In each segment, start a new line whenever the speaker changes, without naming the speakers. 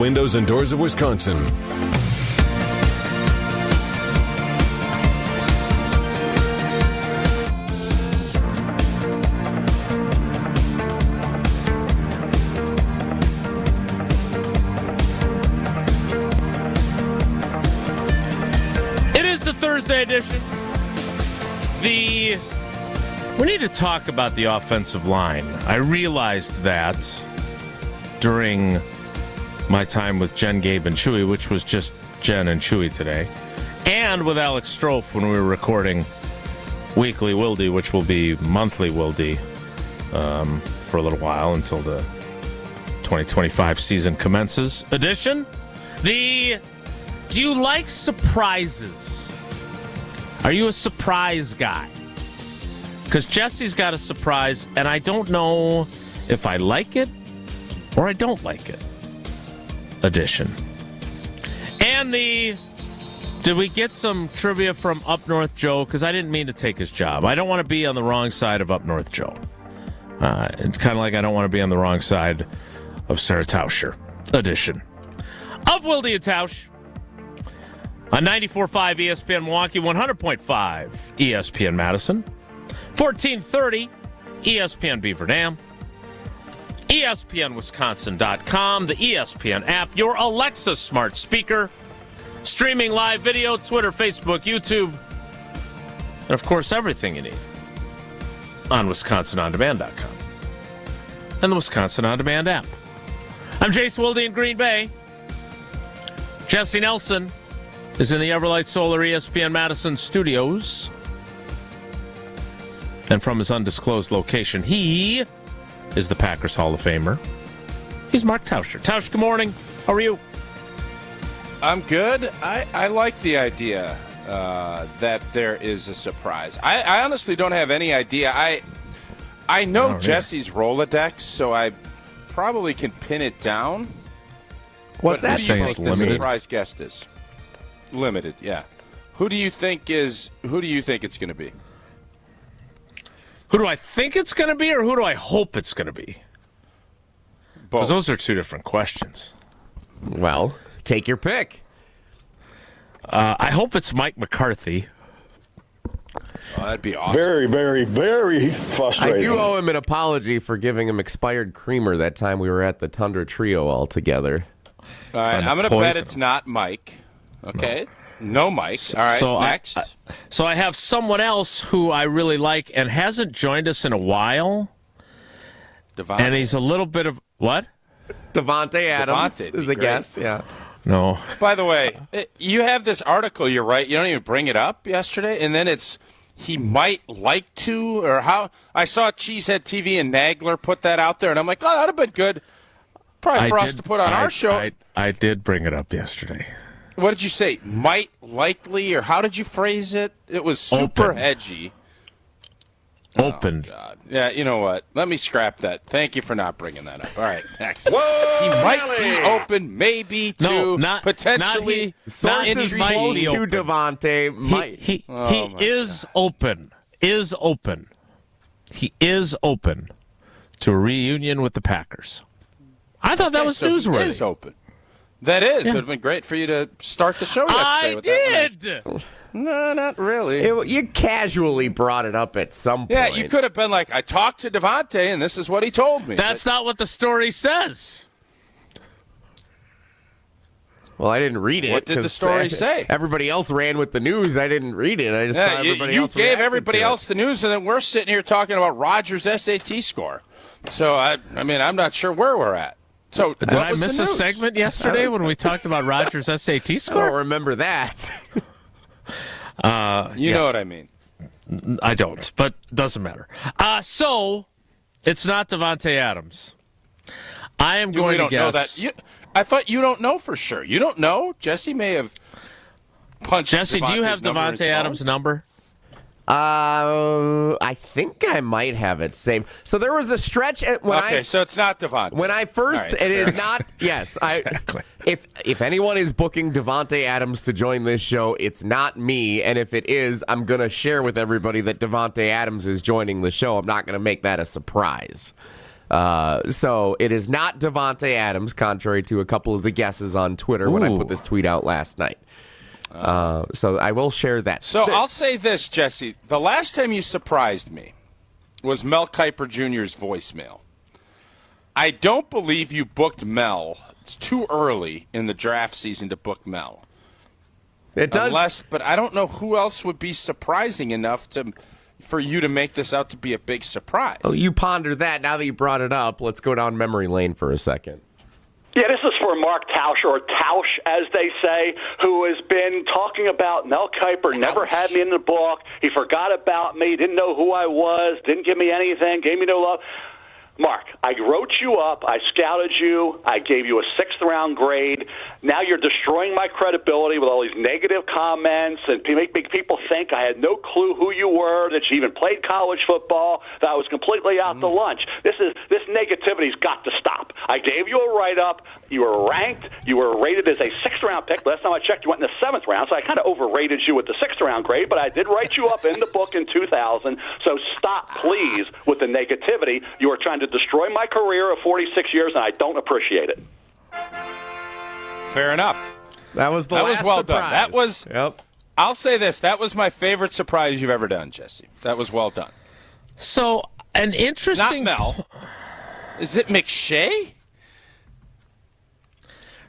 Windows and Doors of Wisconsin.
It is the Thursday edition. We need to talk about the offensive line. I realized that during my time with Jen, Gabe, and Chewy, which was just Jen and Chewy today, and with Alex Strofe when we were recording Weekly Wilde, which will be Monthly Wilde for a little while until the 2025 season commences. Edition. Do you like surprises? Are you a surprise guy? Because Jesse's got a surprise, and I don't know if I like it or I don't like it. Edition. And did we get some trivia from Up North Joe? Because I didn't mean to take his job. I don't want to be on the wrong side of Up North Joe. It's kind of like I don't want to be on the wrong side of Sarah Tauscher. Edition of Wilde and Tausch on 94.5 ESPN Milwaukee, 100.5 ESPN Madison, 1430 ESPN Beaver Dam, ESPNWisconsin.com, the ESPN app, your Alexa smart speaker, streaming live video, Twitter, Facebook, YouTube, and of course everything you need on WisconsinOnDemand.com and the Wisconsin On Demand app. I'm Jason Wilde in Green Bay. Jesse Nelson is in the Everlight Solar ESPN Madison studios. And from his undisclosed location, he is the Packers Hall of Famer. He's Mark Tauscher. Tausch, good morning. How are you?
I'm good. I like the idea that there is a surprise. I honestly don't have any idea. I know Jesse's Rolodex, so I probably can pin it down.
What's that?
Who do you think the surprise guest is? Limited, yeah. Who do you think it's going to be?
Who do I think it's going to be, or who do I hope it's going to be? Because those are two different questions.
Well, take your pick.
I hope it's Mike McCarthy.
Oh, that'd be awesome.
Very, very, very frustrating.
I do owe him an apology for giving him expired creamer that time we were at the Tundra Trio all together.
All right, I'm going to bet it's not Mike. Okay. No Mike. All right,
so
next.
So I have someone else who I really like and hasn't joined us in a while.
Davante.
And he's a little bit of what?
Davante Adams
Davante
is a guess. Yeah.
No.
By the way, you have this article, you're right, you don't even bring it up yesterday, and then it's he might like to, or how. I saw Cheesehead TV and Nagler put that out there, and I'm like, oh, that would have been good probably for us to put on our show.
I did bring it up yesterday.
What did you say? Might, likely, or how did you phrase it? It was super edgy.
Open.
Oh, God. Yeah, you know what? Let me scrap that. Thank you for not bringing that up. All right, next.
Whoa,
he might be open, maybe to potentially.
Sources close to Davante might.
He is open. Is open. He is open to a reunion with the Packers. I thought that was newsworthy.
He is open. That is. Yeah. It would have been great for you to start the show yesterday with that.
I did.
No, not really.
You casually brought it up at some point.
Yeah, you could have been like, I talked to Davante, and this is what he told me.
That's not what the story says.
Well, I didn't read it.
What did the story say?
Everybody else ran with the news. I didn't read it. I just saw everybody else.
You gave everybody else the news, and then we're sitting here talking about Rodgers' SAT score. So, I mean, I'm not sure where we're at. So
did I miss a segment yesterday when we talked about Rodgers' SAT score?
I don't remember that.
You know what I mean.
I don't, but doesn't matter. So it's not Davante Adams. I am going to guess.
Know that. I thought you don't know for sure. You don't know? Jesse may have punched
Jesse,
Davante's
do you have Davante Adams' number?
I think I might have it saved. So there was a stretch
so it's not Davante.
When I first, it is not. Yes,
exactly.
If anyone is booking Davante Adams to join this show, it's not me. And if it is, I'm gonna share with everybody that Davante Adams is joining the show. I'm not gonna make that a surprise. So it is not Davante Adams, contrary to a couple of the guesses on Twitter when I put this tweet out last night. So I will share that.
So I'll say this, Jesse. The last time you surprised me was Mel Kiper Jr.'s voicemail. I don't believe you booked Mel. It's too early in the draft season to book Mel.
It does.
But I don't know who else would be surprising enough for you to make this out to be a big surprise.
Oh, you ponder that. Now that you brought it up, let's go down memory lane for a second.
Yeah, this is for Mark Tausch, or Tausch, as they say, who has been talking about Mel Kiper never had me in the book. He forgot about me, didn't know who I was, didn't give me anything, gave me no love. Mark, I wrote you up, I scouted you, I gave you a 6th-round grade. Now you're destroying my credibility with all these negative comments and make people think I had no clue who you were, that you even played college football, that I was completely out to lunch. This negativity's got to stop. I gave you a write-up. You were ranked. You were rated as a 6th-round pick. Last time I checked, you went in the 7th round, so I kind of overrated you with the 6th-round grade, but I did write you up in the book in 2000, so stop, please, with the negativity. You are trying to destroy my career of 46 years, and I don't appreciate it.
Fair enough.
That was
well
surprise.
done. That was.
Yep.
I'll say this. That was my favorite surprise you've ever done, Jesse. That was well done.
So, an interesting...
Not Mel. Is it McShay?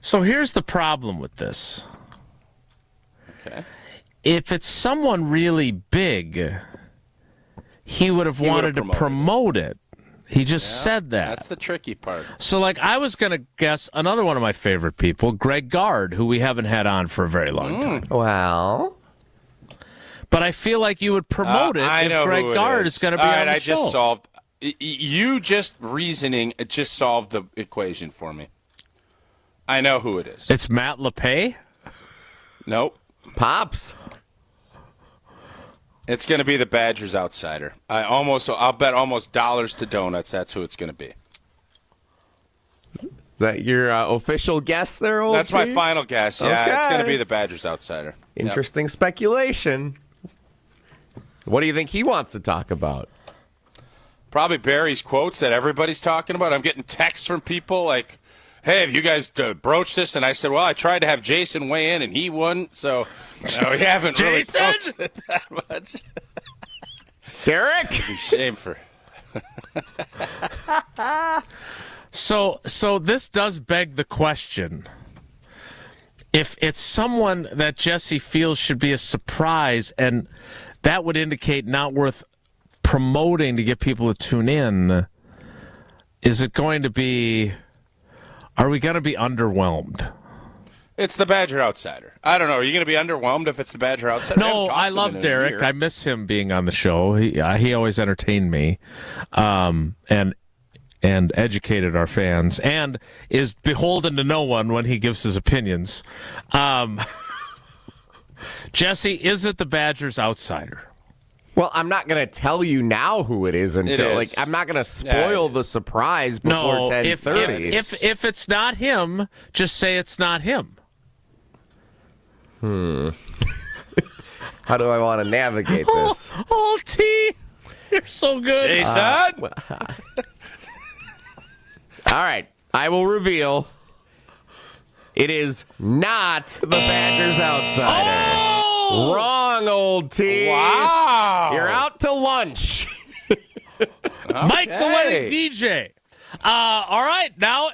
So here's the problem with this.
Okay.
If it's someone really big, he would have wanted to promote it. He just said that.
That's the tricky part.
So, like, I was going to guess another one of my favorite people, Greg Gard, who we haven't had on for a very long time.
Well,
but I feel like you would promote it if Greg Gard is going to be on the show.
Just solved. You just reasoning. It just solved the equation for me. I know who it is.
It's Matt LePay?
Nope.
Pops.
It's going to be the Badgers outsider. I'll bet almost dollars to donuts that's who it's going to be.
Is that your official guess there, old
That's
T?
my final guess. Yeah,
Okay.
It's going to be the Badgers outsider.
Interesting speculation. What do you think he wants to talk about?
Probably Barry's quotes that everybody's talking about. I'm getting texts from people like, hey, have you guys broached this? And I said, well, I tried to have Jason weigh in, and he wouldn't. So we haven't really broached it that much.
Derek?
Shame for.
So this does beg the question. If it's someone that Jesse feels should be a surprise, and that would indicate not worth promoting to get people to tune in, is it going to be... Are we going to be underwhelmed?
It's the Badger outsider. I don't know. Are you going to be underwhelmed if it's the Badger outsider?
No, I love Derek. I miss him being on the show. He always entertained me, and educated our fans, and is beholden to no one when he gives his opinions. Jesse, is it the Badgers outsider?
Well, I'm not going to tell you now who it is until I'm not going to spoil the surprise before 10:30.
If it's not him, just say it's not him.
How do I want to navigate this?
Oh, T, you're so good.
Jason?
All right, I will reveal. It is not the Badgers outsider.
Oh!
Wrong, old T.
Wow.
You're out to lunch.
Mike the Wedding DJ. All right, now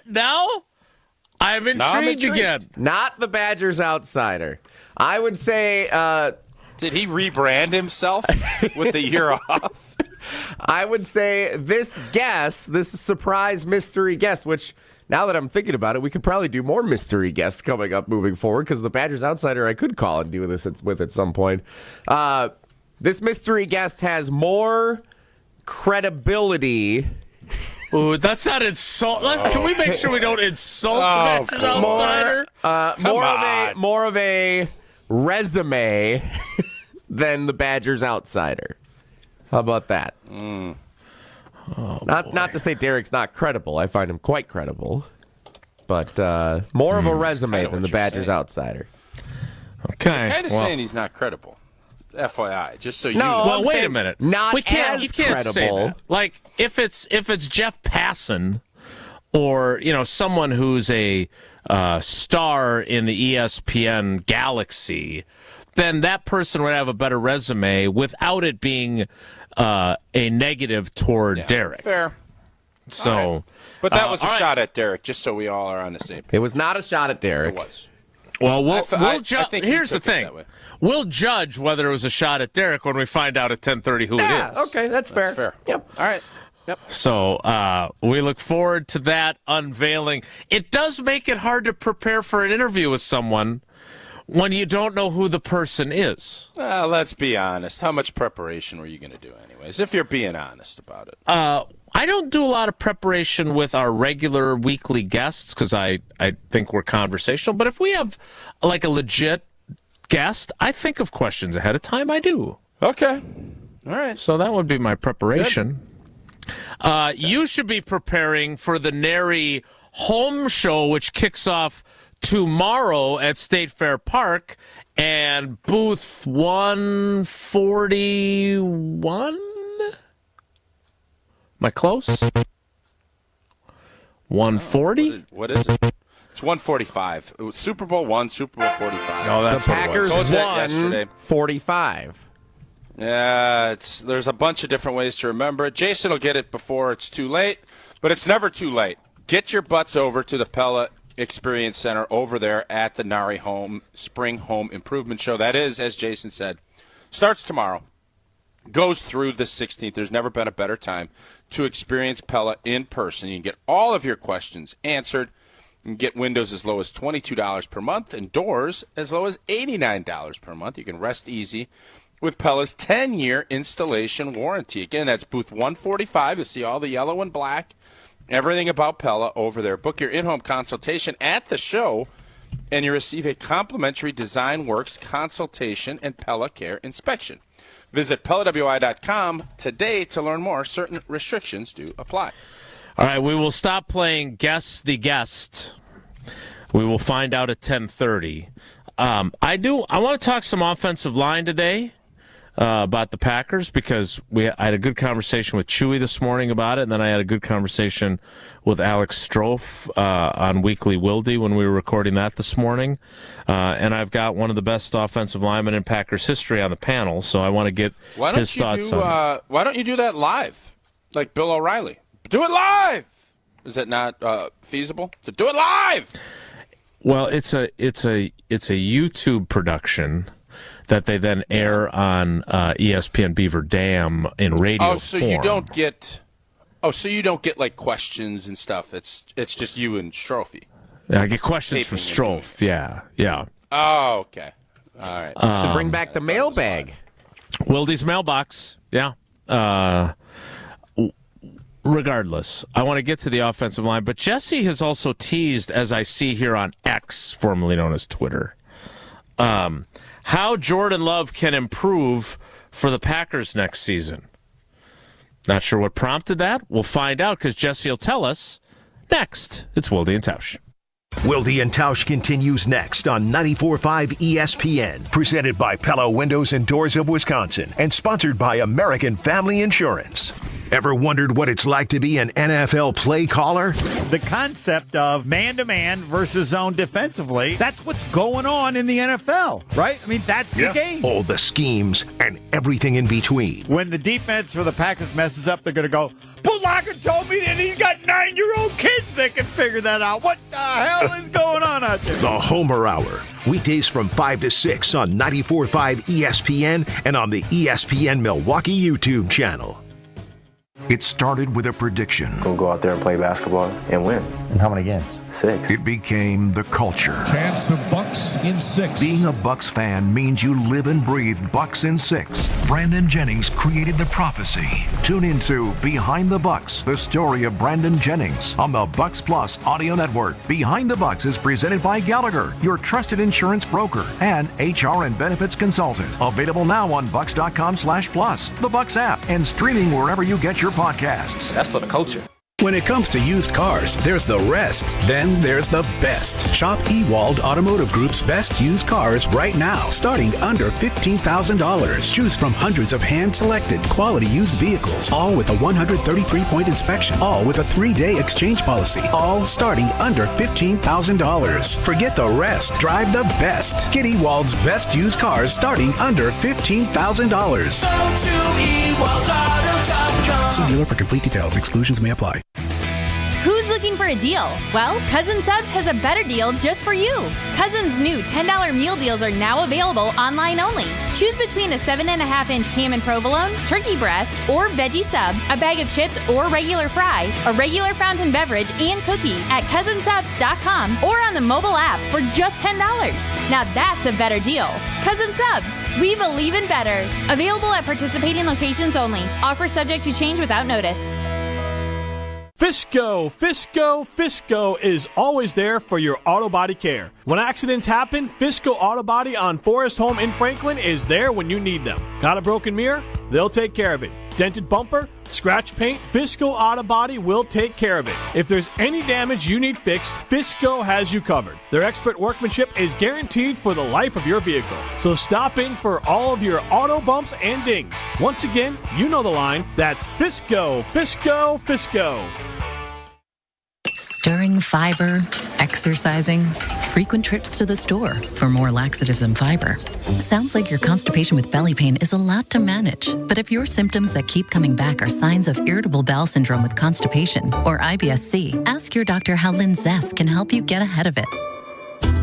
I'm intrigued again.
Not the Badgers outsider. I would say...
Did he rebrand himself with the year off?
I would say this surprise mystery guest, which... Now that I'm thinking about it, we could probably do more mystery guests coming up moving forward, because the Badgers outsider I could call and do this with at some point. This mystery guest has more credibility.
Ooh, that's not insult. Can we make sure we don't insult the Badgers outsider?
More of a resume than the Badgers outsider. How about that?
Oh,
not to say Derek's not credible. I find him quite credible. But more of a resume than the Badgers outsider.
Okay.
Kind of saying he's not credible. FYI, just so you
No,
know.
Well,
I'm
wait
saying
a minute.
not
You can't
as
say
credible.
that. Like if it's Jeff Passan or someone who's a star in the ESPN galaxy, then that person would have a better resume without it being a negative toward Derek.
Fair.
So,
Right. But that was a
all right.
shot at Derek, just so we all are on the same page.
It was not a shot at Derek.
It was.
well,
I
we'll judge.
think he
Here's the
took it
thing:
that way.
we'll judge whether it was a shot at Derek when we find out at 10:30 who
Yeah,
it is.
okay, that's fair.
Fair.
Yep.
All right. Yep.
So we look forward to that unveiling. It does make it hard to prepare for an interview with someone when you don't know who the person is.
Let's be honest. How much preparation were you going to do anyways, if you're being honest about it?
I don't do a lot of preparation with our regular weekly guests because I think we're conversational. But if we have like a legit guest, I think of questions ahead of time. I do.
Okay. All right.
So that would be my preparation. You should be preparing for the Nary home show, which kicks off tomorrow at State Fair Park, and booth 141. Am I close? 140?
What is it? It's 145. It was Super Bowl 1, Super Bowl 45.
No,
The
that's what it
Packers
was.
What was that yesterday?
won 45.
Yeah, there's a bunch of different ways to remember it. Jason will get it before it's too late, but it's never too late. Get your butts over to the Pella Experience Center over there at the Nari Home Spring Home Improvement Show. That is, as Jason said, starts tomorrow, goes through the 16th. There's never been a better time to experience Pella in person. You can get all of your questions answered. You can get windows as low as $22 per month and doors as low as $89 per month. You can rest easy with Pella's 10-year installation warranty. Again, that's booth 145. You'll see all the yellow and black, everything about Pella over there. Book your in-home consultation at the show, and you receive a complimentary Design Works consultation and Pella Care inspection. Visit PellaWI.com today to learn more. Certain restrictions do apply.
All right, we will stop playing Guess the Guest. We will find out at 10:30. I want to talk some offensive line today about the Packers because I had a good conversation with Chewy this morning about it, and then I had a good conversation with Alex Strofe on Weekly Wilde when we were recording that this morning. And I've got one of the best offensive linemen in Packers history on the panel, so I want to get his thoughts on it.
Why don't you do that live, like Bill O'Reilly? Do it live. Is it not feasible to do it live?
Well, it's a YouTube production that they then air on ESPN Beaver Dam in radio
Oh, so
form.
you don't get like questions and stuff. It's just you and Strophe.
I get questions from
Taping and
Strofe. Yeah.
Oh, okay. All right.
Should bring back the mailbag.
Wildy's mailbox. Yeah. Regardless, I want to get to the offensive line, but Jesse has also teased, as I see here on X, formerly known as Twitter, how Jordan Love can improve for the Packers next season. Not sure what prompted that. We'll find out because Jesse will tell us next. It's Wilde and Tausch.
Wilde and Tausch continues next on 94.5 ESPN. Presented by Pella Windows and Doors of Wisconsin and sponsored by American Family Insurance. Ever wondered what it's like to be an NFL play caller?
The concept of man-to-man versus zone defensively, that's what's going on in the NFL, right? I mean, that's the game.
All the schemes and everything in between.
When the defense for the Packers messes up, they're going to go, but Locker told me that he's got 9-year-old kids that can figure that out. What the hell is going on out there?
The Homer Hour. Weekdays from 5 to 6 on 94.5 ESPN and on the ESPN Milwaukee YouTube channel.
It started with a prediction.
We'll go out there and play basketball and win.
And how many games?
6.
It became the culture.
Chance of Bucks in 6.
Being a Bucks fan means you live and breathe Bucks in 6. Brandon Jennings created the prophecy. Tune into Behind the Bucks, the story of Brandon Jennings on the Bucks Plus audio network. Behind the Bucks is presented by Gallagher, your trusted insurance broker and HR and benefits consultant. Available now on Bucks.com/plus, the Bucks app, and streaming wherever you get your podcasts.
That's for the culture.
When it comes to used cars, there's the rest, then there's the best. Shop Ewald Automotive Group's best used cars right now, starting under $15,000. Choose from hundreds of hand-selected quality used vehicles, all with a 133-point inspection, all with a 3-day exchange policy, all starting under $15,000. Forget the rest. Drive the best. Get Ewald's best used cars starting under $15,000.
Go to ewaldauto.com.
See dealer for complete details. Exclusions may apply.
Who's looking for a deal? Well, Cousin Subs has a better deal just for you. Cousin's new $10 meal deals are now available online only. Choose between a 7.5-inch ham and provolone, turkey breast, or veggie sub, a bag of chips or regular fry, a regular fountain beverage, and cookie at cousinsubs.com or on the mobile app for just $10. Now that's a better deal. Cousin Subs, we believe in better. Available at participating locations only. Offer subject to change without notice.
Fisco is always there for your auto body care. When accidents happen, Fisco Auto Body on Forest Home in Franklin is there when you need them. Got a broken mirror? They'll take care of it. Dented bumper? Scratch paint? Fisco Auto Body will take care of it. If there's any damage you need fixed, Fisco has you covered. Their expert workmanship is guaranteed for the life of your vehicle. So stop in for all of your auto bumps and dings. Once again, you know the line. That's Fisco.
Stirring fiber, exercising, frequent trips to the store for more laxatives and fiber. Sounds like your constipation with belly pain is a lot to manage. But if your symptoms that keep coming back are signs of irritable bowel syndrome with constipation or IBS-C, ask your doctor how Linzess can help you get ahead of it.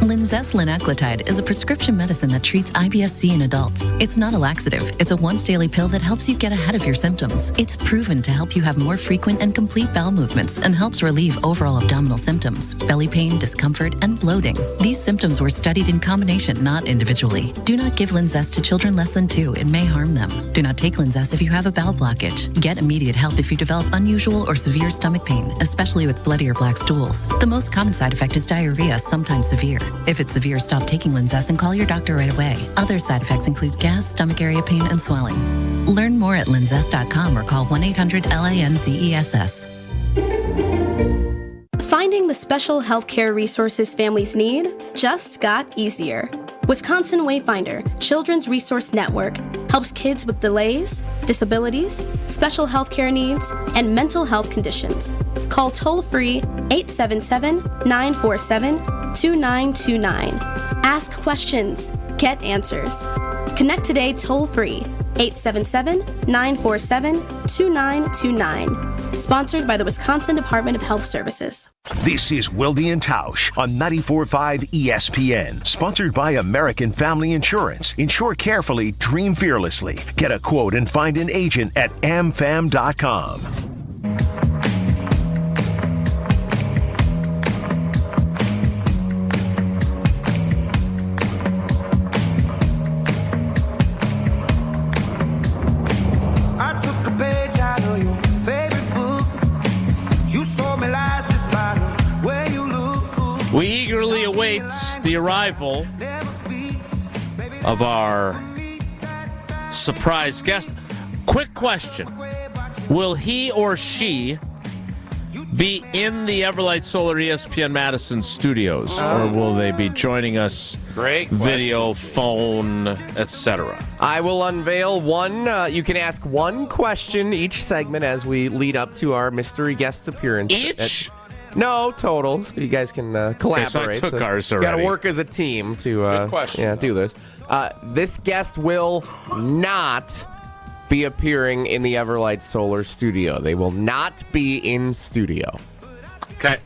Linzess linaclotide is a prescription medicine that treats IBS-C in adults. It's not a laxative. It's a once-daily pill that helps you get ahead of your symptoms. It's proven to help you have more frequent and complete bowel movements and helps relieve overall abdominal symptoms, belly pain, discomfort, and bloating. These symptoms were studied in combination, not individually. Do not give Linzess to children less than 2. It may harm them. Do not take Linzess if you have a bowel blockage. Get immediate help if you develop unusual or severe stomach pain, especially with bloody or black stools. The most common side effect is diarrhea, sometimes severe. If it's severe, stop taking Linzess and call your doctor right away. Other side effects include gas, stomach area pain, and swelling. Learn more at linzess.com or call 1-800-LINZESS.
Finding the special healthcare resources families need just got easier. Wisconsin Wayfinder Children's Resource Network helps kids with delays, disabilities, special healthcare needs, and mental health conditions. Call toll-free 877-947-2929. Ask questions. Get answers. Connect today toll-free 877-947-2929. Sponsored by the Wisconsin Department of Health Services.
This is Wilde and Tausch on 94.5 ESPN. Sponsored by American Family Insurance. Insure carefully, dream fearlessly. Get a quote and find an agent at amfam.com.
We eagerly await the arrival of our surprise guest. Quick question. Will he or she be in the Everlight Solar ESPN Madison studios, or will they be joining us video, phone, etc.?
I will unveil one. You can ask one question each segment as we lead up to our mystery guest appearance.
Each?
No, total. So you guys can collaborate.
Okay, so I took ours already.
Got to work as a team to
Good question,
do this. This guest will not be appearing in the Everlight Solar studio. They will not be in studio.
Okay.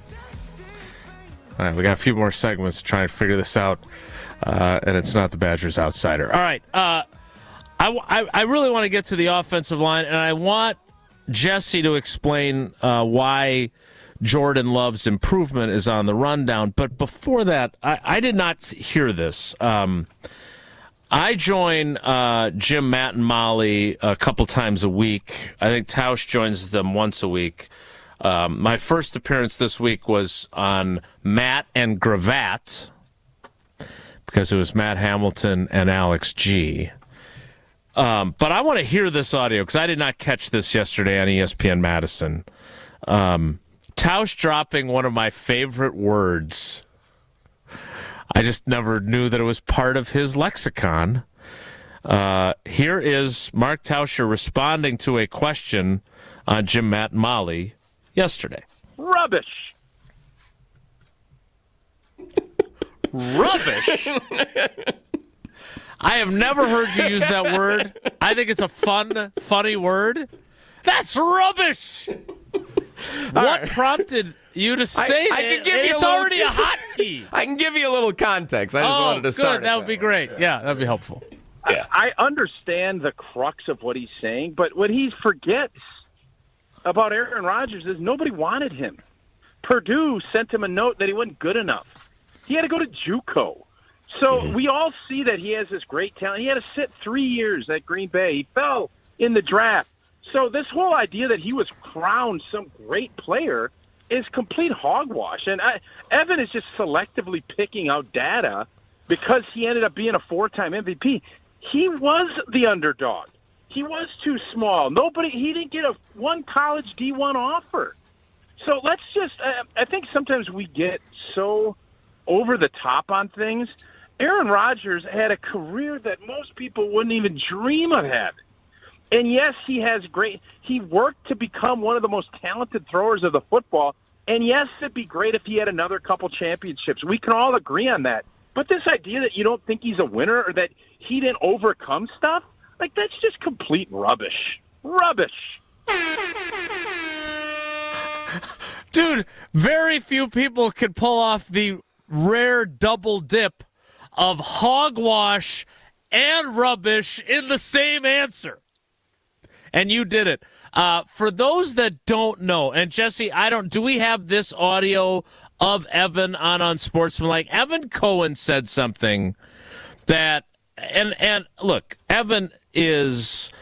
All right, we got a few more segments to try and figure this out, and it's not the Badgers Outsider. All right, I really want to get to the offensive line, and I want Jesse to explain why Jordan Love's improvement is on the rundown. But before that, I did not hear this. I join Jim, Matt, and Molly a couple times a week. I think Tausch joins them once a week. My first appearance this week was on Matt and Gravatt, because it was Matt Hamilton and Alex G. But I want to hear this audio, because I did not catch this yesterday on ESPN Madison. Tausch dropping one of my favorite words. I just never knew that it was part of his lexicon. Here is Mark Tauscher responding to a question on Jim, Matt, and Molly yesterday.
Rubbish.
Rubbish? I have never heard you use that word. I think it's a funny word. That's rubbish. What prompted you to say
I
it?
can give you
It's already a hotkey.
I can give you a little context. I just wanted to start.
Good. That would be great. Yeah, that'd be helpful.
Yeah. I understand the crux of what he's saying, but what he forgets about Aaron Rodgers is nobody wanted him. Purdue sent him a note that he wasn't good enough. He had to go to JUCO. So we all see that he has this great talent. He had to sit 3 years at Green Bay. He fell in the draft. So this whole idea that he was crowned some great player is complete hogwash. And Evan is just selectively picking out data because he ended up being a 4-time MVP. He was the underdog. He was too small. He didn't get one college D1 offer. So let's just, I think sometimes we get so over the top on things. Aaron Rodgers had a career that most people wouldn't even dream of having. And yes, he worked to become one of the most talented throwers of the football. And yes, it'd be great if he had another couple championships. We can all agree on that. But this idea that you don't think he's a winner or that he didn't overcome stuff, like that's just complete rubbish. Rubbish.
Dude, very few people can pull off the rare double dip of hogwash and rubbish in the same answer. And you did it. For those that don't know, and Jesse, do we have this audio of Evan on Unsportsmanlike? Evan Cohen said something that, and look, Evan is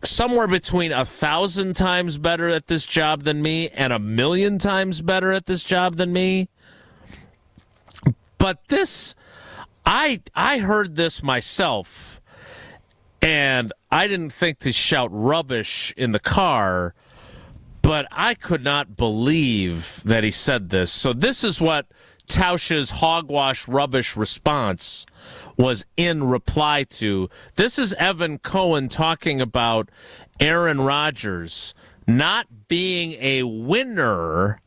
somewhere between 1,000 times better at this job than me and 1,000,000 times better at this job than me. But this, I heard this myself, and I didn't think to shout rubbish in the car, but I could not believe that he said this. So this is what Tausch's hogwash rubbish response was in reply to. This is Evan Cohen talking about Aaron Rodgers not being a winner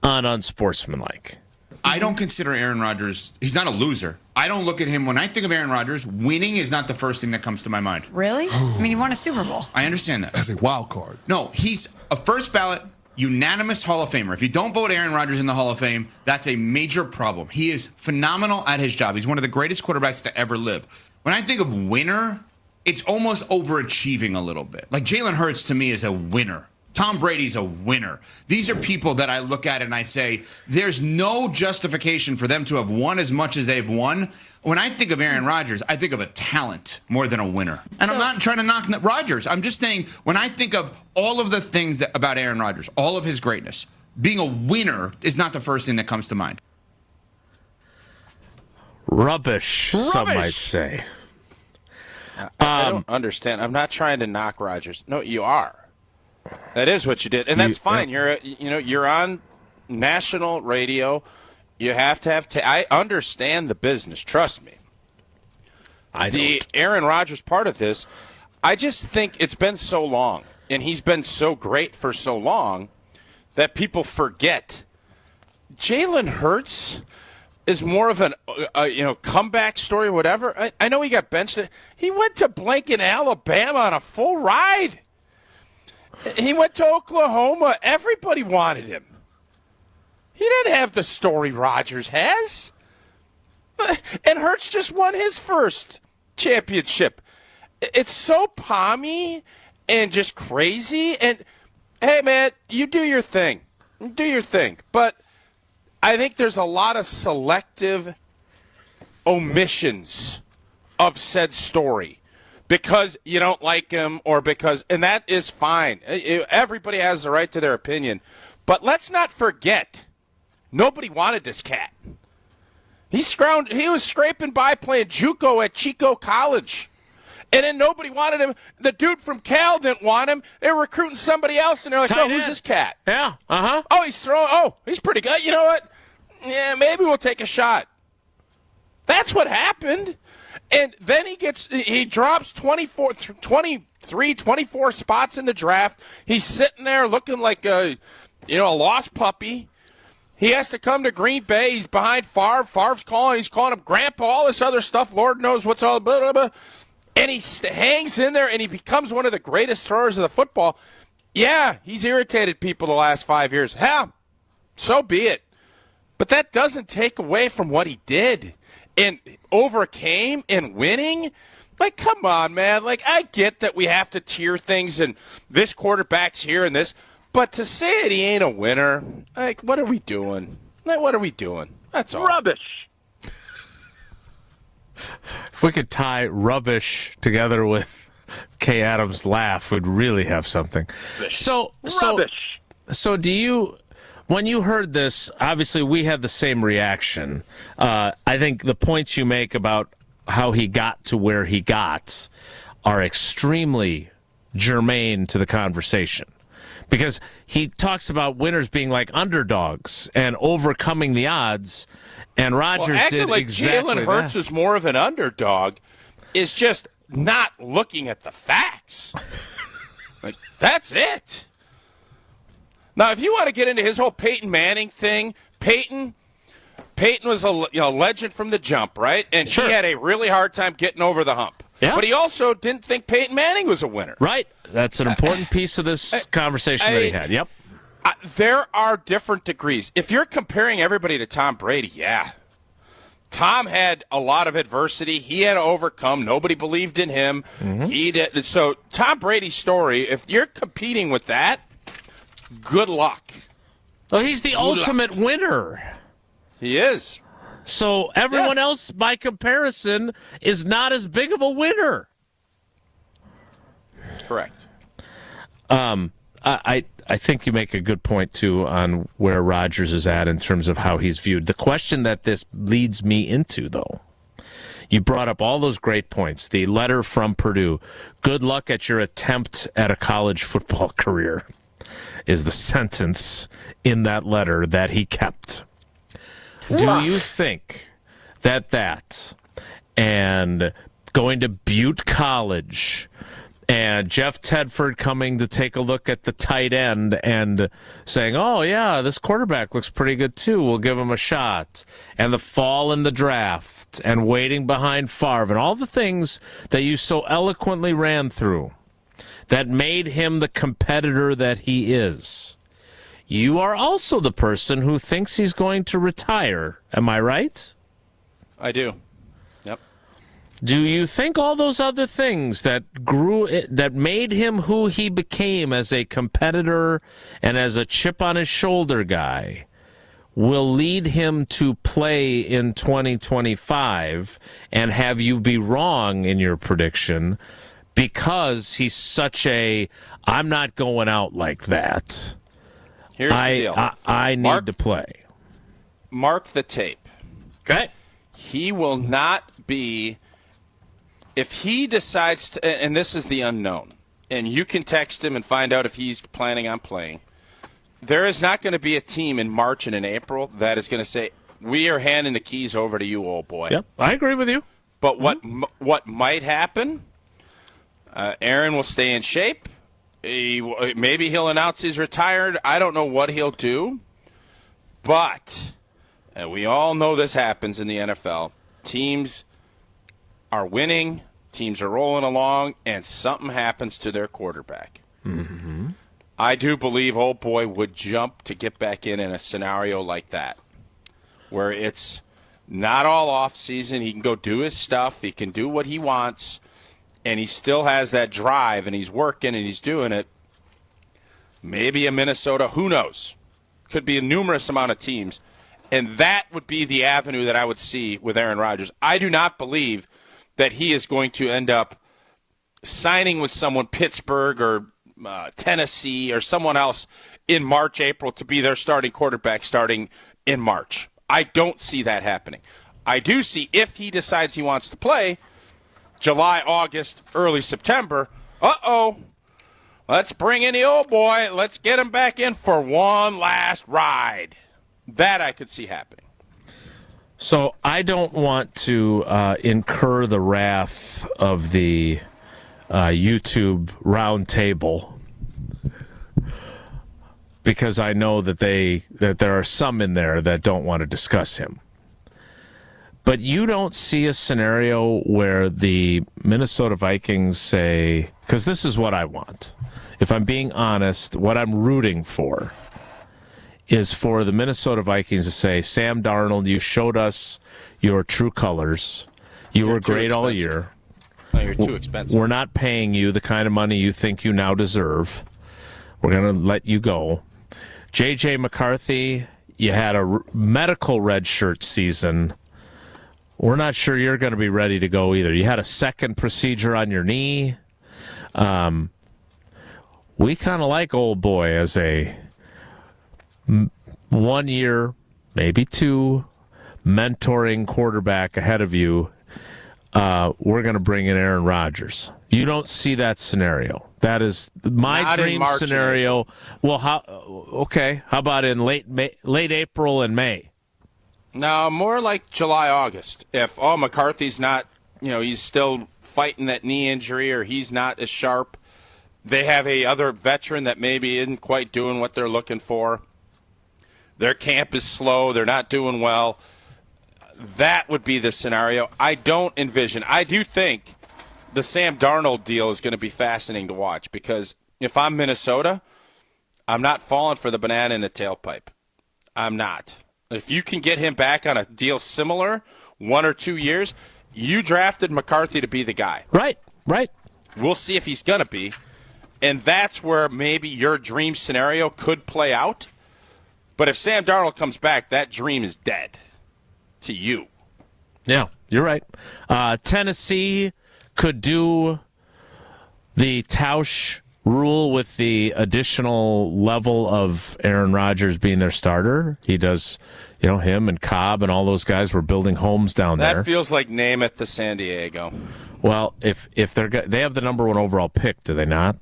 on Unsportsmanlike.
I don't consider Aaron Rodgers, he's not a loser. I don't look at him, when I think of Aaron Rodgers, winning is not the first thing that comes to my mind.
Really? I mean, he won a Super Bowl.
I understand that.
As a wild card.
No, he's a first ballot, unanimous Hall of Famer. If you don't vote Aaron Rodgers in the Hall of Fame, that's a major problem. He is phenomenal at his job. He's one of the greatest quarterbacks to ever live. When I think of winner, it's almost overachieving a little bit. Like Jalen Hurts to me is a winner. Tom Brady's a winner. These are people that I look at and I say, there's no justification for them to have won as much as they've won. When I think of Aaron Rodgers, I think of a talent more than a winner. And I'm not trying to knock Rodgers. I'm just saying, when I think of all of the things about Aaron Rodgers, all of his greatness, being a winner is not the first thing that comes to mind.
Rubbish, some might say.
I don't understand. I'm not trying to knock Rodgers. No, you are. That is what you did, and that's fine. You're on national radio. You have to have. I understand the business. Trust me. The Aaron Rodgers part of this, I just think it's been so long, and he's been so great for so long that people forget. Jalen Hurts is more of an comeback story, whatever. I know he got benched. He went to Blanken, Alabama on a full ride. He went to Oklahoma. Everybody wanted him. He didn't have the story Rodgers has. And Hurts just won his first championship. It's so pommy and just crazy. And, hey, man, you do your thing. Do your thing. But I think there's a lot of selective omissions of said story. Because you don't like him and that is fine. Everybody has the right to their opinion. But let's not forget, nobody wanted this cat. He was scraping by playing JUCO at Chico College. And then nobody wanted him. The dude from Cal didn't want him. They were recruiting somebody else, and they're like,
Tight
who's
end.
this cat?
Yeah, uh-huh.
Oh, he's pretty good. You know what? Yeah, maybe we'll take a shot. That's what happened. And then he drops 23, 24 spots in the draft. He's sitting there looking like a lost puppy. He has to come to Green Bay. He's behind Favre. Favre's calling. He's calling him Grandpa, all this other stuff. Lord knows what's all blah, blah, blah. And he hangs in there, and he becomes one of the greatest throwers of the football. Yeah, he's irritated people the last 5 years. Hell, so be it. But that doesn't take away from what he did and overcame and winning. Like, come on, man. Like, I get that we have to tier things, and this quarterback's here and this. But to say that he ain't a winner, like, what are we doing? Like, what are we doing? That's all.
Rubbish.
If we could tie rubbish together with Kay Adams' laugh, we'd really have something.
Rubbish.
So do you, when you heard this, obviously we had the same reaction. I think the points you make about how he got to where he got are extremely germane to the conversation. Because he talks about winners being like underdogs and overcoming the odds, and Rodgers did
like
exactly
Jalen Hurts
that.
is more of an underdog is just not looking at the facts. Like, that's it. Now, if you want to get into his whole Peyton Manning thing, Peyton was a legend from the jump, right? And
Sure.
he had a really hard time getting over the hump.
Yeah.
But he also didn't think Peyton Manning was a winner.
Right. That's an important piece of this conversation that he had. Yep.
There are different degrees. If you're comparing everybody to Tom Brady, yeah. Tom had a lot of adversity. He had to overcome. Nobody believed in him.
Mm-hmm.
He did. So Tom Brady's story, if you're competing with that, good luck.
Well, he's the ultimate winner.
He is.
So everyone else, by comparison, is not as big of a winner.
Correct.
I think you make a good point, too, on where Rodgers is at in terms of how he's viewed. The question that this leads me into, though, you brought up all those great points. The letter from Purdue, good luck at your attempt at a college football career, is the sentence in that letter that he kept. Do you think that and going to Butte College and Jeff Tedford coming to take a look at the tight end and saying, oh, yeah, this quarterback looks pretty good too, we'll give him a shot, and the fall in the draft and waiting behind Favre and all the things that you so eloquently ran through that made him the competitor that he is, you are also the person who thinks he's going to retire. Am I right?
I do. Yep.
Do you think all those other things that made him who he became as a competitor and as a chip on his shoulder guy will lead him to play in 2025 and have you be wrong in your prediction because he's such I'm not going out like that.
Here's the deal.
I need to play.
Mark the tape.
Okay.
He will not be, if he decides to, and this is the unknown, and you can text him and find out if he's planning on playing, there is not going to be a team in March and in April that is going to say, we are handing the keys over to you, old boy.
Yep, I agree with you.
But what might happen, Aaron will stay in shape. Maybe he'll announce he's retired. I don't know what he'll do. But, and we all know this happens in the NFL, teams are winning, teams are rolling along, and something happens to their quarterback.
Mm-hmm.
I do believe old boy would jump to get back in a scenario like that, where it's not all off season. He can go do his stuff. He can do what he wants. And he still has that drive, and he's working, and he's doing it. Maybe a Minnesota, who knows? Could be a numerous amount of teams. And that would be the avenue that I would see with Aaron Rodgers. I do not believe that he is going to end up signing with someone, Pittsburgh or Tennessee or someone else in March, April, to be their starting quarterback starting in March. I don't see that happening. I do see if he decides he wants to play, July, August, early September, let's bring in the old boy. Let's get him back in for one last ride. That I could see happening.
So I don't want to incur the wrath of the YouTube roundtable, because I know that there are some in there that don't want to discuss him. But you don't see a scenario where the Minnesota Vikings say, because this is what I want. If I'm being honest, what I'm rooting for is for the Minnesota Vikings to say, Sam Darnold, you showed us your true colors. You were great all year.
No, you're too expensive.
We're not paying you the kind of money you think you now deserve. We're going to let you go. J.J. McCarthy, you had a medical redshirt season. We're not sure you're going to be ready to go either. You had a second procedure on your knee. We kind of like old boy as a 1 year, maybe 2, mentoring quarterback ahead of you. We're going to bring in Aaron Rodgers. You don't see that scenario. That is my dream scenario. Well, how about in late April and May?
No, more like July, August. If McCarthy's not, he's still fighting that knee injury, or he's not as sharp, they have a other veteran that maybe isn't quite doing what they're looking for. Their camp is slow. They're not doing well. That would be the scenario. I don't envision. I do think the Sam Darnold deal is going to be fascinating to watch, because if I'm Minnesota, I'm not falling for the banana in the tailpipe. I'm not. If you can get him back on a deal similar, 1 or 2 years, you drafted McCarthy to be the guy.
Right.
We'll see if he's going to be. And that's where maybe your dream scenario could play out. But if Sam Darnold comes back, that dream is dead to you.
Yeah, you're right. Tennessee could do the Tausch rule with the additional level of Aaron Rodgers being their starter. He does, him and Cobb and all those guys were building homes down there.
That feels like Namath to San Diego.
Well, if they have the number 1 overall pick, do they not?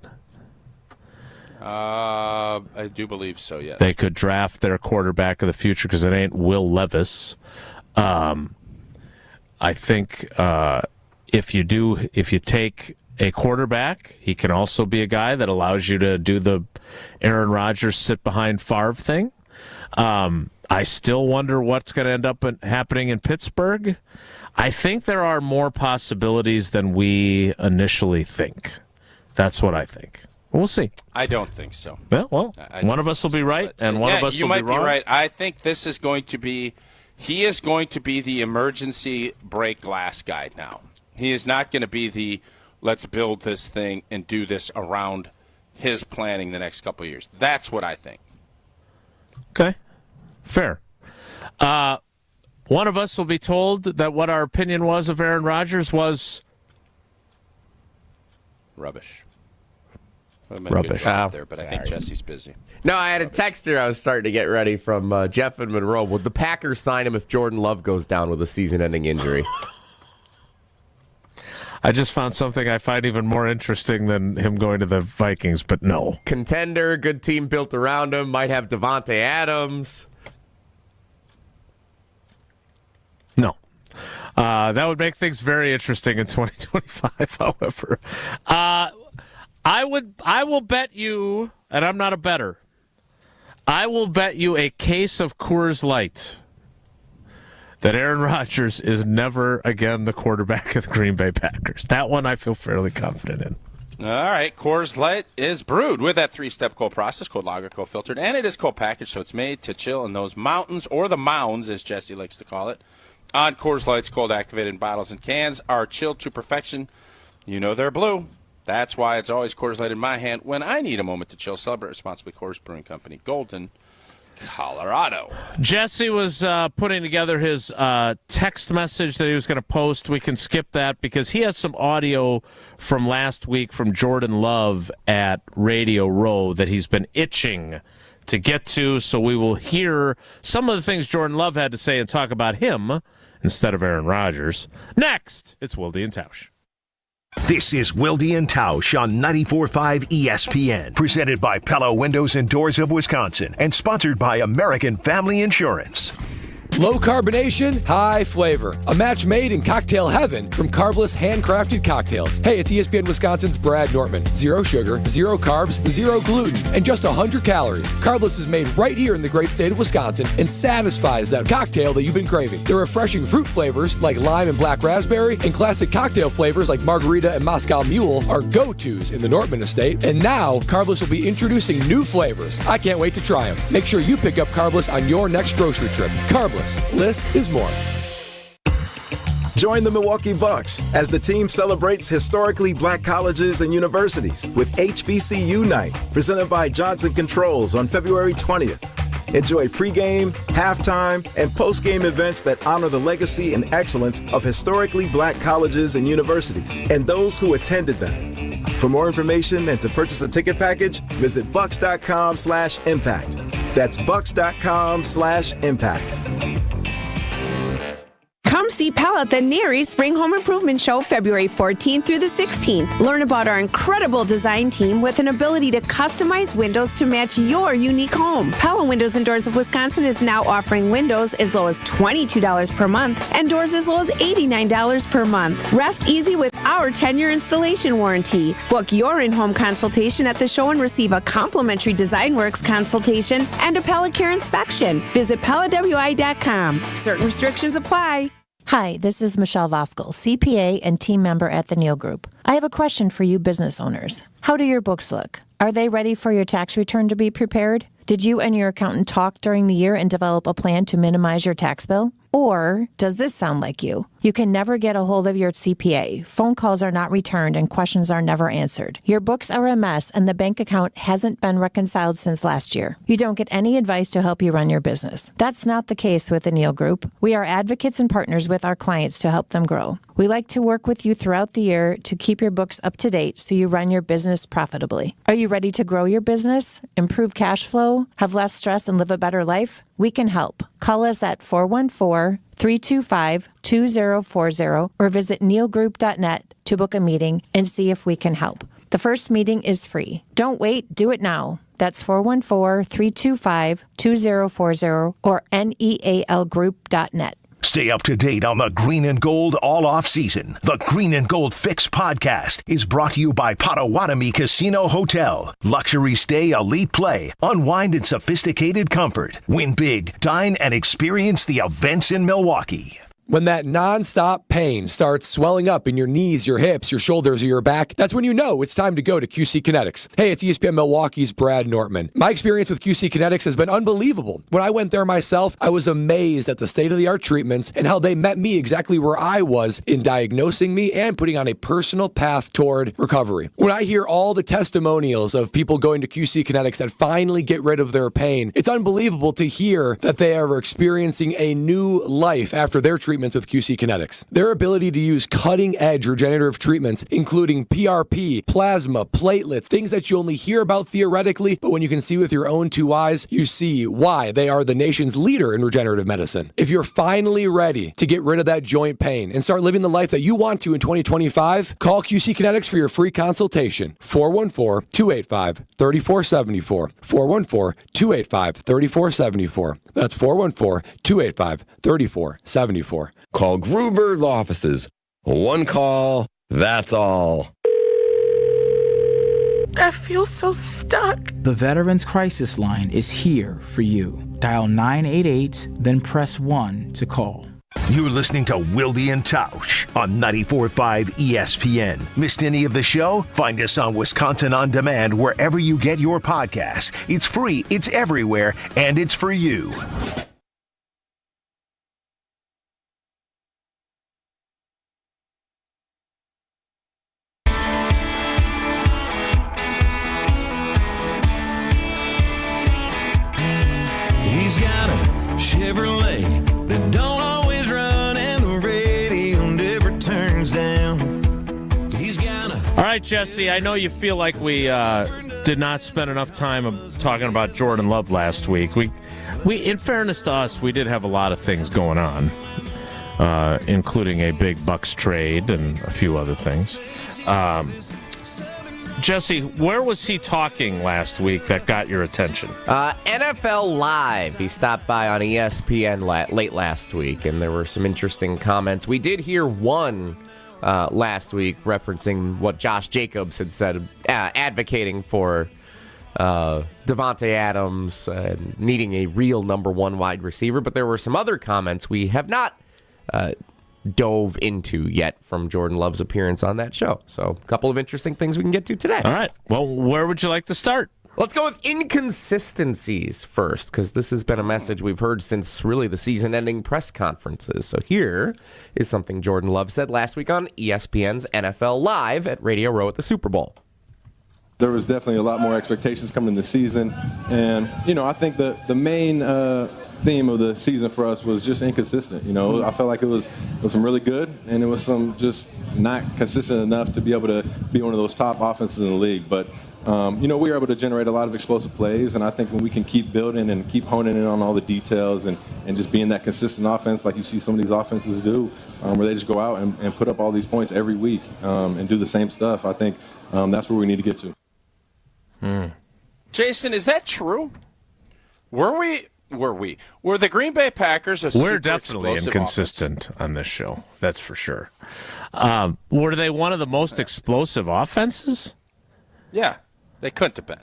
I do believe so, yes.
They could draft their quarterback of the future, because it ain't Will Levis. I think if you take a quarterback, he can also be a guy that allows you to do the Aaron Rodgers sit behind Favre thing. I still wonder what's going to end up happening in Pittsburgh. I think there are more possibilities than we initially think. That's what I think. We'll see.
I don't think so.
Well, one of us will be right, and one of us will be wrong.
You might be right. I think this is going to be – he is going to be the emergency break glass guy now. He is not going to be the let's build this thing and do this around his planning the next couple of years. That's what I think.
Okay. Fair. One of us will be told that what our opinion was of Aaron Rodgers was
rubbish.
Rubbish.
There, but I think Jesse's busy.
No, I had a text here I was starting to get ready from Jeff and Monroe. Would the Packers sign him if Jordan Love goes down with a season-ending injury?
I just found something I find even more interesting than him going to the Vikings, but no.
Contender, good team built around him, might have Davante Adams.
No. That would make things very interesting in 2025, however. I will bet you, and I'm not a bettor, I will bet you a case of Coors Light that Aaron Rodgers is never again the quarterback of the Green Bay Packers. That one I feel fairly confident in.
All right, Coors Light is brewed with that 3-step cold process, cold lager, cold filtered, and it is cold packaged, so it's made to chill in those mountains, or the mounds, as Jesse likes to call it. On Coors Light's cold-activated bottles and cans are chilled to perfection. You know they're blue. That's why it's always Coors Light in my hand when I need a moment to chill. Celebrate responsibly. Coors Brewing Company, Golden, Colorado.
Jesse was putting together his text message that he was going to post. We can skip that because he has some audio from last week from Jordan Love at Radio Row that he's been itching to get to. So we will hear some of the things Jordan Love had to say and talk about him instead of Aaron Rodgers. Next, it's Wilde and Tausch.
This is Wilde and Tausch on 94.5 ESPN, presented by Pella Windows and Doors of Wisconsin, and sponsored by American Family Insurance.
Low carbonation, high flavor. A match made in cocktail heaven from Carbless handcrafted cocktails. Hey, it's ESPN Wisconsin's Brad Nortman. 0 sugar, 0 carbs, 0 gluten, and just 100 calories. Carbless is made right here in the great state of Wisconsin and satisfies that cocktail that you've been craving. The refreshing fruit flavors like lime and black raspberry and classic cocktail flavors like margarita and Moscow Mule are go-tos in the Nortman estate. And now, Carbless will be introducing new flavors. I can't wait to try them. Make sure you pick up Carbless on your next grocery trip. Carbless. Less is more.
Join the Milwaukee Bucks as the team celebrates historically black colleges and universities with HBCU Night, presented by Johnson Controls on February 20th. Enjoy pregame, halftime, and postgame events that honor the legacy and excellence of historically black colleges and universities and those who attended them. For more information and to purchase a ticket package, visit bucks.com/impact. That's bucks.com/impact.
Come see Pella at the Neary Spring Home Improvement Show February 14th through the 16th. Learn about our incredible design team with an ability to customize windows to match your unique home. Pella Windows and Doors of Wisconsin is now offering windows as low as $22 per month and doors as low as $89 per month. Rest easy with our 10-year installation warranty. Book your in-home consultation at the show and receive a complimentary Design Works consultation and a Pella Care inspection. Visit PellaWI.com. Certain restrictions apply.
Hi, this is Michelle Voskel, CPA and team member at the Neal Group. I have a question for you business owners. How do your books look? Are they ready for your tax return to be prepared? Did you and your accountant talk during the year and develop a plan to minimize your tax bill? Or does this sound like you? You can never get a hold of your CPA. Phone calls are not returned and questions are never answered. Your books are a mess and the bank account hasn't been reconciled since last year. You don't get any advice to help you run your business. That's not the case with the Neal Group. We are advocates and partners with our clients to help them grow. We like to work with you throughout the year to keep your books up to date so you run your business profitably. Are you ready to grow your business, improve cash flow, have less stress, and live a better life? We can help. Call us at 414-325-2040 or visit nealgroup.net to book a meeting and see if we can help. The first meeting is free. Don't wait, do it now. That's 414-325-2040 or nealgroup.net.
Stay up to date on the Green and Gold all off season. The Green and Gold Fix podcast is brought to you by Potawatomi Casino Hotel. Luxury stay, elite play, unwind in sophisticated comfort. Win big, dine, and experience the events in Milwaukee.
When that nonstop pain starts swelling up in your knees, your hips, your shoulders, or your back, that's when you know it's time to go to QC Kinetics. Hey, it's ESPN Milwaukee's Brad Nortman. My experience with QC Kinetics has been unbelievable. When I went there myself, I was amazed at the state-of-the-art treatments and how they met me exactly where I was in diagnosing me and putting on a personal path toward recovery. When I hear all the testimonials of people going to QC Kinetics that finally get rid of their pain, it's unbelievable to hear that they are experiencing a new life after their treatments with QC Kinetics. Their ability to use cutting-edge regenerative treatments, including PRP, plasma, platelets, things that you only hear about theoretically, but when you can see with your own two eyes, you see why they are the nation's leader in regenerative medicine. If you're finally ready to get rid of that joint pain and start living the life that you want to in 2025, call QC Kinetics for your free consultation. 414-285-3474. 414-285-3474. That's 414-285-3474.
Call Gruber Law Offices. One call, that's all.
I feel so stuck.
The Veterans Crisis Line is here for you. Dial 988, then press 1 to call.
You're listening to Wilde and Tausch on 94.5 ESPN. Missed any of the show? Find us on Wisconsin On Demand wherever you get your podcasts. It's free, it's everywhere, and it's for you.
He's got a Chevrolet that don't always run and the radio never turns down. He's got a...
All right, Jesse, I know you feel like we did not spend enough time talking about Jordan Love last week. We, in fairness to us, we did have a lot of things going on. including a big Bucks trade and a few other things. Jesse, where was he talking last week that got your attention?
NFL Live. He stopped by on ESPN late last week, and there were some interesting comments. We did hear one last week referencing what Josh Jacobs had said, advocating for Davante Adams needing a real number one wide receiver. But there were some other comments we have not dove into yet from Jordan Love's appearance on that show. So a couple of interesting things we can get to today.
All right. Well, where would you like to start?
Let's go with inconsistencies first, because this has been a message we've heard since really the season-ending press conferences. So here is something Jordan Love said last week on ESPN's NFL Live at Radio Row at the Super Bowl.
There was definitely a lot more expectations coming in the season. And, I think the main theme of the season for us was just inconsistent. I felt like it was some really good, and it was some just not consistent enough to be able to be one of those top offenses in the league. But, we were able to generate a lot of explosive plays, and I think when we can keep building and keep honing in on all the details and just being that consistent offense like you see some of these offenses do, where they just go out and put up all these points every week and do the same stuff, I think that's where we need to get to.
Jason, is that true? Were the Green Bay Packers
We're definitely inconsistent on this show. That's for sure. Were they one of the most explosive offenses?
Yeah, they couldn't have been.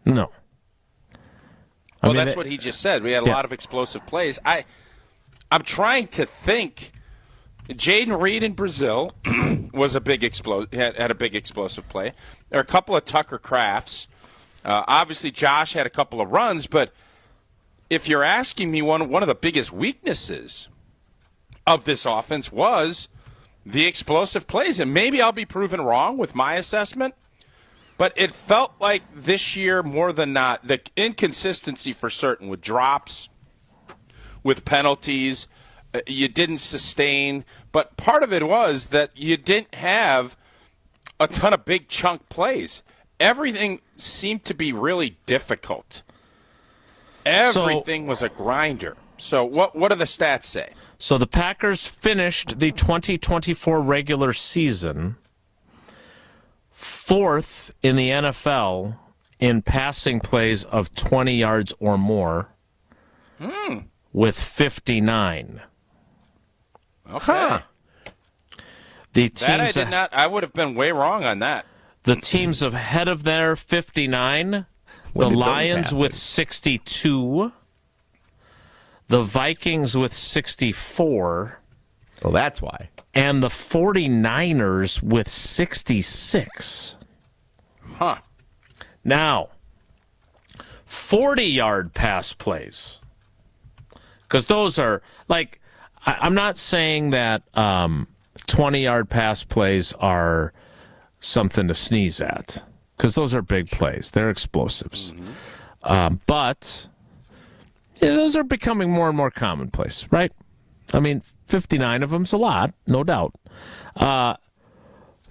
No.
Well, that's what he just said. We had a lot of explosive plays. I'm trying to think. Jaden Reed in Brazil was had a big explosive play. There are a couple of Tucker Crafts. Obviously, Josh had a couple of runs, but if you're asking me, one of the biggest weaknesses of this offense was the explosive plays. And maybe I'll be proven wrong with my assessment, but it felt like this year more than not, the inconsistency for certain with drops, with penalties, you didn't sustain. But part of it was that you didn't have a ton of big chunk plays. Everything seemed to be really difficult. Everything was a grinder. So what do the stats say?
So the Packers finished the 2024 regular season fourth in the NFL in passing plays of 20 yards or more with 59.
Okay.
The teams
I would have been way wrong on that.
The teams ahead of their 59, the Lions with 62, the Vikings with 64.
Well, that's why.
And the 49ers with 66.
Huh.
Now, 40-yard pass plays. Because those are, like, I'm not saying that 20-yard pass plays are something to sneeze at, because those are big plays. They're explosives. But those are becoming more and more commonplace, right? I mean, 59 of them's a lot, no doubt.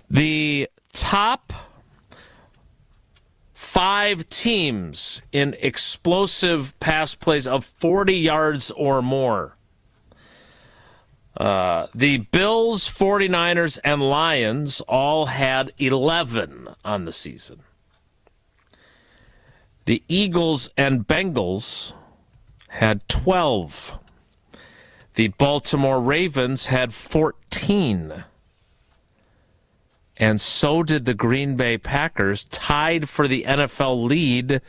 The top 5 teams in explosive pass plays of 40 yards or more. The Bills, 49ers, and Lions all had 11 on the season. The Eagles and Bengals had 12. The Baltimore Ravens had 14. And so did the Green Bay Packers, tied for the NFL lead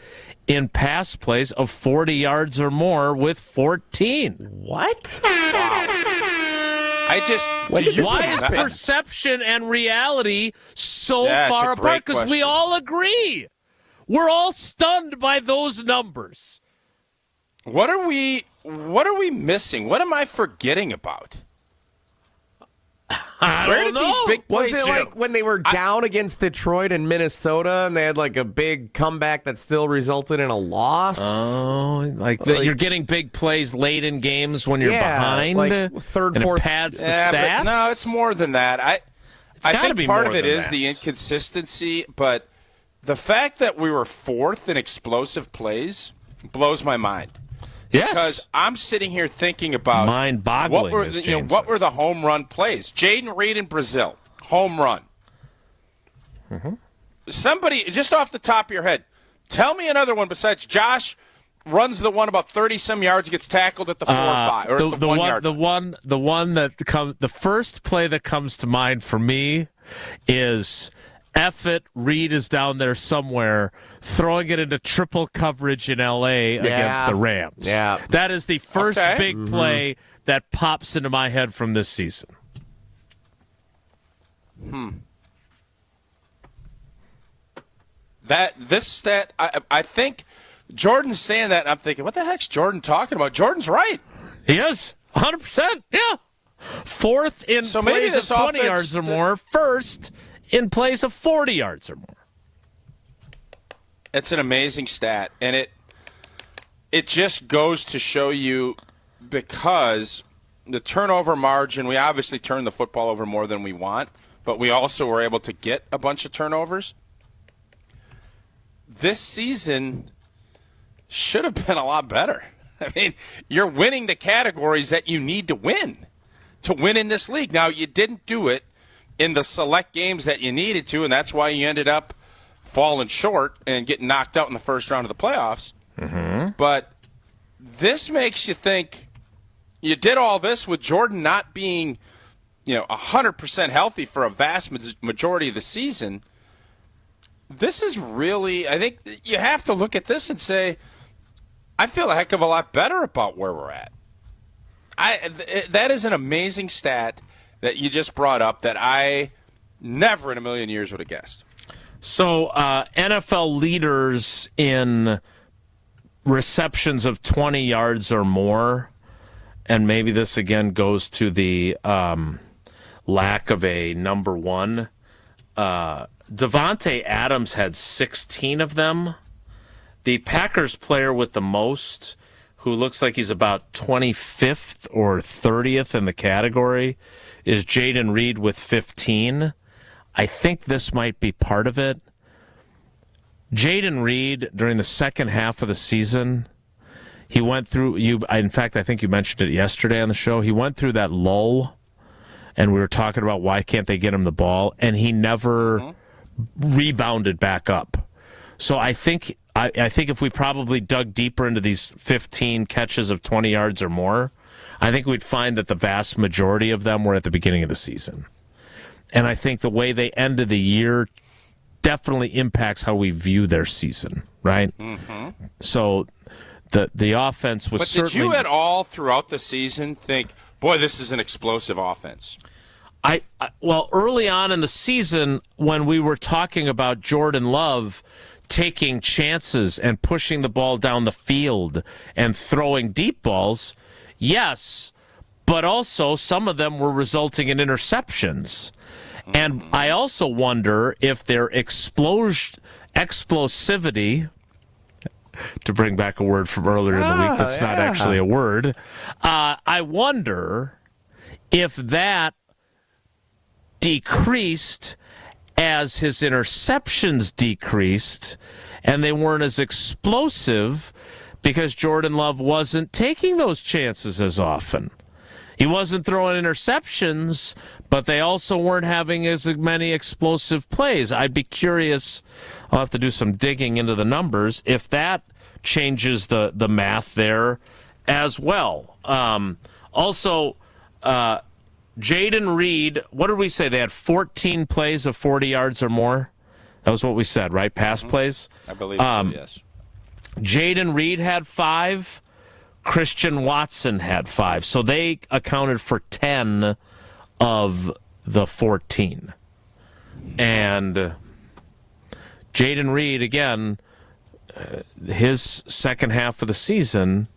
in pass plays of 40 yards or more with 14.
What?
Wow.
Why is perception and reality so far apart? Because we all agree. We're all stunned by those numbers.
What are we missing? What am I forgetting about?
Where did
these big plays
Was it like when they were down against Detroit and Minnesota and they had like a big comeback that still resulted in a loss?
Oh, you're getting big plays late in games when you're behind?
Like third,
and
fourth.
It pads the stats?
No, it's more than that. I think part of it is the inconsistency, but the fact that we were fourth in explosive plays blows my mind.
Yes.
Because I'm sitting here thinking about
mind-boggling.
What were the home run plays? Jaden Reed in Brazil, home run.
Mm-hmm.
Somebody, just off the top of your head, tell me another one besides Josh runs the one about 30-some yards, gets tackled at the 4 or 5 or at the 1 yard.
The one that the first play that comes to mind for me is Reed is down there somewhere throwing it into triple coverage in L.A. against the Rams.
Yeah.
That is the first big play that pops into my head from this season.
I think Jordan's saying that, and I'm thinking, what the heck's Jordan talking about? Jordan's right.
He is 100%. Yeah, fourth in plays of 20 yards or more. First in plays of 40 yards or more.
It's an amazing stat, and it just goes to show you, because the turnover margin, we obviously turn the football over more than we want, but we also were able to get a bunch of turnovers. This season should have been a lot better. I mean, you're winning the categories that you need to win in this league. Now, you didn't do it in the select games that you needed to, and that's why you ended up falling short and getting knocked out in the first round of the playoffs.
Mm-hmm.
But this makes you think, you did all this with Jordan not being, 100% healthy for a vast majority of the season. This is really, I think you have to look at this and say, I feel a heck of a lot better about where we're at. That is an amazing stat that you just brought up that I never in a million years would have guessed.
So NFL leaders in receptions of 20 yards or more, and maybe this again goes to the lack of a number one. Davante Adams had 16 of them. The Packers player with the most, who looks like he's about 25th or 30th in the category, is Jaden Reed with 15. I think this might be part of it. Jaden Reed, during the second half of the season, he went through, in fact, I think you mentioned it yesterday on the show, he went through that lull, and we were talking about why can't they get him the ball, and he never rebounded back up. So I think if we probably dug deeper into these 15 catches of 20 yards or more, I think we'd find that the vast majority of them were at the beginning of the season. And I think the way they ended the year definitely impacts how we view their season, right?
Mm-hmm.
So the offense was certainly...
But did you at all throughout the season think, boy, this is an explosive offense?
Well, early on in the season, when we were talking about Jordan Love taking chances and pushing the ball down the field and throwing deep balls, yes, but also some of them were resulting in interceptions. And I also wonder if their explosivity, to bring back a word from earlier in the week that's not actually a word, I wonder if that decreased as his interceptions decreased and they weren't as explosive because Jordan Love wasn't taking those chances as often. He wasn't throwing interceptions, but they also weren't having as many explosive plays. I'd be curious, I'll have to do some digging into the numbers, if that changes the math there as well. Also, Jaden Reed, what did we say? They had 14 plays of 40 yards or more? That was what we said, right? Pass plays?
I believe so, yes.
Jaden Reed had 5. Christian Watson had 5. So they accounted for 10 of the 14. And Jaden Reed, again, his second half of the season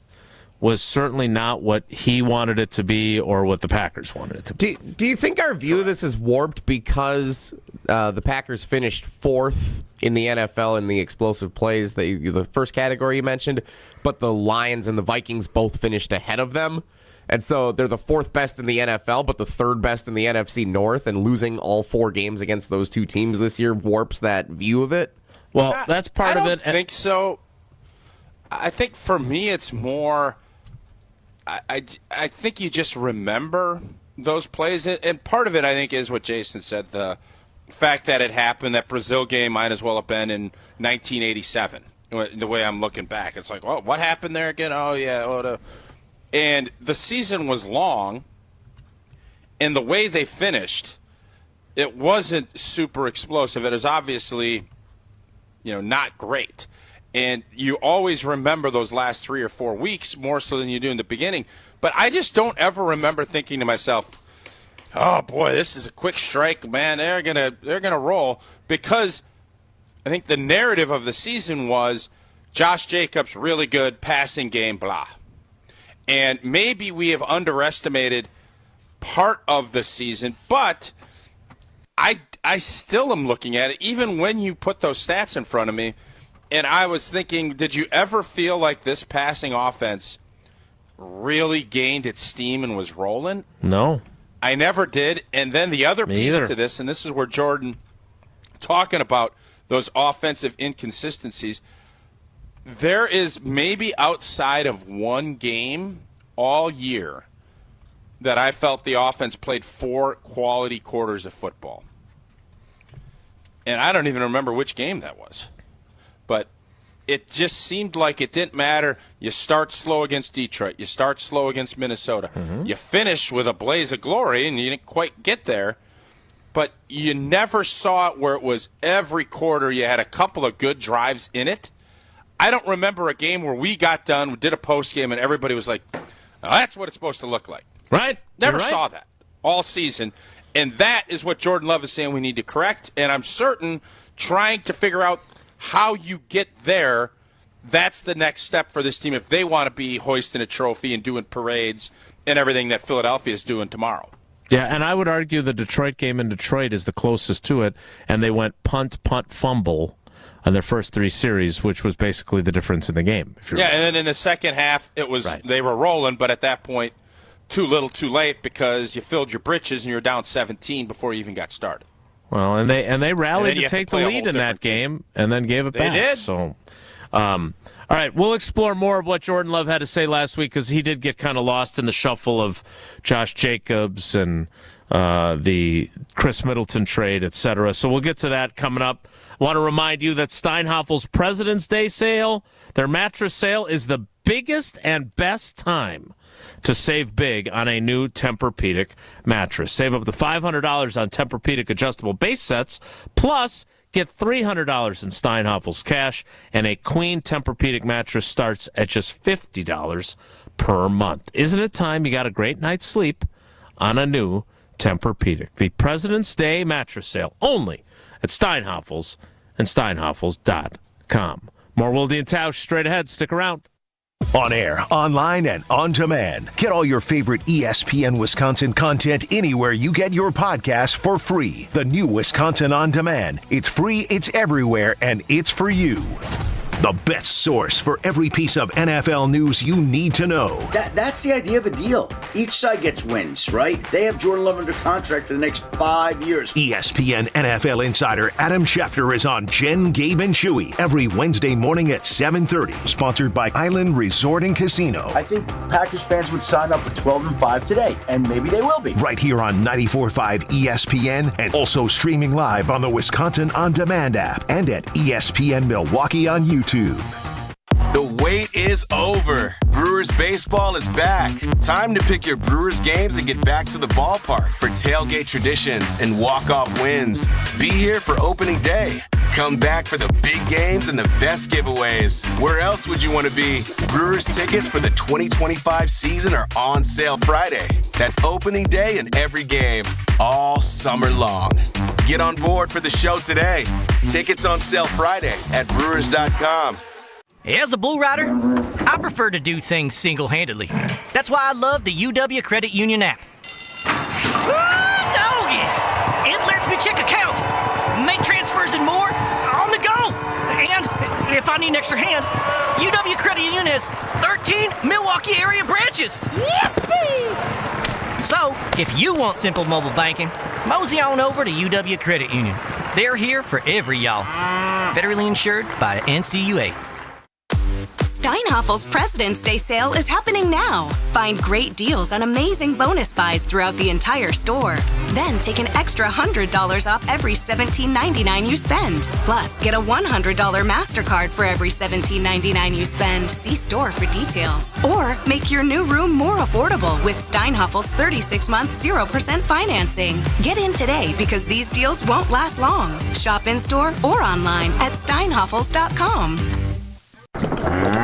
was certainly not what he wanted it to be or what the Packers wanted it to be.
Do you think our view of this is warped because the Packers finished 4th in the NFL in the explosive plays, the first category you mentioned, but the Lions and the Vikings both finished ahead of them? And so they're the 4th best in the NFL, but the 3rd best in the NFC North, and losing all 4 games against those 2 teams this year warps that view of it?
Well, that's part of it.
I don't think so. I think for me it's more I think you just remember those plays, and part of it I think is what Jason said, the fact that it happened. That Brazil game might as well have been in 1987. The way I'm looking back, it's like, well, what happened there again? Oh yeah, and the season was long, and the way they finished, it wasn't super explosive. It was obviously, not great. And you always remember those last 3 or 4 weeks more so than you do in the beginning. But I just don't ever remember thinking to myself, oh boy, this is a quick strike, man. They're gonna roll, because I think the narrative of the season was Josh Jacobs really good passing game, blah. And maybe we have underestimated part of the season, but I still am looking at it, even when you put those stats in front of me, and I was thinking, did you ever feel like this passing offense really gained its steam and was rolling?
No.
I never did. And then the other piece to this, and this is where Jordan talking about those offensive inconsistencies, there is maybe outside of one game all year that I felt the offense played 4 quality quarters of football. And I don't even remember which game that was. But it just seemed like it didn't matter. You start slow against Detroit. You start slow against Minnesota. You finish with a blaze of glory, and you didn't quite get there. But you never saw it where it was every quarter you had a couple of good drives in it. I don't remember a game where we got done, we did a postgame, and everybody was like, oh, that's what it's supposed to look like.
Right.
Never saw that all season. And that is what Jordan Love is saying we need to correct. And I'm certain trying to figure out how you get there, that's the next step for this team if they want to be hoisting a trophy and doing parades and everything that Philadelphia is doing tomorrow.
Yeah, and I would argue the Detroit game in Detroit is the closest to it, and they went punt, fumble on their first 3 series, which was basically the difference in the game.
And then in the second half, it was they were rolling, but at that point, too little, too late, because you filled your britches and you were down 17 before you even got started.
Well, and they rallied to take the lead in that game and then gave it back.
They did.
So, all right, we'll explore more of what Jordan Love had to say last week, because he did get kind of lost in the shuffle of Josh Jacobs and the Chris Middleton trade, etc. So we'll get to that coming up. I want to remind you that Steinhaffel's President's Day sale, their mattress sale, is the biggest and best time to save big on a new Tempur-Pedic mattress. Save up to $500 on Tempur-Pedic adjustable base sets, plus get $300 in Steinhaffel's cash, and a queen Tempur-Pedic mattress starts at just $50 per month. Isn't it time you got a great night's sleep on a new Tempur-Pedic? The President's Day mattress sale only at Steinhaffel's and Steinhaffels.com. More Wilde and Tausch straight ahead. Stick around.
On air, online, and on demand. Get all your favorite ESPN Wisconsin content anywhere you get your podcasts for free. The new Wisconsin On Demand. It's free, it's everywhere, and it's for you. The best source for every piece of NFL news you need to know.
That's the idea of a deal. Each side gets wins, right? They have Jordan Love under contract for the next 5 years.
ESPN NFL insider Adam Schefter is on Jen, Gabe, and Chewy every Wednesday morning at 7:30. Sponsored by Island Resort and Casino.
I think Packers fans would sign up for 12-5 today, and maybe they will be.
Right here on 94.5 ESPN, and also streaming live on the Wisconsin On Demand app and at ESPN Milwaukee on YouTube.
The wait is over. Brewers baseball is back. Time to pick your Brewers games and get back to the ballpark for tailgate traditions and walk-off wins. Be here for opening day. Come back for the big games and the best giveaways. Where else would you want to be? Brewers tickets for the 2025 season are on sale Friday. That's opening day and every game, all summer long. Get on board for the show today. Tickets on sale Friday at Brewers.com.
As a bull rider, I prefer to do things single-handedly. That's why I love the UW Credit Union app. Doggy! It lets me check accounts, make transfers and more on the go. And if I need an extra hand, UW Credit Union has 13 Milwaukee area branches. Yippee! So, if you want simple mobile banking, mosey on over to UW Credit Union. They're here for every y'all. Federally insured by NCUA.
Steinhaffel's President's Day sale is happening now. Find great deals on amazing bonus buys throughout the entire store. Then take an extra $100 off every $17.99 you spend. Plus, get a $100 MasterCard for every $17.99 you spend. See store for details. Or make your new room more affordable with Steinhaffel's 36-month 0% financing. Get in today because these deals won't last long. Shop in-store or online at steinhaffels.com.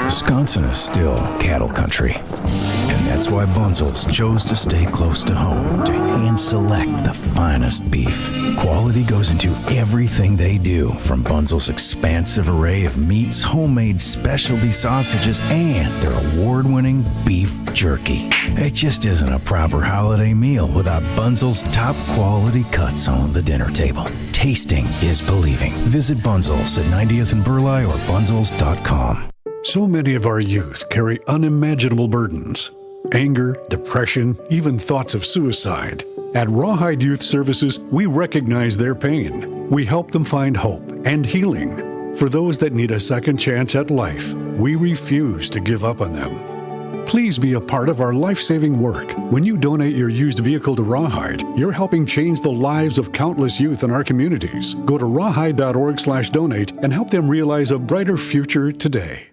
Wisconsin is still cattle country. And that's why Bunzel's chose to stay close to home to hand select the finest beef. Quality goes into everything they do, from Bunzel's expansive array of meats, homemade specialty sausages, and their award-winning beef jerky. It just isn't a proper holiday meal without Bunzel's top quality cuts on the dinner table. Tasting is believing. Visit Bunzel's at 90th and Burleigh or bunzels.com.
So many of our youth carry unimaginable burdens. Anger, depression, even thoughts of suicide. At Rawhide Youth Services, we recognize their pain. We help them find hope and healing. For those that need a second chance at life, we refuse to give up on them. Please be a part of our life-saving work. When you donate your used vehicle to Rawhide, you're helping change the lives of countless youth in our communities. Go to rawhide.org/donate and help them realize a brighter future today.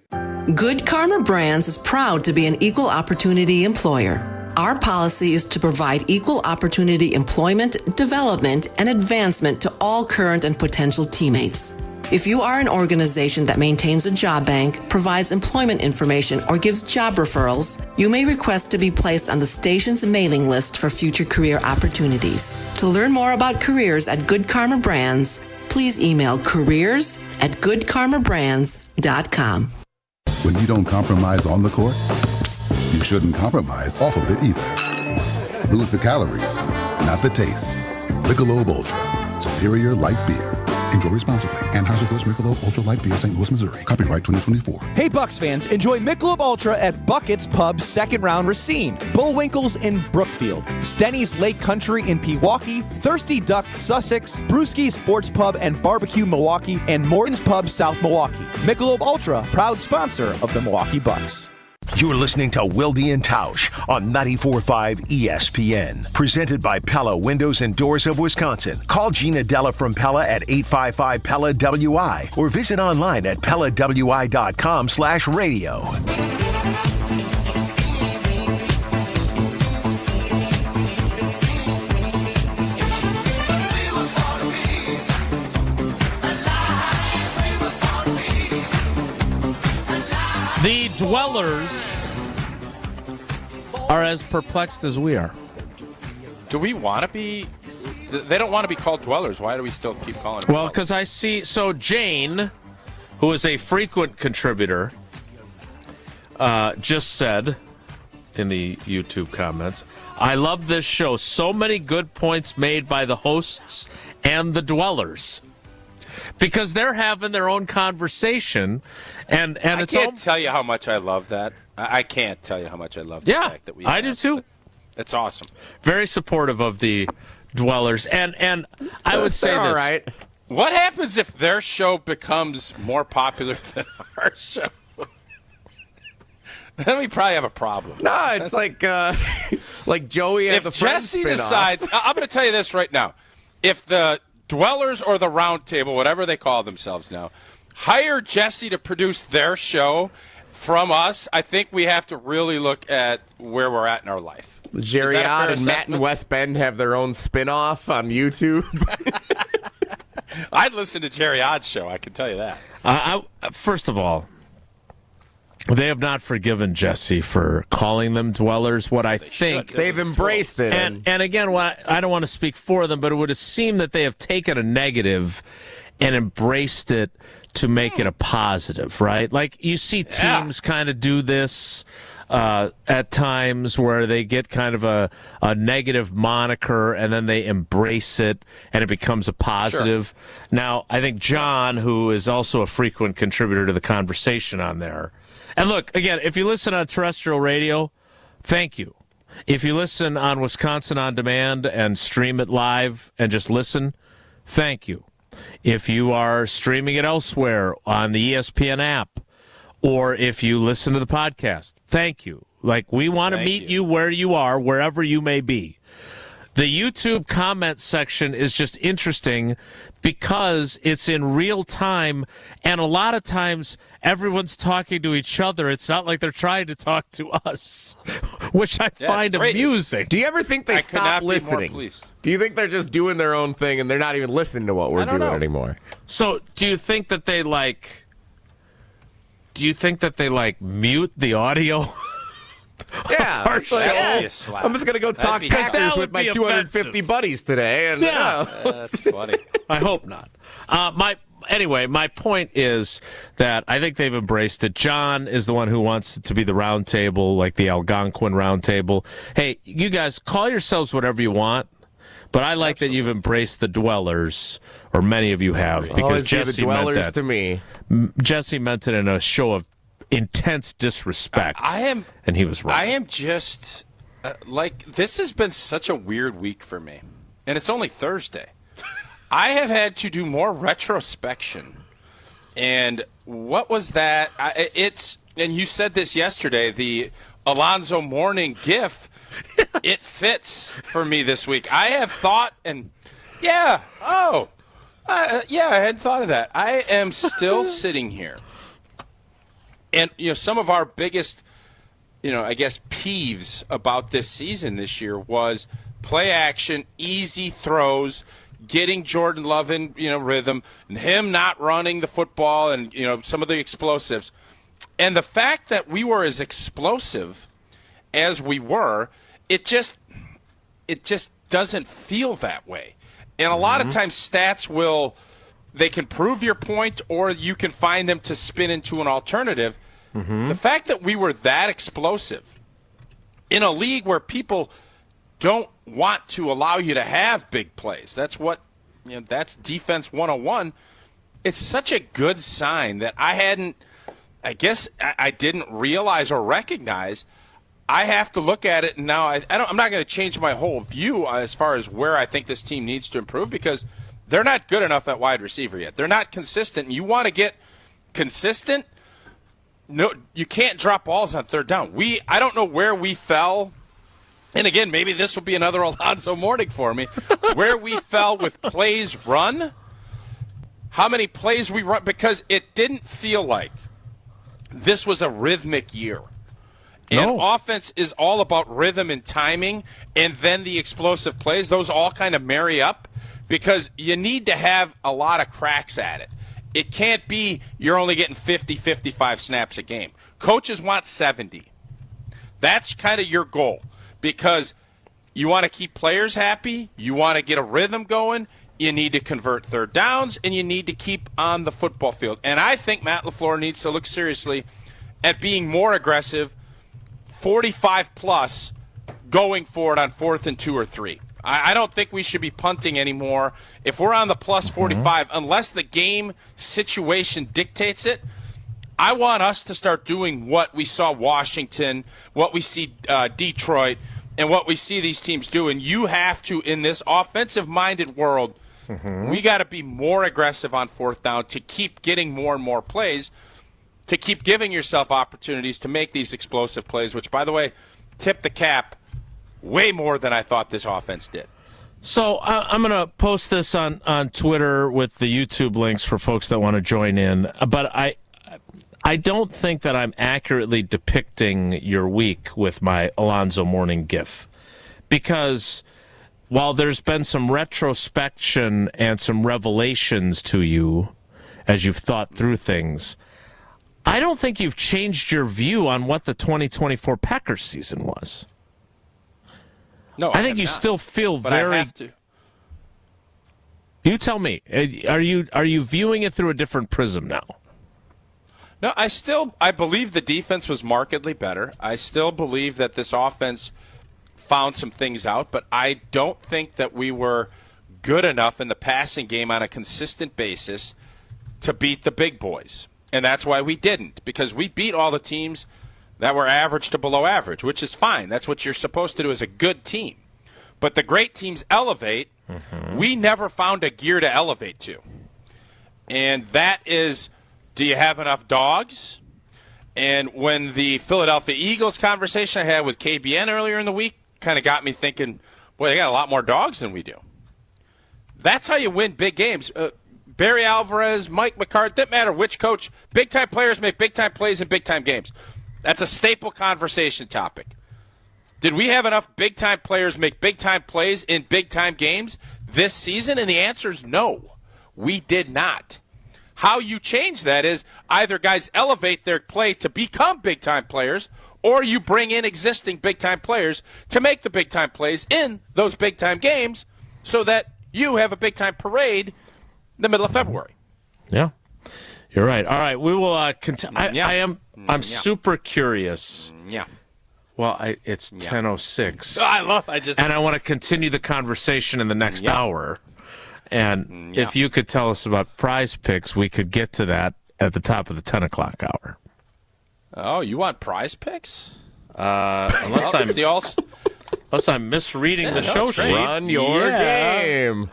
Good Karma Brands is proud to be an equal opportunity employer. Our policy is to provide equal opportunity employment, development, and advancement to all current and potential teammates. If you are an organization that maintains a job bank, provides employment information, or gives job referrals, you may request to be placed on the station's mailing list for future career opportunities. To learn more about careers at Good Karma Brands, please email careers@goodkarmabrands.com.
When you don't compromise on the court, you shouldn't compromise off of it either. Lose the calories, not the taste. Michelob Ultra, superior light beer. Enjoy responsibly. Anheuser-Busch Michelob Ultra Light Beer, St. Louis, Missouri. Copyright 2024.
Hey, Bucks fans, enjoy Michelob Ultra at Bucket's Pub Second Round Racine, Bullwinkle's in Brookfield, Stenny's Lake Country in Pewaukee, Thirsty Duck Sussex, Brewski Sports Pub and Barbecue Milwaukee, and Morton's Pub South Milwaukee. Michelob Ultra, proud sponsor of the Milwaukee Bucks.
You're listening to Wilde and Tausch on 94.5 ESPN. Presented by Pella Windows and Doors of Wisconsin. Call Gina Della from Pella at 855-PELLA-WI or visit online at PellaWI.com/radio.
The dwellers are as perplexed as we are.
Do we want to be? They don't want to be called dwellers. Why do we still keep calling them?
Well, because I see. So Jane, who is a frequent contributor, just said in the YouTube comments, "I love this show. So many good points made by the hosts and the dwellers." Because they're having their own conversation, and
I
it's
can't tell you how much I love that. I can't tell you how much I love the fact that we.
I do too.
It's awesome.
Very supportive of the dwellers, and I would say this.
All right.
What happens if their show becomes more popular than our show? Then we probably have a problem.
No, it's like Joey and the Friends
Jesse
spin-off.
decides, I'm going to tell you this right now. If the Dwellers or the Round Table, whatever they call themselves now, hire Jesse to produce their show from us, I think we have to really look at where we're at in our life.
Jerry Odd and Matt and West Bend have their own spin-off on YouTube.
I'd listen to Jerry Odd's show, I can tell you that.
First of all, they have not forgiven Jesse for calling them dwellers. What I think
they've embraced it.
And again, I don't want to speak for them, but it would seem that they have taken a negative and embraced it to make it a positive, right? Like you see teams kind of do this at times where they get kind of a negative moniker and then they embrace it and it becomes a positive. Sure. Now, I think John, who is also a frequent contributor to the conversation on there, and look, again, if you listen on terrestrial radio, thank you. If you listen on Wisconsin On Demand and stream it live and just listen, thank you. If you are streaming it elsewhere on the ESPN app or if you listen to the podcast, thank you. Like, we want to meet you where you are, wherever you may be. The YouTube comment section is just interesting because it's in real time, and a lot of times everyone's talking to each other. It's not like they're trying to talk to us, which I find amusing.
Do you ever think they stop listening? Do you think they're just doing their own thing and they're not even listening to what we're doing anymore?
So, do you think that they mute the audio?
Yeah, I'm just gonna go talk Packers with my 250 buddies today, and
that's funny.
I hope not. My point is that I think they've embraced it. John is the one who wants it to be the round table, like the Algonquin round table. Hey, you guys, call yourselves whatever you want, but I like that you've embraced the dwellers, or many of you have, because Jesse meant that
to me.
Jesse meant it in a show of intense disrespect. And he was right.
I am just this has been such a weird week for me, and it's only Thursday. I have had to do more retrospection, and what was that? And you said this yesterday. The Alonzo Mourning gif. It fits for me this week. I have thought, and I hadn't thought of that. I am still sitting here. And, some of our biggest, I guess, peeves about this season this year was play action, easy throws, getting Jordan Love in, rhythm, and him not running the football and, some of the explosives. And the fact that we were as explosive as we were, it just doesn't feel that way. And a lot of times stats they can prove your point, or you can find them to spin into an alternative. The fact that we were that explosive in a league where people don't want to allow you to have big plays, that's defense 101. It's such a good sign that I didn't realize or recognize. I have to look at it, and now I'm not going to change my whole view as far as where I think this team needs to improve, because they're not good enough at wide receiver yet. They're not consistent. You want to get consistent? No, you can't drop balls on third down. I don't know where we fell, and again, maybe this will be another Alonzo Mourning for me, where we fell with plays run, how many plays we run, because it didn't feel like this was a rhythmic year. And offense is all about rhythm and timing, and then the explosive plays. Those all kind of marry up, because you need to have a lot of cracks at it. It can't be you're only getting 50, 55 snaps a game. Coaches want 70. That's kind of your goal, because you want to keep players happy. You want to get a rhythm going. You need to convert third downs, and you need to keep on the football field. And I think Matt LaFleur needs to look seriously at being more aggressive, 45-plus, going for it on 4th and 2 or 3. I don't think we should be punting anymore. If we're on the plus 45, unless the game situation dictates it, I want us to start doing what we saw Washington, what we see Detroit, and what we see these teams do. And you have to, in this offensive-minded world, we got to be more aggressive on 4th down to keep getting more and more plays, to keep giving yourself opportunities to make these explosive plays, which, by the way, tip the cap way more than I thought this offense did.
So I'm going to post this on Twitter with the YouTube links for folks that want to join in. But I don't think that I'm accurately depicting your week with my Alonzo Mourning gif. Because while there's been some retrospection and some revelations to you as you've thought through things, I don't think you've changed your view on what the 2024 Packers season was.
No,
I think you still feel
but
very.
I have to.
You tell me. Are you viewing it through a different prism now?
No, I believe the defense was markedly better. I still believe that this offense found some things out, but I don't think that we were good enough in the passing game on a consistent basis to beat the big boys. And that's why we didn't, because we beat all the teams that were average to below average, which is fine. That's what you're supposed to do as a good team. But the great teams elevate. We never found a gear to elevate to. And that is, do you have enough dogs? And when the Philadelphia Eagles conversation I had with KBN earlier in the week kind of got me thinking, boy, they got a lot more dogs than we do. That's how you win big games. Barry Alvarez, Mike McCarthy, doesn't matter which coach, big-time players make big-time plays in big-time games. That's a staple conversation topic. Did we have enough big-time players make big-time plays in big-time games this season? And the answer is no, we did not. How you change that is either guys elevate their play to become big-time players, or you bring in existing big-time players to make the big-time plays in those big-time games so that you have a big-time parade in the middle of February.
Yeah, you're right. All right, we will continue. I'm super curious.
Yeah.
Well, it's 10:06.
And
I want to continue the conversation in the next hour. And if you could tell us about Prize Picks, we could get to that at the top of the 10 o'clock hour.
Oh, you want Prize Picks?
Unless I'm misreading the show sheet.
Run your game.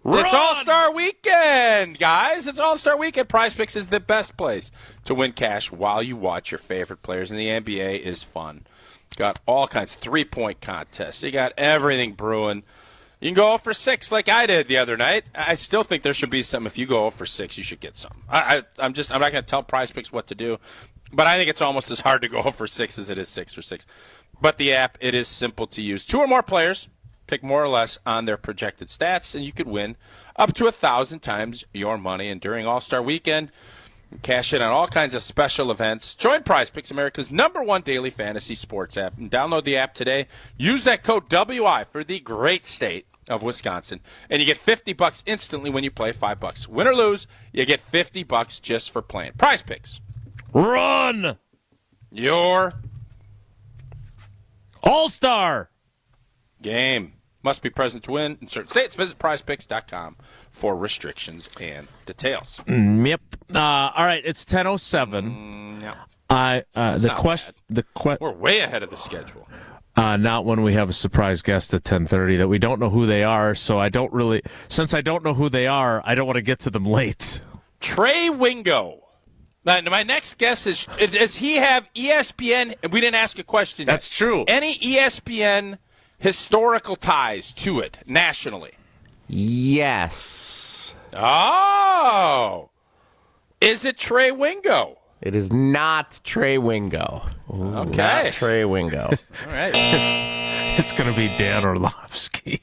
It's All-Star Weekend, guys. It's All-Star Weekend. Prize Picks is the best place to win cash while you watch your favorite players in the NBA. Is fun. Got all kinds of three-point contests. You got everything brewing. You can go 0 for 6 like I did the other night. I still think there should be some. If you go 0 for 6, you should get some. I'm not going to tell Prize Picks what to do, but I think it's almost as hard to go 0 for 6 as it is 6 for 6. But the app, it is simple to use. 2 or more players pick more or less on their projected stats, and you could win up to 1,000 times your money. And during All-Star Weekend, cash in on all kinds of special events. Join Prize Picks, America's #1 daily fantasy sports app, and download the app today. Use that code WI for the great state of Wisconsin, and you get $50 instantly when you play $5. Win or lose, you get $50 just for playing. Prize Picks.
Run
your
All-Star
game. Must be present to win in certain states. Visit prizepicks.com for restrictions and details.
Yep. All right, it's 10:07.
We're way ahead of the schedule.
Not when we have a surprise guest at 10:30 that we don't know who they are. So since I don't know who they are, I don't want to get to them late.
Trey Wingo. Now, my next guess is, does he have ESPN? We didn't ask a question yet.
That's true.
Any ESPN historical ties to it nationally?
Yes.
Oh. Is it Trey Wingo?
It is not Trey Wingo. Ooh,
okay.
Not Trey Wingo.
All right.
It's going to be Dan Orlovsky.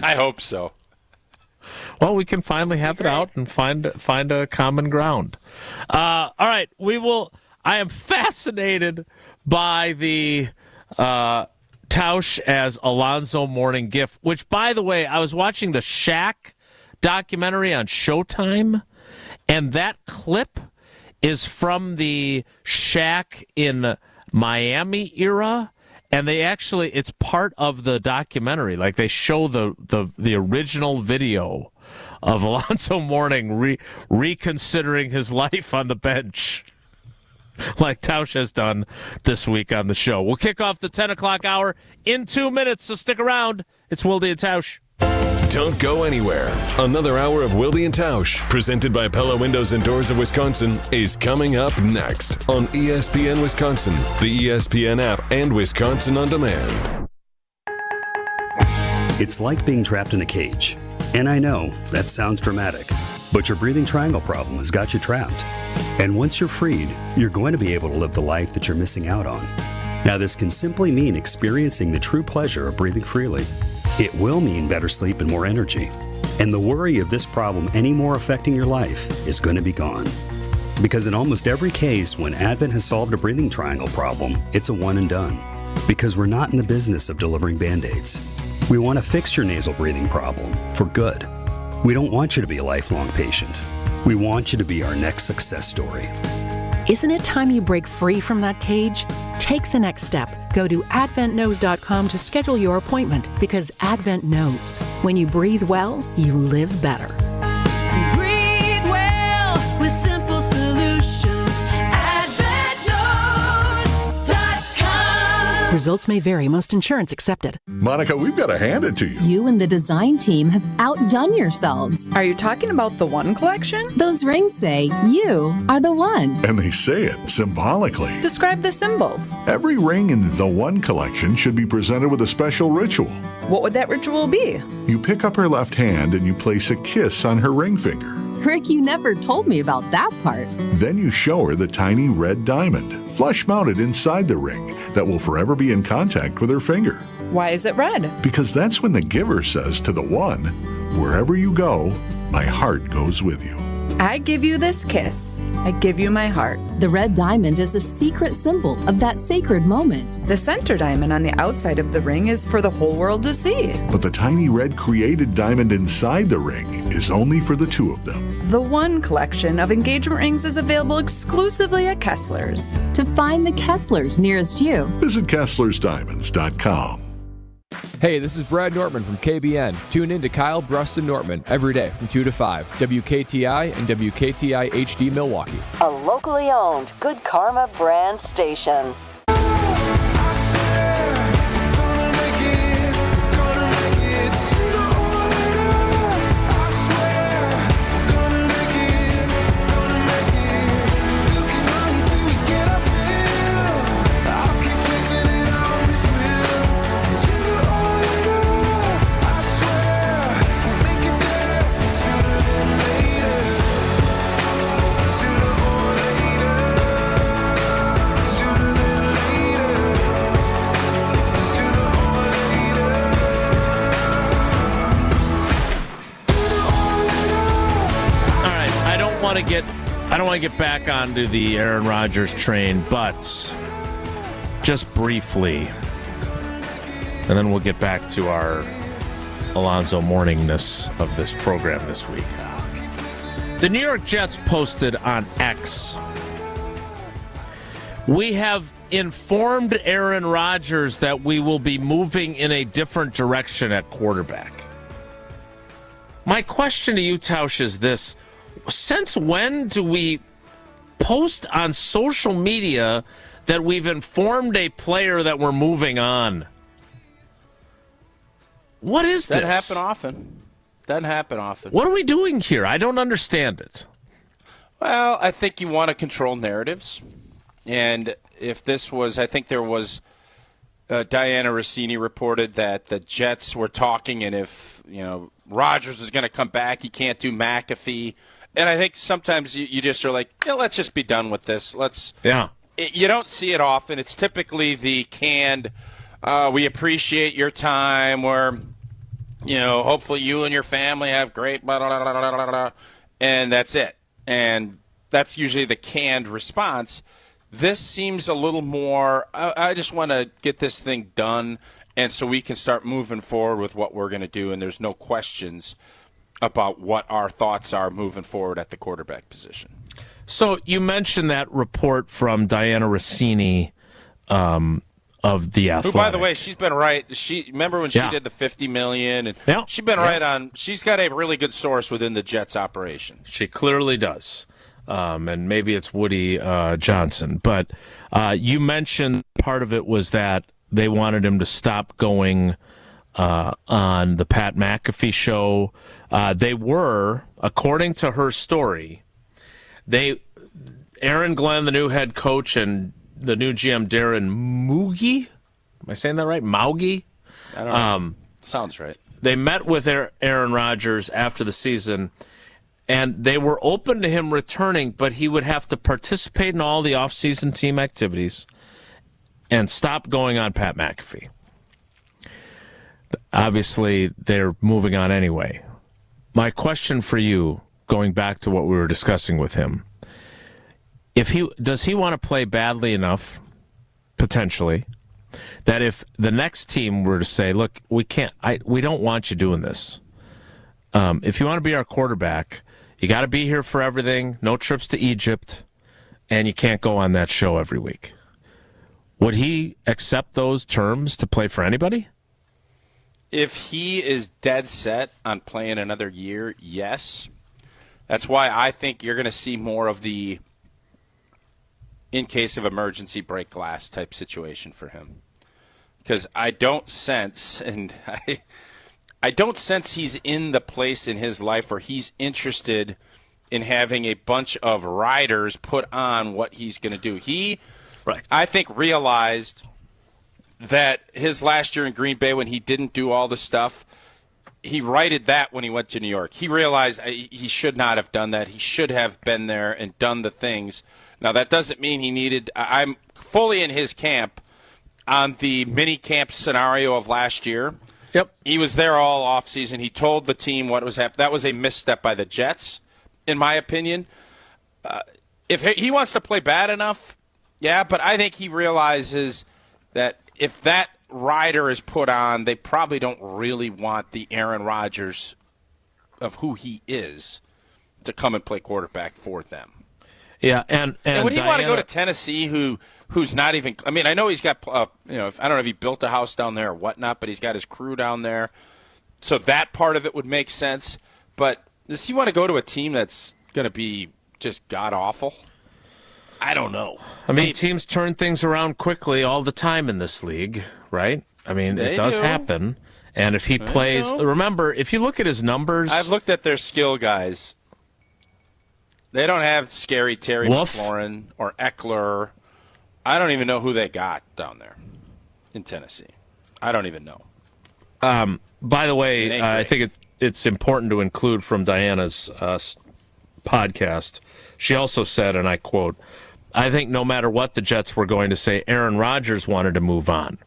I hope so.
Well, we can finally have it out and find a common ground. All right, we will. I am fascinated by the Tausch as Alonzo Mourning gif, which, by the way, I was watching the Shaq documentary on Showtime, and that clip is from the Shaq in Miami era. And it's part of the documentary. Like, they show the original video of Alonzo Mourning reconsidering his life on the bench, like Tausch has done this week on the show. We'll kick off the 10 o'clock hour in 2 minutes, so stick around. It's Wilde and Tausch.
Don't go anywhere. Another hour of Wilde and Tausch, presented by Pella Windows and Doors of Wisconsin, is coming up next on ESPN Wisconsin, the ESPN app, and Wisconsin On Demand.
It's like being trapped in a cage. And I know, that sounds dramatic, but your breathing triangle problem has got you trapped. And once you're freed, you're going to be able to live the life that you're missing out on. Now, this can simply mean experiencing the true pleasure of breathing freely. It will mean better sleep and more energy. And the worry of this problem any more affecting your life is going to be gone. Because in almost every case, when Advent has solved a breathing triangle problem, it's a one and done. Because we're not in the business of delivering Band-Aids. We want to fix your nasal breathing problem for good. We don't want you to be a lifelong patient. We want you to be our next success story.
Isn't it time you break free from that cage? Take the next step. Go to adventknows.com to schedule your appointment, because Advent knows when you breathe well, you live better.
Breathe well with simple solutions. AdventKnows.com.
Results may vary. Most insurance accepted.
Monica, we've got to hand it to you.
You and the design team have outdone yourselves.
Are you talking about the One Collection?
Those rings say you are the one.
And they say it symbolically.
Describe the symbols.
Every ring in the One Collection should be presented with a special ritual.
What would that ritual be?
You pick up her left hand and you place a kiss on her ring finger.
Rick, you never told me about that part.
Then you show her the tiny red diamond, flush mounted inside the ring, that will forever be in contact with her finger.
Why is it red?
Because that's when the giver says to the one, wherever you go, my heart goes with you.
I give you this kiss. I give you my heart.
The red diamond is a secret symbol of that sacred moment.
The center diamond on the outside of the ring is for the whole world to see.
But the tiny red created diamond inside the ring is only for the two of them.
The One Collection of engagement rings is available exclusively at Kessler's.
To find the Kesslers nearest you,
visit KesslersDiamonds.com.
Hey, this is Brad Nortman from KBN. Tune in to Kyle Bruston Nortman every day from 2 to 5. WKTI and WKTI HD Milwaukee.
A locally owned Good Karma brand station.
I don't want to get back onto the Aaron Rodgers train, but just briefly, and then we'll get back to our Alonzo morningness of this program this week. The New York Jets posted on X, "We have informed Aaron Rodgers that we will be moving in a different direction at quarterback." My question to you, Tausch, is this. Since when do we post on social media that we've informed a player that we're moving on? What is this?
Doesn't happen often. Doesn't happen often.
What are we doing here? I don't understand it.
Well, I think you want to control narratives. And if this was, I think there was, Diana Rossini reported that the Jets were talking, and if, Rodgers is going to come back, he can't do McAfee. And I think sometimes you just are like, let's just be done with this. You don't see it often. It's typically the canned, we appreciate your time, or, hopefully you and your family have great, blah, blah, blah, blah, blah, blah, and that's it. And that's usually the canned response. This seems a little more, I just want to get this thing done, and so we can start moving forward with what we're going to do, and there's no questions about what our thoughts are moving forward at the quarterback position.
So you mentioned that report from Diana Rossini of The Athletic.
Who, by the way, she's been right. Remember when she did the $50 million? And she's been right on. She's got a really good source within the Jets operation.
She clearly does. And maybe it's Woody Johnson. But you mentioned part of it was that they wanted him to stop going on the Pat McAfee show. They were, according to her story, Aaron Glenn, the new head coach, and the new GM Darren Moogie. Am I saying that right? Maugi?
I don't know. Sounds right.
They met with Aaron Rodgers after the season, and they were open to him returning, but he would have to participate in all the offseason team activities and stop going on Pat McAfee. Obviously, they're moving on anyway. My question for you, going back to what we were discussing with him, does he want to play badly enough, potentially, that if the next team were to say, look, we don't want you doing this. If you want to be our quarterback, you got to be here for everything, no trips to Egypt, and you can't go on that show every week. Would he accept those terms to play for anybody?
If he is dead set on playing another year, yes. That's why I think you're going to see more of the in case of emergency break glass type situation for him. because I don't sense, and I don't sense he's in the place in his life where he's interested in having a bunch of riders put on what he's going to do. He, I think, realized that his last year in Green Bay when he didn't do all the stuff, he righted that when he went to New York. He realized he should not have done that. He should have been there and done the things. Now, that doesn't mean he needed – I'm fully in his camp on the mini camp scenario of last year.
Yep.
He was there all offseason. He told the team what was happening. That was a misstep by the Jets, in my opinion. If he wants to play bad enough, yeah, but I think he realizes that if that rider is put on, they probably don't really want the Aaron Rodgers of who he is to come and play quarterback for them.
Yeah, and
would he want to go to Tennessee, who's not even? I mean, I know he's got I don't know if he built a house down there or whatnot, but he's got his crew down there, so that part of it would make sense. But does he want to go to a team that's going to be just god awful? I don't know.
I mean, teams turn things around quickly all the time in this league, right? I mean, it does happen. And if he plays, remember, if you look at his numbers,
I've looked at their skill guys. They don't have scary Terry McLaurin or Eckler. I don't even know who they got down there in Tennessee. I don't even know.
By the way, I think it's important to include from Diana's podcast. She also said, and I quote, "I think no matter what the Jets were going to say, Aaron Rodgers wanted to move on.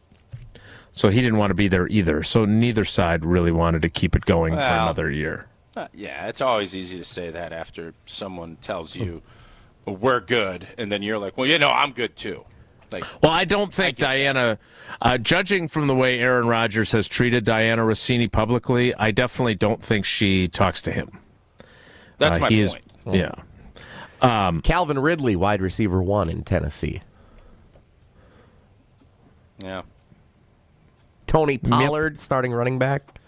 So he didn't want to be there either. So neither side really wanted to keep it going for another year."
Yeah, it's always easy to say that after someone tells you, well, we're good, and then you're like, well, I'm good too.
Well, I don't think Diana, judging from the way Aaron Rodgers has treated Diana Rossini publicly, I definitely don't think she talks to him.
That's my point.
Yeah.
Calvin Ridley, wide receiver 1 in Tennessee.
Yeah.
Tony Pollard, starting running back.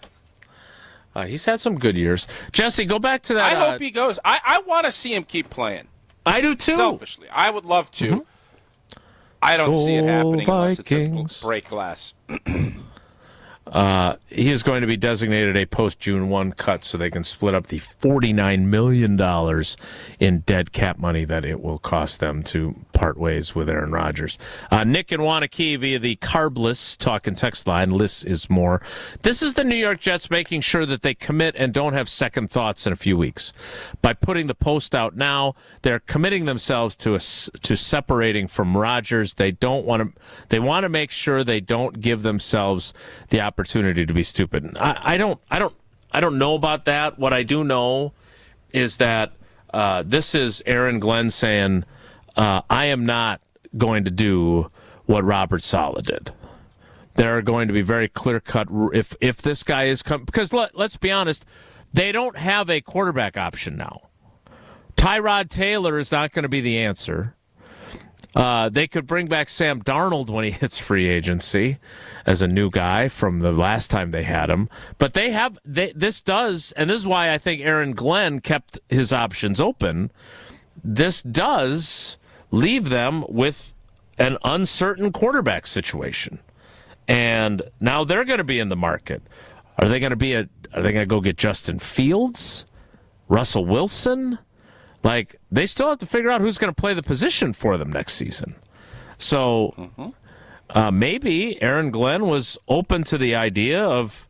He's had some good years. Jesse, go back to that.
I hope he goes. I want to see him keep playing.
I do too.
Selfishly, I would love to. Mm-hmm. I don't see it happening unless it's a break glass.
He is going to be designated a post-June 1 cut so they can split up the $49 million in dead cap money that it will cost them to part ways with Aaron Rodgers. Nick in Wanakee via the carbless talk and text line. Less is more. This is the New York Jets making sure that they commit and don't have second thoughts in a few weeks. By putting the post out now, they're committing themselves to separating from Rodgers. They want to make sure they don't give themselves the opportunity to be stupid. I don't know about that. What I do know is that this is Aaron Glenn saying, I am not going to do what Robert Saleh did. There are going to be very clear-cut if this guy is because let's be honest, they don't have a quarterback option now. Tyrod Taylor is not going to be the answer. They could bring back Sam Darnold when he hits free agency as a new guy from the last time they had him. But this does, and this is why I think Aaron Glenn kept his options open. This does leave them with an uncertain quarterback situation. And now they're going to be in the market. Are they going to go get Justin Fields? Russell Wilson? Like, they still have to figure out who's going to play the position for them next season. So maybe Aaron Glenn was open to the idea of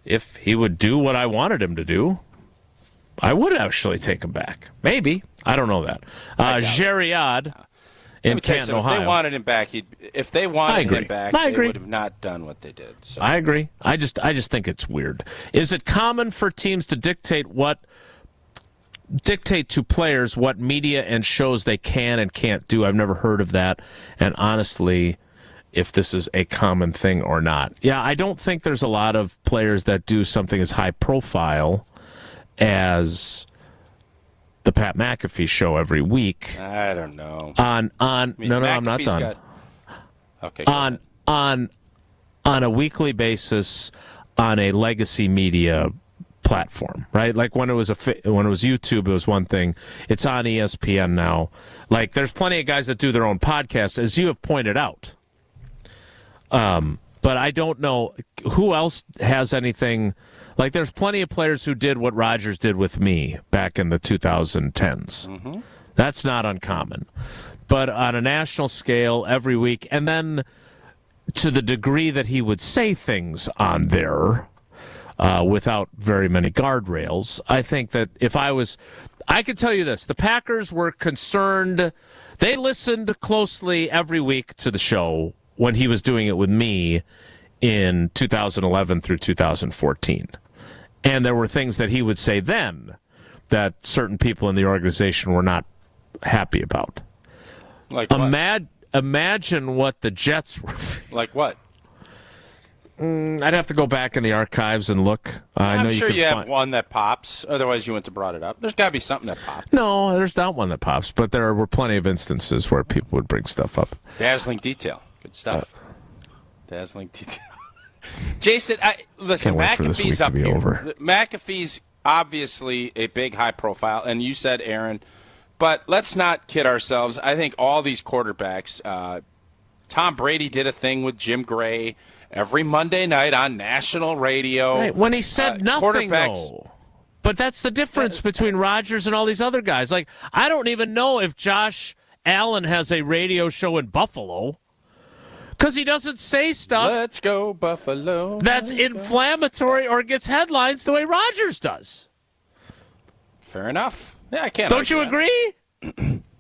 if he would do what I wanted him to do, I would actually take him back. Maybe. I don't know that. Geriad in Canton, Ohio.
If they wanted him back, they would have not done what they did. So.
I agree. I just think it's weird. Is it common for teams to dictate to players what media and shows they can and can't do? I've never heard of that. And honestly, if this is a common thing or not. Yeah, I don't think there's a lot of players that do something as high profile as the Pat McAfee show every week.
I don't know.
I'm not done.
Okay.
On a weekly basis on a legacy media platform, right? Like when it was YouTube, it was one thing. It's on ESPN now. Like there's plenty of guys that do their own podcasts, as you have pointed out. But I don't know who else has anything. Like, there's plenty of players who did what Rodgers did with me back in the 2010s.
Mm-hmm.
That's not uncommon. But on a national scale, every week, and then to the degree that he would say things on there without very many guardrails, I think that if I could tell you this, the Packers were concerned. They listened closely every week to the show when he was doing it with me in 2011 through 2014. And there were things that he would say then that certain people in the organization were not happy about.
Like what?
Imagine what the Jets were feeling.
Like what?
I'd have to go back in the archives and look.
I'm
I know
sure
you
have one that pops. Otherwise, you wouldn't have brought it up. There's got to be something that pops.
No, there's not one that pops, but there were plenty of instances where people would bring stuff up.
Dazzling detail. Good stuff. Dazzling detail. Jason, listen, McAfee's up here.
Over.
McAfee's obviously a big, high profile, and you said Aaron, but let's not kid ourselves. I think all these quarterbacks, Tom Brady did a thing with Jim Gray every Monday night on national radio.
Right, when he said nothing, though. But that's the difference between Rodgers and all these other guys. Like, I don't even know if Josh Allen has a radio show in Buffalo. Because he doesn't say stuff.
Let's go, Buffalo.
That's inflammatory or gets headlines the way Rodgers does.
Fair enough. Yeah, I can't.
Don't you agree?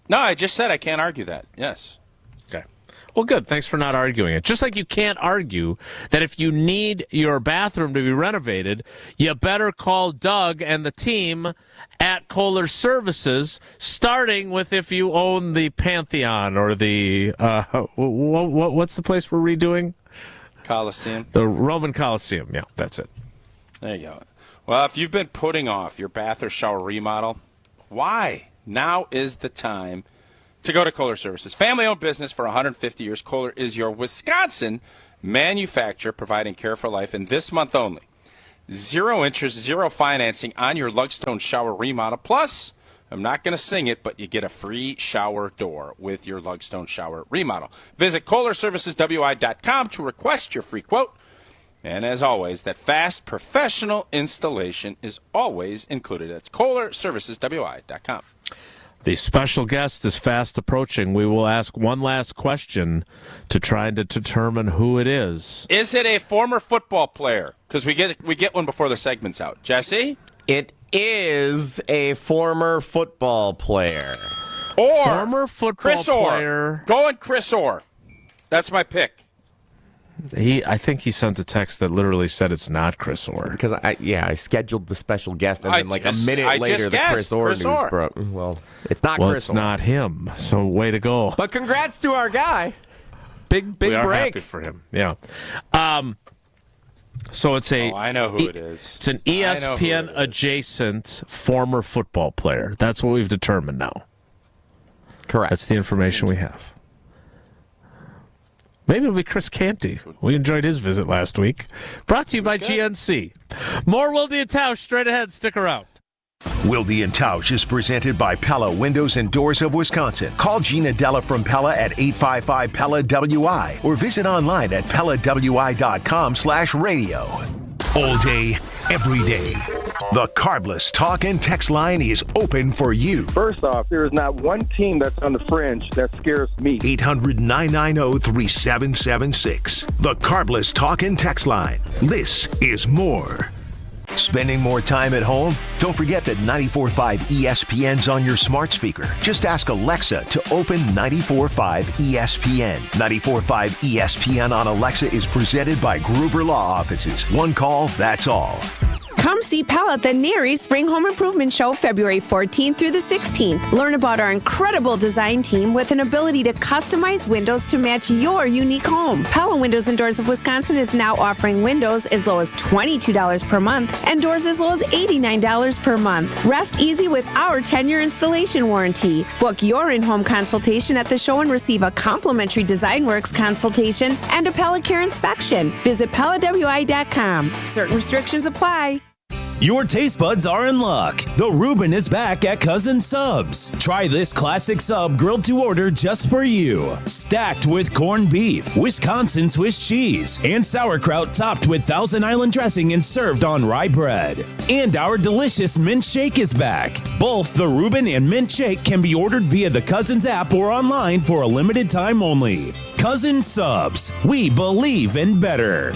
No, I just said I can't argue that. Yes.
Okay. Well, good. Thanks for not arguing it. Just like you can't argue that if you need your bathroom to be renovated, you better call Doug and the team at Kohler Services, starting with if you own the Pantheon or the, what's the place we're redoing?
Coliseum.
The Roman Coliseum. Yeah, that's it.
There you go. Well, if you've been putting off your bath or shower remodel, why? Now is the time to go to Kohler Services. Family-owned business for 150 years. Kohler is your Wisconsin manufacturer providing care for life. And this month only, 0 interest, 0 financing on your Lugstone shower remodel. Plus, I'm not going to sing it, but you get a free shower door with your Lugstone shower remodel. Visit KohlerServicesWI.com to request your free quote. And as always, that fast professional installation is always included. That's KohlerServicesWI.com.
The special guest is fast approaching. We will ask one last question to try to determine who it is.
Is it a former football player? Because we get one before the segment's out. Jesse?
It is a former football player.
Or
former football
Chris
player.
Orr. Going Chris Orr. That's my pick.
I think he sent a text that literally said it's not Chris Orr.
Because I scheduled the special guest, and then a minute later, the Chris Orr news broke. Well, it's not Chris Orr.
It's not him. So way to go.
But congrats to our guy. Big
we are
break
happy for him. Yeah. So it's a.
Oh, I know who it is.
It's an ESPN adjacent former football player. That's what we've determined now.
Correct.
That's the information we have. Maybe it'll be Chris Canty. We enjoyed his visit last week. Brought to you by GNC. More Wilde and Tausch straight ahead. Stick around.
Wilde and Tausch is presented by Pella Windows and Doors of Wisconsin. Call Gina Della from Pella at 855-PELLA-WI or visit online at PellaWI.com/radio. All day, every day. The Carbless Talk and Text line is open for you.
First off, there is not one team that's on the fringe that scares me.
800-990-3776. The Carbless Talk and Text line. This is more. Spending more time at home? Don't forget that 94.5 ESPN's on your smart speaker. Just ask Alexa to open 94.5 ESPN. 94.5 ESPN on Alexa is presented by Gruber Law Offices. One call, that's all.
Come see Pella at the NARI Spring Home Improvement Show February 14th through the 16th. Learn about our incredible design team with an ability to customize windows to match your unique home. Pella Windows and Doors of Wisconsin is now offering windows as low as $22 per month and doors as low as $89 per month. Rest easy with our 10-year installation warranty. Book your in-home consultation at the show and receive a complimentary Design Works consultation and a Pella Care inspection. Visit PellaWI.com. Certain restrictions apply.
Your taste buds are in luck. The Reuben is back at Cousin Subs. Try this classic sub grilled to order just for you. Stacked with corned beef, Wisconsin Swiss cheese, and sauerkraut topped with Thousand Island dressing and served on rye bread. And our delicious mint shake is back. Both the Reuben and mint shake can be ordered via the Cousins app or online for a limited time only. Cousin Subs. We believe in better.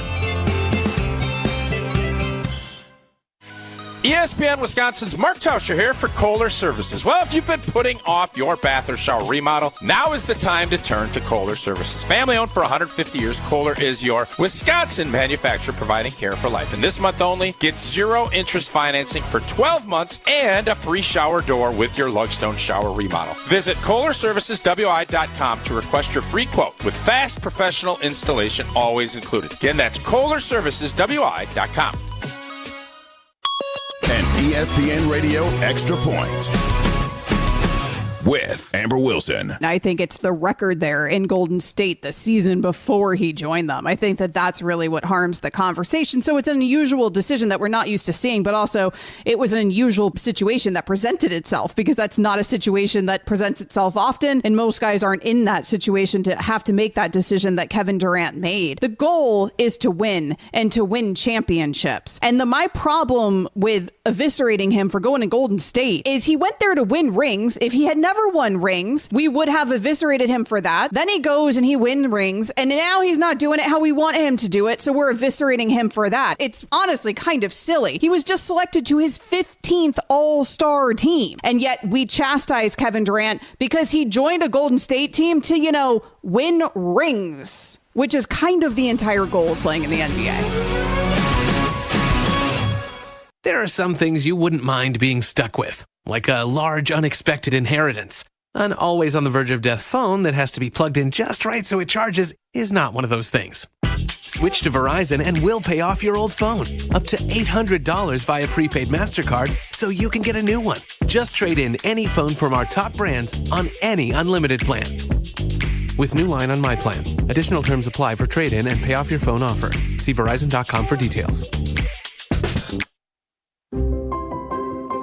ESPN Wisconsin's Mark Tauscher here for Kohler Services. Well, if you've been putting off your bath or shower remodel, now is the time to turn to Kohler Services. Family owned for 150 years, Kohler is your Wisconsin manufacturer providing care for life. And this month only, get 0 interest financing for 12 months and a free shower door with your Lugstone shower remodel. Visit KohlerServicesWI.com to request your free quote with fast professional installation always included. Again, that's KohlerServicesWI.com.
An ESPN Radio Extra Point with Amber Wilson.
I think it's the record there in Golden State the season before he joined them. I think that that's really what harms the conversation. So it's an unusual decision that we're not used to seeing, but also it was an unusual situation that presented itself because that's not a situation that presents itself often. And most guys aren't in that situation to have to make that decision that Kevin Durant made. The goal is to win and to win championships. And my problem with eviscerating him for going to Golden State is he went there to win rings. If he had never won rings, we would have eviscerated him for that. Then he goes and he wins rings, and now he's not doing it how we want him to do it, so we're eviscerating him for that. It's honestly kind of silly. He was just selected to his 15th All-Star team, and yet we chastise Kevin Durant because he joined a Golden State team to, win rings, which is kind of the entire goal of playing in the NBA.
There are some things you wouldn't mind being stuck with, like a large unexpected inheritance. An always on the verge of death phone that has to be plugged in just right so it charges is not one of those things. Switch to Verizon and we'll pay off your old phone, up to $800 via prepaid MasterCard, so you can get a new one. Just trade in any phone from our top brands on any unlimited plan. With new line on My Plan. Additional terms apply for trade-in and pay off your phone offer. See Verizon.com for details.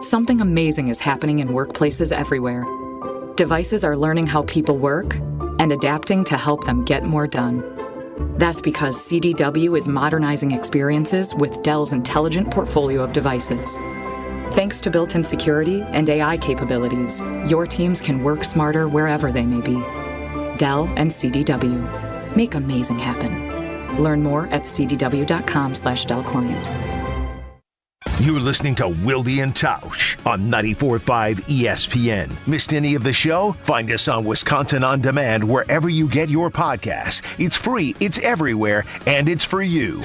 Something amazing is happening in workplaces everywhere. Devices are learning how people work and adapting to help them get more done. That's because CDW is modernizing experiences with Dell's intelligent portfolio of devices. Thanks to built-in security and AI capabilities, your teams can work smarter wherever they may be. Dell and CDW. Make amazing happen. Learn more at cdw.com/Dell Client.
You're listening to Wilde and Tausch on 94.5 ESPN. Missed any of the show? Find us on Wisconsin On Demand wherever you get your podcasts. It's free, it's everywhere, and it's for you.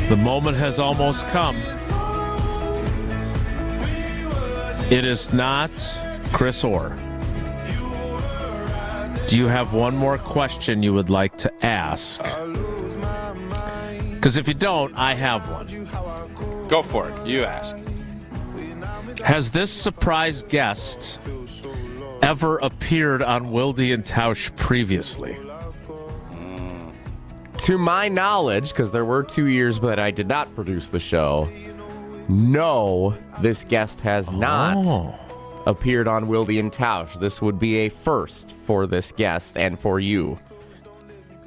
The moment has almost come. It is not Chris Orr. Do you have one more question you would like to ask? Because if you don't, I have one.
Go for it. You ask.
Has this surprise guest ever appeared on Wilde and Tausch previously?
To my knowledge, because there were 2 years that I did not produce the show, no, this guest has not appeared on Wilde and Tausch. This would be a first for this guest and for you.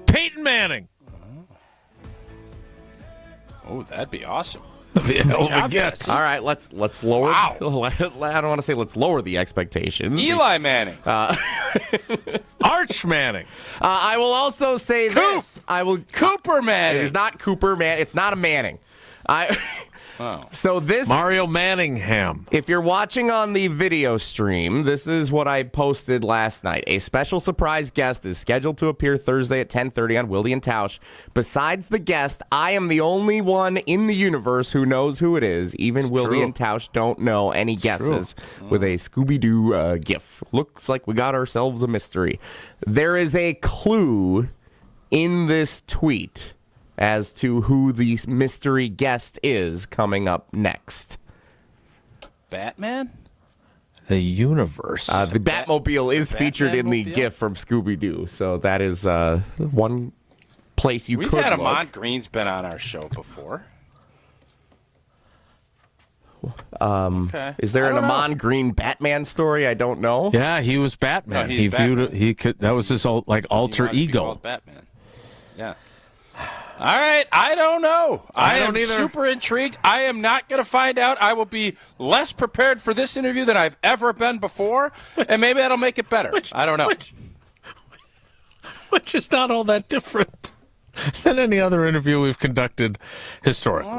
Peyton Manning.
Oh, that'd be awesome.
All right, let's lower. Wow. I don't want to say let's lower the expectations.
Eli Manning.
Arch Manning.
I will also say this.
Cooper Manning.
It is not Cooper Manning. It's not a Manning. So this
Mario Manningham.
If you're watching on the video stream, this is what I posted last night. A special surprise guest is scheduled to appear Thursday at 10:30 on Wilde and Tausch. Besides the guest, I am the only one in the universe who knows who it is. Even Wilde and Tausch don't know any guesses with a Scooby-Doo gif. Looks like we got ourselves a mystery. There is a clue in this tweet as to who the mystery guest is coming up next.
Batman?
The universe.
The Batmobile is featured in the GIF from Scooby-Doo, so that is one place you
We've
could
had
look.
Ahman Green's been on our show before. Okay.
Is there
I
an
don't know.
Ahman Green Batman story? I don't know.
Yeah, he was Batman.
No, he's
he viewed
Batman.
it. He could. That was his alter
He wanted to be
ego.
called Batman. Yeah. All right, I don't know. I
don't
am
either.
super intrigued. I am not going to find out. I will be less prepared for this interview than I've ever been before, and maybe that'll make it better. I don't know.
Which is not all that different than any other interview we've conducted historically.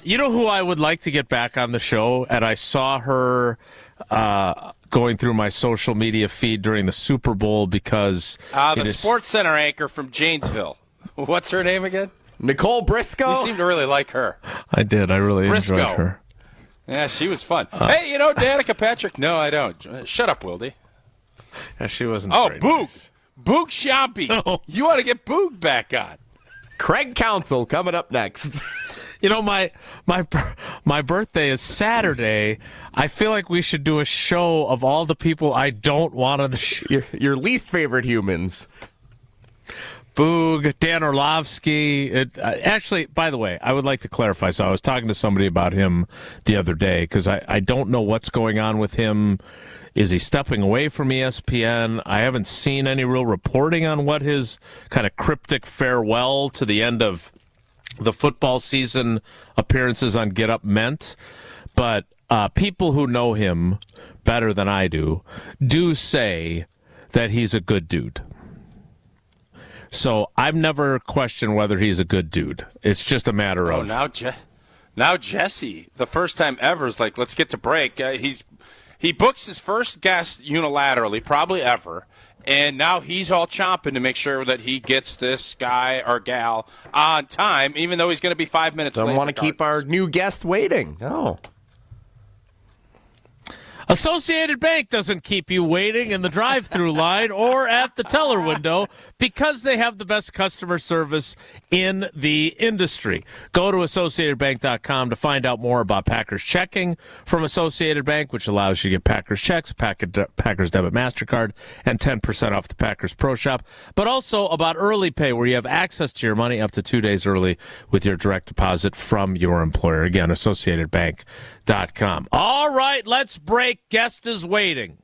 You know who I would like to get back on the show? And I saw her going through my social media feed during the Super Bowl because
The Sports Center anchor from Janesville. What's her name again?
Nicole Briscoe.
You seem to really like her.
I did. I really
Briscoe.
enjoyed her.
Yeah, she was fun. Hey, you know Danica Patrick? No, I don't. Shut up, Wildy.
Yeah, she wasn't.
Oh,
very
Boog.
nice.
Boog Shampi.
No.
You want to get Boog back on.
Craig Counsell coming up next.
You know, my birthday is Saturday. I feel like we should do a show of all the people I don't want on the show.
Your least favorite humans.
Boog, Dan Orlovsky. Actually, by the way, I would like to clarify. So I was talking to somebody about him the other day because I don't know what's going on with him. Is he stepping away from ESPN? I haven't seen any real reporting on what his kind of cryptic farewell to the end of the football season appearances on Get Up meant. But people who know him better than I do say that he's a good dude. So I've never questioned whether he's a good dude. It's just a matter of...
Now Jesse, the first time ever, is like, let's get to break. He books his first guest unilaterally, probably ever, and now he's all chomping to make sure that he gets this guy or gal on time, even though he's going to be 5 minutes late.
Don't want to keep our new guest waiting. No.
Associated Bank doesn't keep you waiting in the drive-through line or at the teller window because they have the best customer service in the industry. Go to AssociatedBank.com to find out more about Packers Checking from Associated Bank, which allows you to get Packers checks, Packers Debit MasterCard, and 10% off the Packers Pro Shop. But also about Early Pay, where you have access to your money up to 2 days early with your direct deposit from your employer. Again, AssociatedBank.com. All right, let's break. Guest is waiting.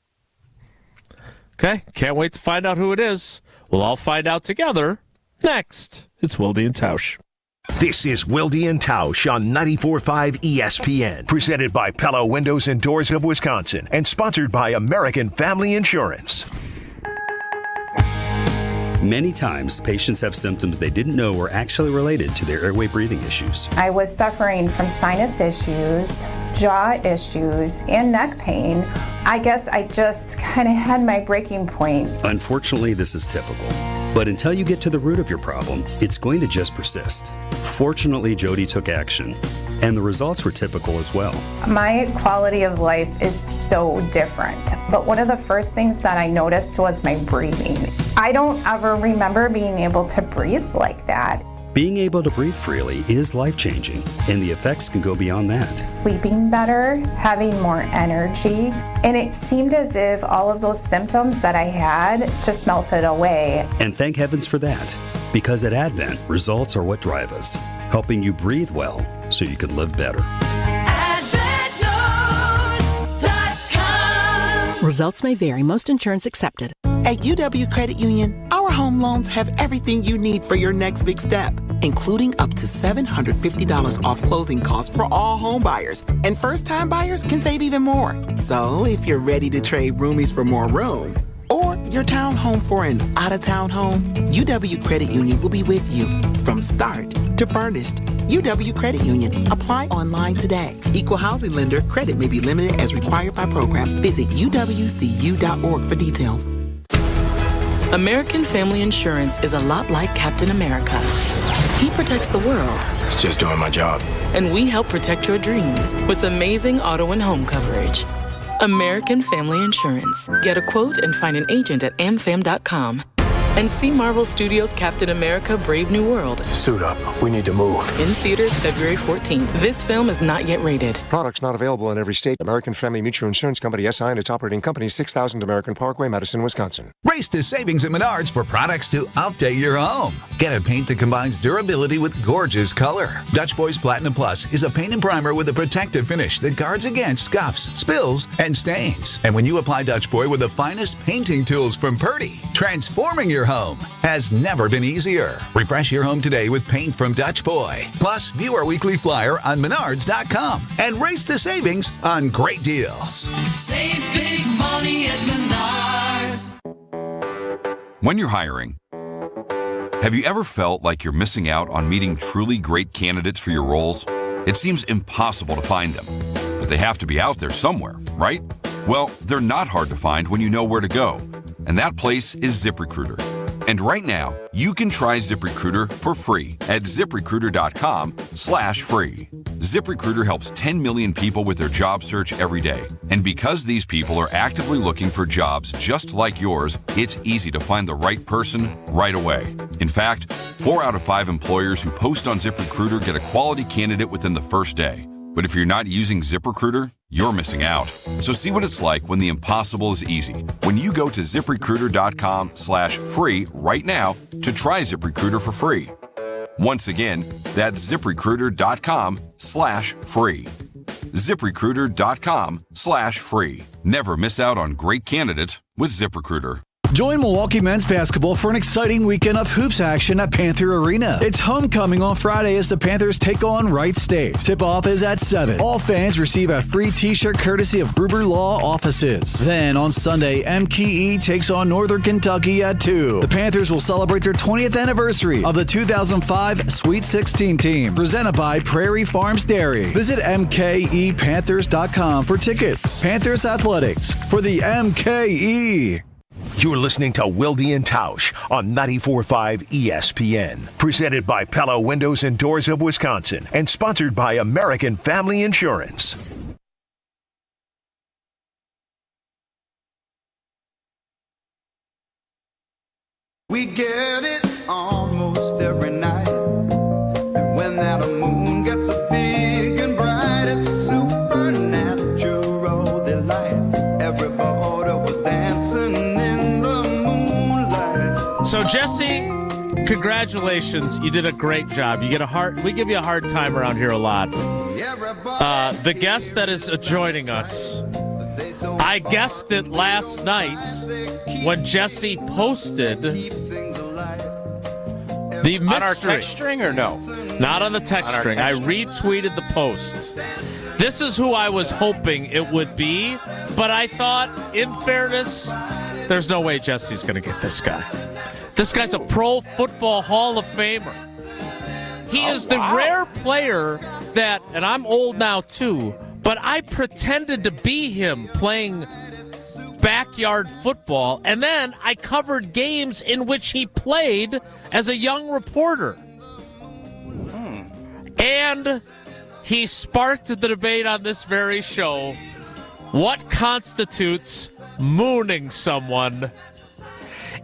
Okay, can't wait to find out who it is. We'll all find out together next. It's Wilde and Tausch.
This is Wilde and Tausch on 94.5 ESPN, presented by Pella Windows and Doors of Wisconsin, and sponsored by American Family Insurance.
Many times, patients have symptoms they didn't know were actually related to their airway breathing issues.
I was suffering from sinus issues, jaw issues, and neck pain. I guess I just kind of had my breaking point.
Unfortunately, this is typical. But until you get to the root of your problem, it's going to just persist. Fortunately, Jody took action, and the results were typical as well.
My quality of life is so different. But one of the first things that I noticed was my breathing. I don't ever remember being able to breathe like that.
Being able to breathe freely is life-changing, and the effects can go beyond that.
Sleeping better, having more energy, and it seemed as if all of those symptoms that I had just melted away.
And thank heavens for that, because at Advent, results are what drive us, helping you breathe well so you can live better.
Results may vary. Most insurance accepted.
At UW Credit Union, our home loans have everything you need for your next big step, including up to $750 off closing costs for all home buyers. And first-time buyers can save even more. So if you're ready to trade roomies for more room, or your townhome for an out-of-town home, UW Credit Union will be with you from start to furnished. UW Credit Union. Apply online today. Equal housing lender. Credit may be limited as required by program. Visit uwcu.org for details.
American Family Insurance is a lot like Captain America. He protects the world.
It's just doing my job.
And we help protect your dreams with amazing auto and home coverage. American Family Insurance. Get a quote and find an agent at amfam.com. And see Marvel Studios' Captain America: Brave New World.
Suit up. We need to move.
In theaters February 14th. This film is not yet rated.
Products not available in every state. American Family Mutual Insurance Company, SI, and its operating company, 6000 American Parkway, Madison, Wisconsin.
Race to savings at Menards for products to update your home. Get a paint that combines durability with gorgeous color. Dutch Boys Platinum Plus is a paint and primer with a protective finish that guards against scuffs, spills, and stains. And when you apply Dutch Boy with the finest painting tools from Purdy, transforming your home has never been easier. Refresh your home today with paint from Dutch Boy. Plus, view our weekly flyer on Menards.com and race to savings on great deals.
Save big money at Menards.
When you're hiring, have you ever felt like you're missing out on meeting truly great candidates for your roles? It seems impossible to find them, but they have to be out there somewhere, right? Well, they're not hard to find when you know where to go, and that place is ZipRecruiter. And right now, you can try ZipRecruiter for free at ZipRecruiter.com/free. ZipRecruiter helps 10 million people with their job search every day. And because these people are actively looking for jobs just like yours, it's easy to find the right person right away. In fact, 4 out of 5 employers who post on ZipRecruiter get a quality candidate within the first day. But if you're not using ZipRecruiter, you're missing out. So see what it's like when the impossible is easy. When you go to ZipRecruiter.com/free right now to try ZipRecruiter for free. Once again, that's ZipRecruiter.com/free. ZipRecruiter.com/free. Never miss out on great candidates with ZipRecruiter.
Join Milwaukee men's basketball for an exciting weekend of hoops action at Panther Arena. It's homecoming on Friday as the Panthers take on Wright State. Tip-off is at 7. All fans receive a free t-shirt courtesy of Gruber Law Offices. Then on Sunday, MKE takes on Northern Kentucky at 2. The Panthers will celebrate their 20th anniversary of the 2005 Sweet 16 team, presented by Prairie Farms Dairy. Visit MKEPanthers.com for tickets. Panthers Athletics for the MKE.
You're listening to Wilde and Tausch on 94.5 ESPN. Presented by Pella Windows and Doors of Wisconsin and sponsored by American Family Insurance.
We get it almost every night. And when that moon gets so big and bright, it's a supernatural delight. Everybody was dancing in the moonlight.
So, Jesse, congratulations. You did a great job. You get a heart. We give you a hard time around here a lot. The guest that is joining us, I guessed it last night when Jesse posted the mystery.
On our text string or no?
Not on the text string. I retweeted the post. This is who I was hoping it would be, but I thought, in fairness, there's no way Jesse's going to get this guy. This guy's a Pro Football Hall of Famer. He is the rare player that, and I'm old now too, but I pretended to be him playing backyard football, and then I covered games in which he played as a young reporter. And he sparked the debate on this very show. What constitutes mooning someone?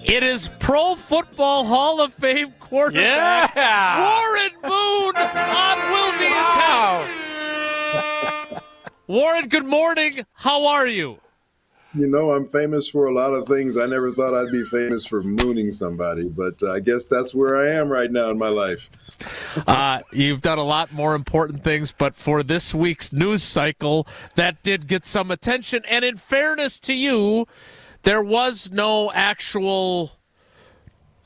It is Pro Football Hall of Fame quarterback Warren Moon on Wilde and Tausch. Warren, good morning. How are you?
You know, I'm famous for a lot of things. I never thought I'd be famous for mooning somebody, but I guess that's where I am right now in my life.
You've done a lot more important things, but for this week's news cycle, that did get some attention. And in fairness to you, there was no actual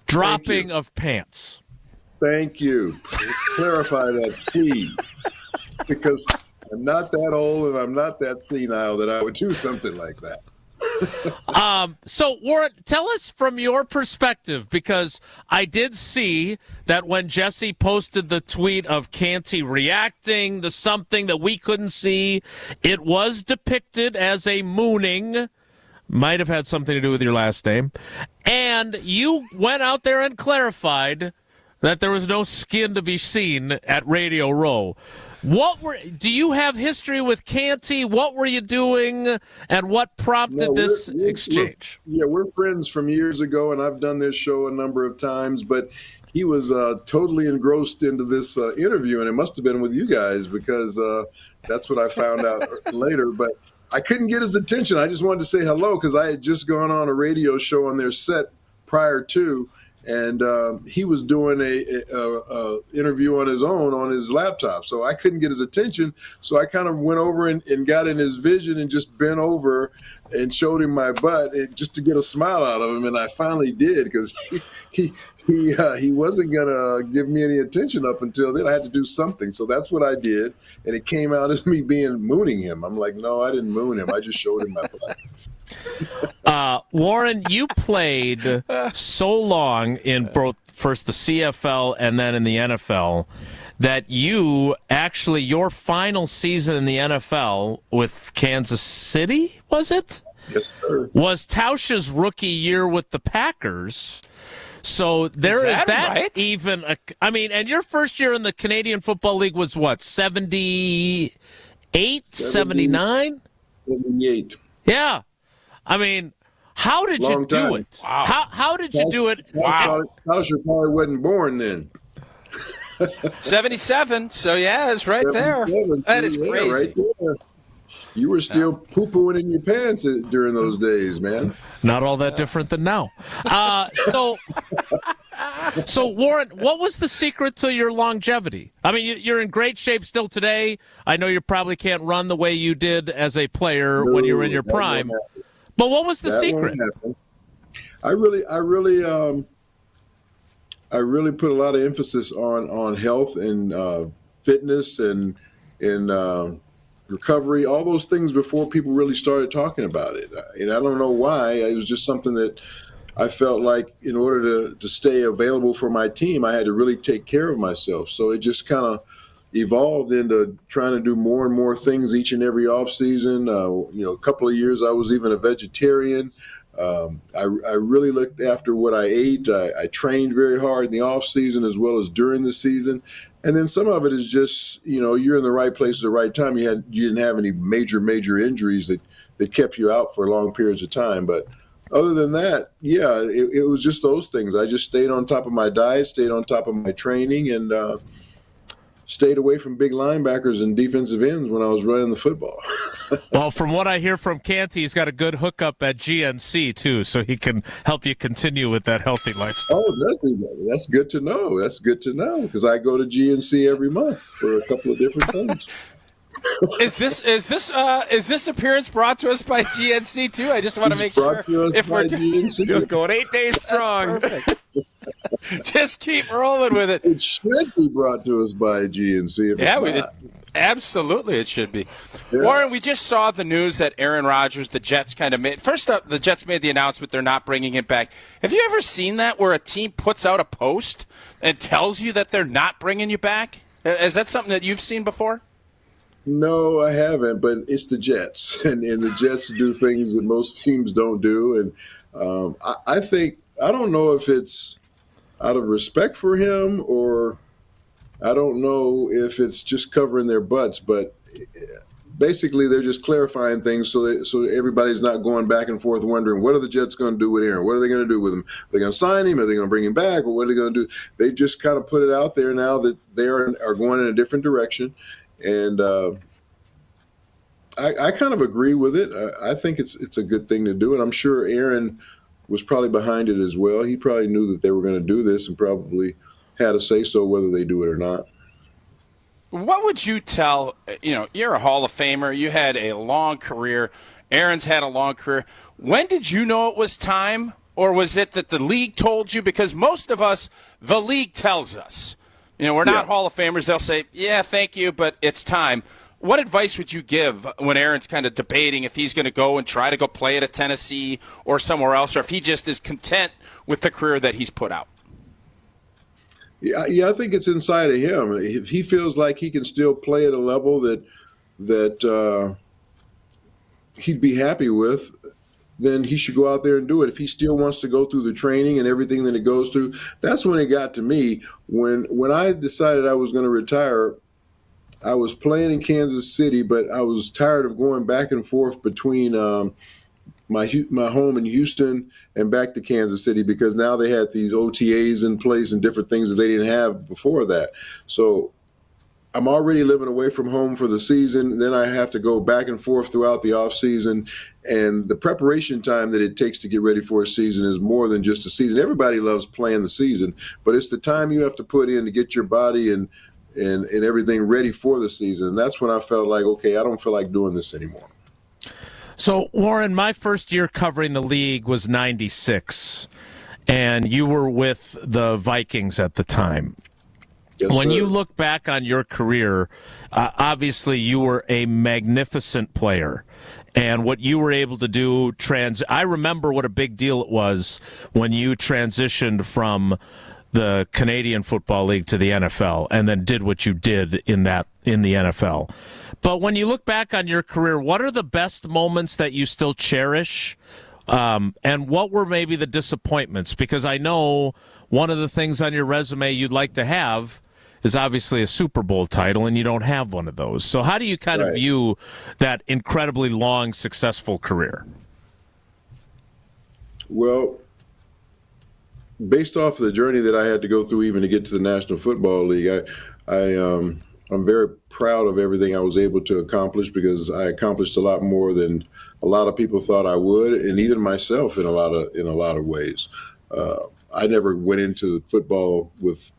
dropping of pants.
Thank you. Clarify that, please. Because I'm not that old and I'm not that senile that I would do something like that.
So, Warren, tell us from your perspective, because I did see that when Jesse posted the tweet of Canty reacting to something that we couldn't see, it was depicted as a mooning. Might have had something to do with your last name. And you went out there and clarified that there was no skin to be seen at Radio Row. Do you have history with Canty? What were you doing, and what prompted this exchange?
We're friends from years ago, and I've done this show a number of times, but he was totally engrossed into this interview, and it must have been with you guys because that's what I found out later. But I couldn't get his attention. I just wanted to say hello because I had just gone on a radio show on their set prior to, and he was doing a interview on his own on his laptop. So I couldn't get his attention. So I kind of went over and got in his vision and just bent over and showed him my butt just to get a smile out of him. And I finally did because he wasn't going to give me any attention up until then. I had to do something. So that's what I did. And it came out as me mooning him. I'm like, no, I didn't moon him. I just showed him my butt.
Warren, you played so long in both first the CFL and then in the NFL that you actually, your final season in the NFL with Kansas City, was it?
Yes, sir.
Was Tausch's rookie year with the Packers. So there is that right? Even and your first year in the Canadian Football League was what, 78, 79?
78.
Yeah. How did you do it? Wow. How did you do it?
Wow. Tauscher probably wasn't born then.
77. So, yeah, it's right there. That is crazy.
Right there. You were still poo-pooing in your pants during those days, man.
Not all that different than now. So, Warren, what was the secret to your longevity? You're in great shape still today. I know you probably can't run the way you did as a player when you were in your prime. But what was the secret?
I really put a lot of emphasis on health and fitness and recovery, all those things before people really started talking about it. And I don't know why. It was just something that I felt like in order to stay available for my team, I had to really take care of myself. So it just kind of evolved into trying to do more and more things each and every off season. A couple of years I was even a vegetarian. I really looked after what I ate. I trained very hard in the off season as well as during the season. And then some of it is just, you're in the right place at the right time. You didn't have any major injuries that kept you out for long periods of time. But other than that, it was just those things. I just stayed on top of my diet, stayed on top of my training, and stayed away from big linebackers and defensive ends when I was running the football.
Well, from what I hear from Canty, he's got a good hookup at GNC, too, so he can help you continue with that healthy lifestyle.
Oh, that's good to know. That's good to know, because I go to GNC every month for a couple of different things.
Is this appearance brought to us by GNC, too? I just want to make sure.
If we're GNC.
Going 8 days strong.
Just keep rolling with it.
It should be brought to us by GNC.
Absolutely, it should be. Yeah. Warren, we just saw the news that Aaron Rodgers, the Jets kind of made. First up, the Jets made the announcement they're not bringing him back. Have you ever seen that where a team puts out a post and tells you that they're not bringing you back? Is that something that you've seen before?
No, I haven't, but it's the Jets, and the Jets do things that most teams don't do. And I don't know if it's out of respect for him or I don't know if it's just covering their butts, but basically they're just clarifying things so everybody's not going back and forth wondering what are the Jets going to do with Aaron? What are they going to do with him? Are they going to sign him? Are they going to bring him back? Or what are they going to do? They just kind of put it out there now that they are going in a different direction. And I kind of agree with it. I think it's a good thing to do, and I'm sure Aaron was probably behind it as well. He probably knew that they were going to do this and probably had a say-so whether they do it or not.
What would you tell, you're a Hall of Famer. You had a long career. Aaron's had a long career. When did you know it was time, or was it that the league told you? Because most of us, the league tells us. We're not Hall of Famers. They'll say, yeah, thank you, but it's time. What advice would you give when Aaron's kind of debating if he's going to go and try to go play at a Tennessee or somewhere else, or if he just is content with the career that he's put out?
Yeah, I think it's inside of him. If he feels like he can still play at a level that he'd be happy with, then he should go out there and do it. If he still wants to go through the training and everything that it goes through, that's when it got to me. When I decided I was going to retire, I was playing in Kansas City, but I was tired of going back and forth between my home in Houston and back to Kansas City, because now they had these OTAs in place and different things that they didn't have before that. So I'm already living away from home for the season. Then I have to go back and forth throughout the off season, and the preparation time that it takes to get ready for a season is more than just a season. Everybody loves playing the season, but it's the time you have to put in to get your body and everything ready for the season. And that's when I felt like, okay, I don't feel like doing this anymore.
So, Warren, my first year covering the league was 96, and you were with the Vikings at the time.
Yes,
when
sir.
you look back on your career, obviously you were a magnificent player. And what you were able to do, I remember what a big deal it was when you transitioned from the Canadian Football League to the NFL and then did what you did in the NFL. But when you look back on your career, what are the best moments that you still cherish? And what were maybe the disappointments? Because I know one of the things on your resume you'd like to have is obviously a Super Bowl title, and you don't have one of those. So how do you kind of view that incredibly long, successful career?
Well, based off of the journey that I had to go through even to get to the National Football League, I'm very proud of everything I was able to accomplish, because I accomplished a lot more than a lot of people thought I would, and even myself in a lot of ways. I never went into football with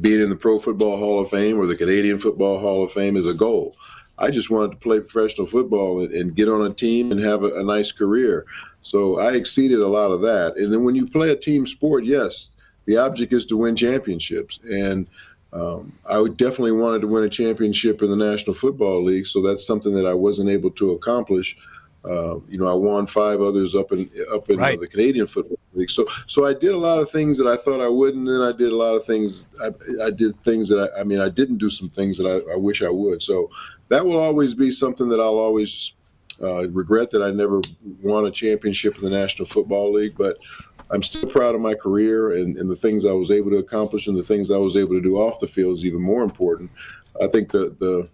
being in the Pro Football Hall of Fame or the Canadian Football Hall of Fame as a goal. I just wanted to play professional football and get on a team and have a nice career. So I exceeded a lot of that. And then when you play a team sport, yes, the object is to win championships. And I definitely wanted to win a championship in the National Football League, so that's something that I wasn't able to accomplish. I won 5 others up in the Canadian Football League. So I did a lot of things that I thought I wouldn't, and I did a lot of things. I did things that I didn't do some things that I wish I would. So that will always be something that I'll always regret, that I never won a championship in the National Football League. But I'm still proud of my career and the things I was able to accomplish, and the things I was able to do off the field is even more important. I think the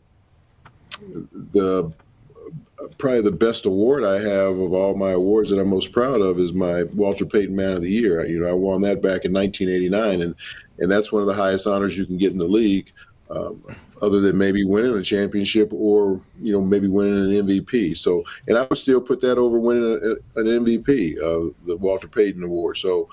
probably the best award I have of all my awards that I'm most proud of is my Walter Payton Man of the Year. I won that back in 1989, and that's one of the highest honors you can get in the league, other than maybe winning a championship or maybe winning an MVP. So, and I would still put that over winning an MVP, the Walter Payton Award. So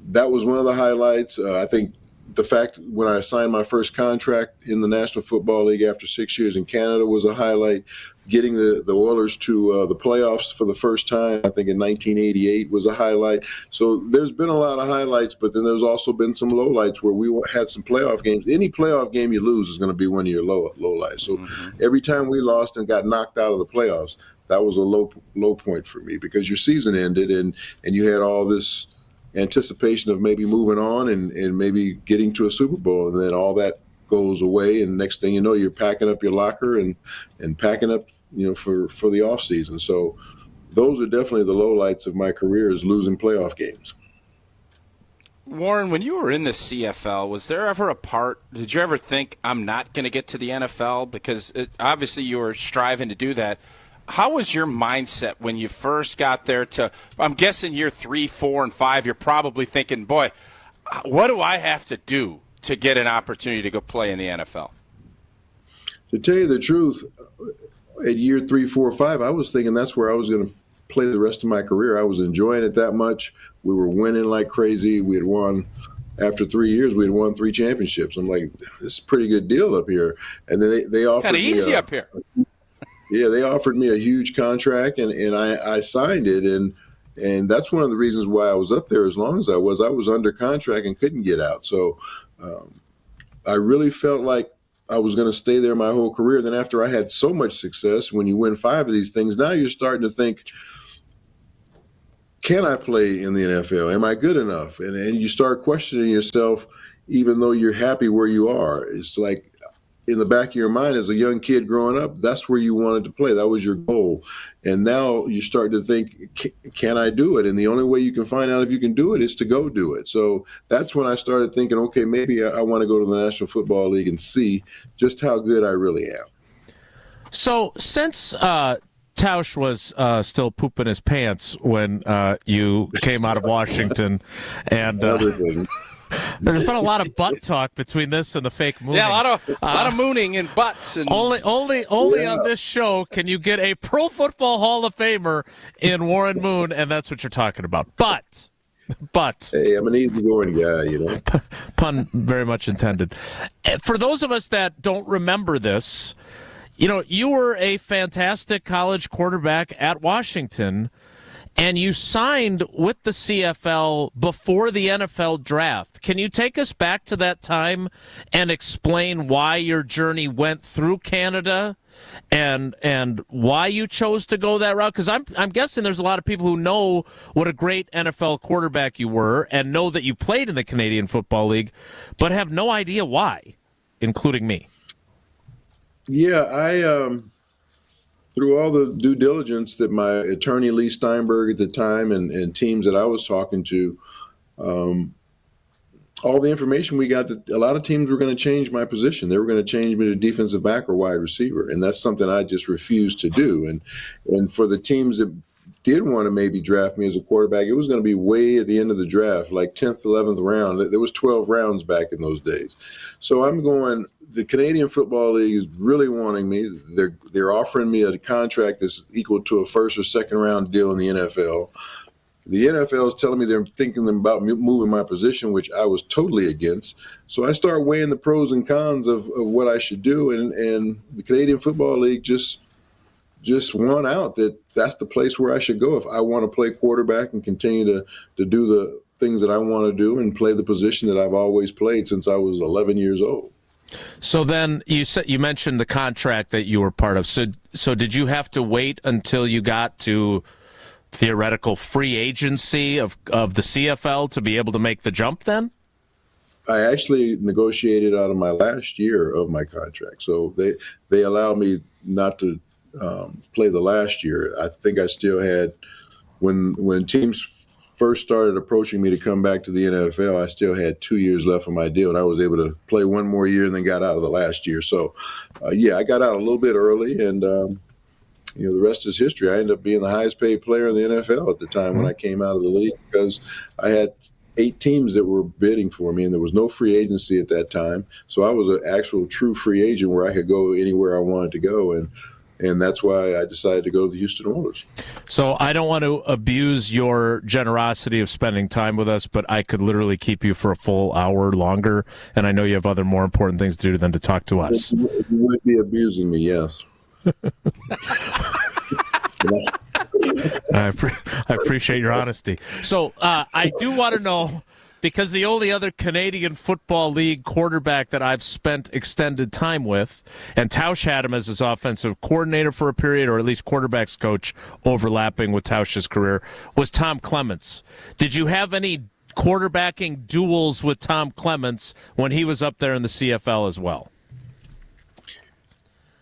that was one of the highlights. I think the fact when I signed my first contract in the National Football League after 6 years in Canada was a highlight. Getting the Oilers to the playoffs for the first time, I think in 1988, was a highlight. So there's been a lot of highlights, but then there's also been some lowlights where we had some playoff games. Any playoff game you lose is going to be one of your lowlights. So every time we lost and got knocked out of the playoffs, that was a low point for me, because your season ended and you had all this anticipation of maybe moving on and maybe getting to a Super Bowl, and then all that goes away, and next thing you know, you're packing up your locker and packing up for the off season. So those are definitely the lowlights of my career, is losing playoff games.
Warren, when you were in the CFL, was there ever did you ever think, I'm not going to get to the NFL? Because obviously you were striving to do that. How was your mindset when you first got there I'm guessing year 3, 4, and 5, you're probably thinking, boy, what do I have to do to get an opportunity to go play in the NFL?
To tell you the truth, at year 3, 4, 5, I was thinking that's where I was going to play the rest of my career. I was enjoying it that much. We were winning like crazy. We had won, after 3 years, we had won 3 championships. I'm like, this is a pretty good deal up here. And then they offered
kind of easy up here.
Yeah, they offered me a huge contract, and I signed it. And that's one of the reasons why I was up there as long as I was. I was under contract and couldn't get out. So I really felt like I was going to stay there my whole career. Then after I had so much success, when you win 5 of these things, now you're starting to think, can I play in the NFL? Am I good enough? And you start questioning yourself, even though you're happy where you are. It's like, in the back of your mind as a young kid growing up, that's where you wanted to play. That was your goal. And now you start to think, can I do it? And the only way you can find out if you can do it is to go do it. So that's when I started thinking, okay, maybe I want to go to the National Football League and see just how good I really am.
So since Tausch was still pooping his pants when you came out of Washington, and
other things.
There's been a lot of butt talk between this and the fake mooning.
Yeah, a lot of mooning and butts. And
only on this show can you get a Pro Football Hall of Famer in Warren Moon, and that's what you're talking about. But
hey, I'm an easygoing guy, you know.
Pun very much intended. For those of us that don't remember this, you know, you were a fantastic college quarterback at Washington, and you signed with the CFL before the NFL draft. Can you take us back to that time and explain why your journey went through Canada and why you chose to go that route? Because I'm guessing there's a lot of people who know what a great NFL quarterback you were and know that you played in the Canadian Football League, but have no idea why, including me.
Yeah, I through all the due diligence that my attorney Lee Steinberg at the time and teams that I was talking to, all the information we got that a lot of teams were going to change my position. They were going to change me to defensive back or wide receiver, and that's something I just refused to do. And for the teams that did want to maybe draft me as a quarterback, it was going to be way at the end of the draft, like 10th, 11th round. There was 12 rounds back in those days. So I'm going, the Canadian Football League is really wanting me. They're offering me a contract that's equal to a first or second round deal in the NFL. The NFL is telling me they're thinking about moving my position, which I was totally against. So I start weighing the pros and cons of what I should do, and the Canadian Football League just won out that that's the place where I should go if I want to play quarterback and continue to do the things that I want to do and play the position that I've always played since I was 11 years old.
So then you mentioned the contract that you were part of. So did you have to wait until you got to theoretical free agency of the CFL to be able to make the jump then?
I actually negotiated out of my last year of my contract. So they allowed me not to play the last year. I think I still had, when teams first started approaching me to come back to the NFL, I still had 2 years left of my deal, and I was able to play one more year and then got out of the last year. So, I got out a little bit early, and the rest is history. I ended up being the highest paid player in the NFL at the time when I came out of the league, because I had 8 teams that were bidding for me, and there was no free agency at that time. So I was an actual true free agent where I could go anywhere I wanted to go, and that's why I decided to go to the Houston Oilers.
So I don't want to abuse your generosity of spending time with us, but I could literally keep you for a full hour longer, and I know you have other more important things to do than to talk to us.
You would be abusing me, yes.
I appreciate your honesty. So I do want to know, because the only other Canadian Football League quarterback that I've spent extended time with, and Tausch had him as his offensive coordinator for a period, or at least quarterbacks coach overlapping with Tausch's career, was Tom Clements. Did you have any quarterbacking duels with Tom Clements when he was up there in the CFL as well?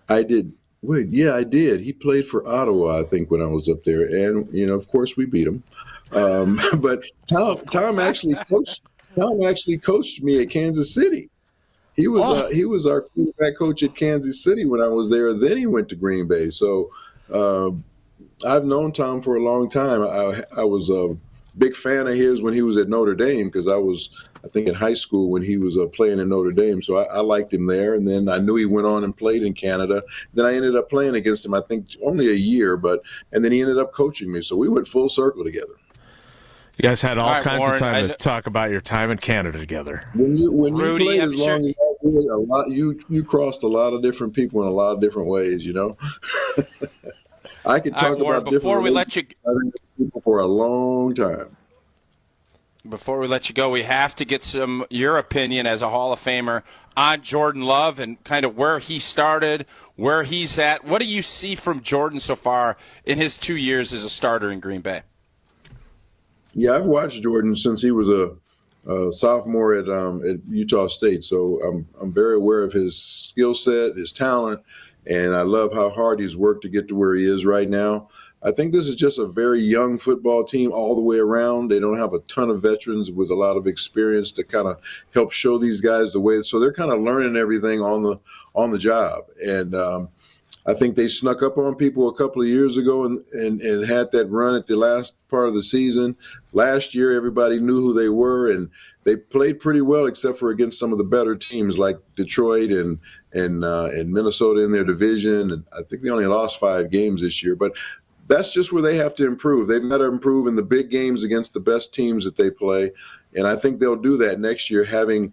I did. Wait, yeah, I did. He played for Ottawa, I think, when I was up there, and of course, we beat him. But Tom actually coached me at Kansas City. He was our quarterback coach at Kansas City when I was there. Then he went to Green Bay. So I've known Tom for a long time. I was a big fan of his when he was at Notre Dame, because I was, I think, in high school when he was playing in Notre Dame. So I liked him there. And then I knew he went on and played in Canada. Then I ended up playing against him, I think, only a year. And then he ended up coaching me. So we went full circle together.
You guys had all kinds
Warren,
of time to talk about your time in Canada together.
When you
Rudy,
played
I'm
as long as I did, a lot, you crossed a lot of different people in a lot of different ways, I could talk
Warren,
about
before
different
we let you
people for a long time.
Before we let you go, we have to get your opinion as a Hall of Famer on Jordan Love and kind of where he started, where he's at. What do you see from Jordan so far in his 2 years as a starter in Green Bay?
Yeah, I've watched Jordan since he was a sophomore at Utah State. So I'm very aware of his skill set, his talent, and I love how hard he's worked to get to where he is right now. I think this is just a very young football team all the way around. They don't have a ton of veterans with a lot of experience to kind of help show these guys the way. So they're kind of learning everything on the job. And I think they snuck up on people a couple of years ago and had that run at the last part of the season. Last year, everybody knew who they were, and they played pretty well except for against some of the better teams like Detroit and Minnesota in their division. And I think they only lost 5 games this year. But that's just where they have to improve. They've got to improve in the big games against the best teams that they play. And I think they'll do that next year, having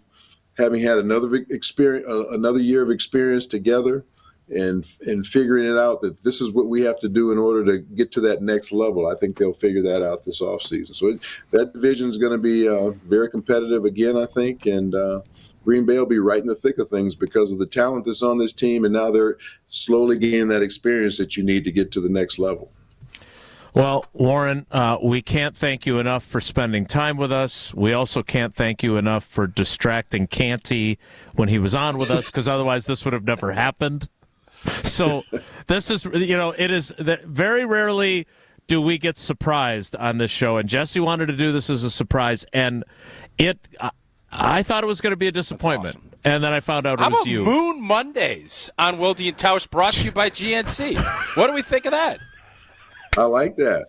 had another year of experience together and figuring it out that this is what we have to do in order to get to that next level. I think they'll figure that out this offseason. So that division is going to be very competitive again, I think. And Green Bay will be right in the thick of things because of the talent that's on this team. And now they're slowly gaining that experience that you need to get to the next level.
Well, Warren, we can't thank you enough for spending time with us. We also can't thank you enough for distracting Canty when he was on with us, because otherwise this would have never happened. So this is, it is that very rarely do we get surprised on this show. And Jesse wanted to do this as a surprise, and I thought it was going to be a disappointment. Awesome. And then I found out it was you.
How about Moon Mondays on Wilde and Tausch, brought to you by GNC? What do we think of that?
I like that.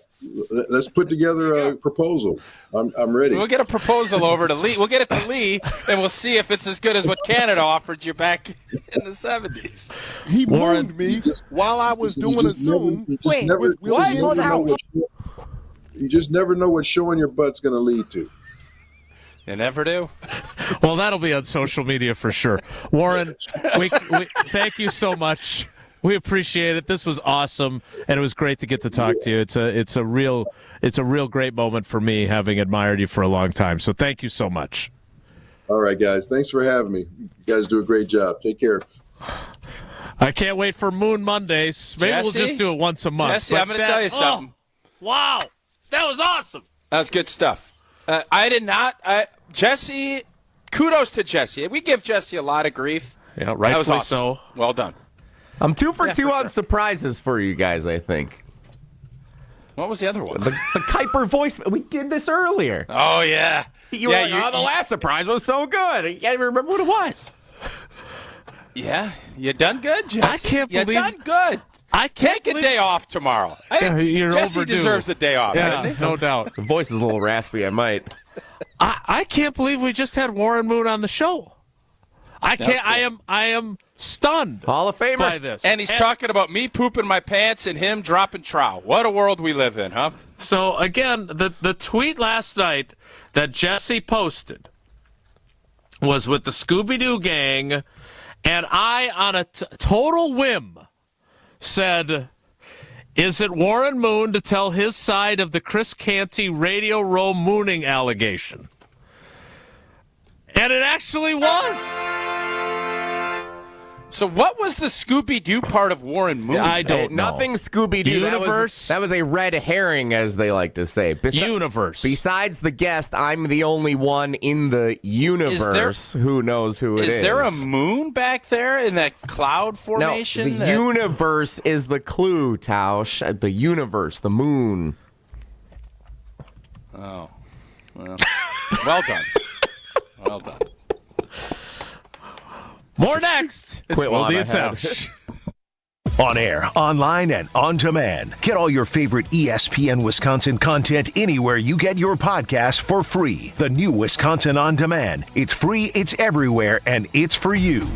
Let's put together a proposal. I'm ready.
We'll get a proposal over to Lee. We'll get it to Lee, and we'll see if it's as good as what Canada offered you back in the 70s.
He mooned me while I was doing a Zoom.
You just never know what showing your butt's going to lead to.
You never do.
Well, that'll be on social media for sure. Warren, we thank you so much. We appreciate it. This was awesome, and it was great to get to talk to you. It's a real great moment for me, having admired you for a long time. So thank you so much.
All right, guys. Thanks for having me. You guys do a great job. Take care.
I can't wait for Moon Mondays. Maybe
Jesse?
we'll just do it once a month.
Jesse, I'm going to tell you something.
Wow, that was awesome.
That was good stuff. I did not. Jesse, kudos to Jesse. We give Jesse a lot of grief.
Yeah, rightfully
awesome.
so.
Well done.
I'm 2 for 2 on surprises for you guys, I think.
What was the other one?
The Kuiper voice. We did this earlier.
Oh, yeah.
You were like, the last surprise was so good. I can't even remember what it was.
Yeah, you done good, Jesse.
I can't believe
you done good. Take a day off tomorrow. Jesse
overdue.
deserves the day off.
Yeah,
doesn't he?
no doubt.
The voice is a little raspy. I might.
I can't believe we just had Warren Moon on the show. I can't. Cool. I am stunned.
Hall of Famer
by this.
And he's talking about me pooping my pants and him dropping trow. What a world we live in, huh?
So again, the tweet last night that Jesse posted was with the Scooby-Doo gang, and I, on a total whim, said, "Is it Warren Moon to tell his side of the Chris Canty Radio Row mooning allegation?" And it actually was.
So what was the Scooby-Doo part of Warren Moon?
I don't know.
Nothing Scooby-Doo.
Universe.
That was a red herring, as they like to say.
Universe.
Besides the guest, I'm the only one in the universe who knows who it is.
Is there a moon back there in that cloud formation?
No, the universe is the clue, Tausch. The universe, the moon.
Oh. Well, well done. Well done.
More next. It's Wilde and Tausch.
On air, online, and on demand. Get all your favorite ESPN Wisconsin content anywhere you get your podcasts for free. The new Wisconsin On Demand. It's free, it's everywhere, and it's for you.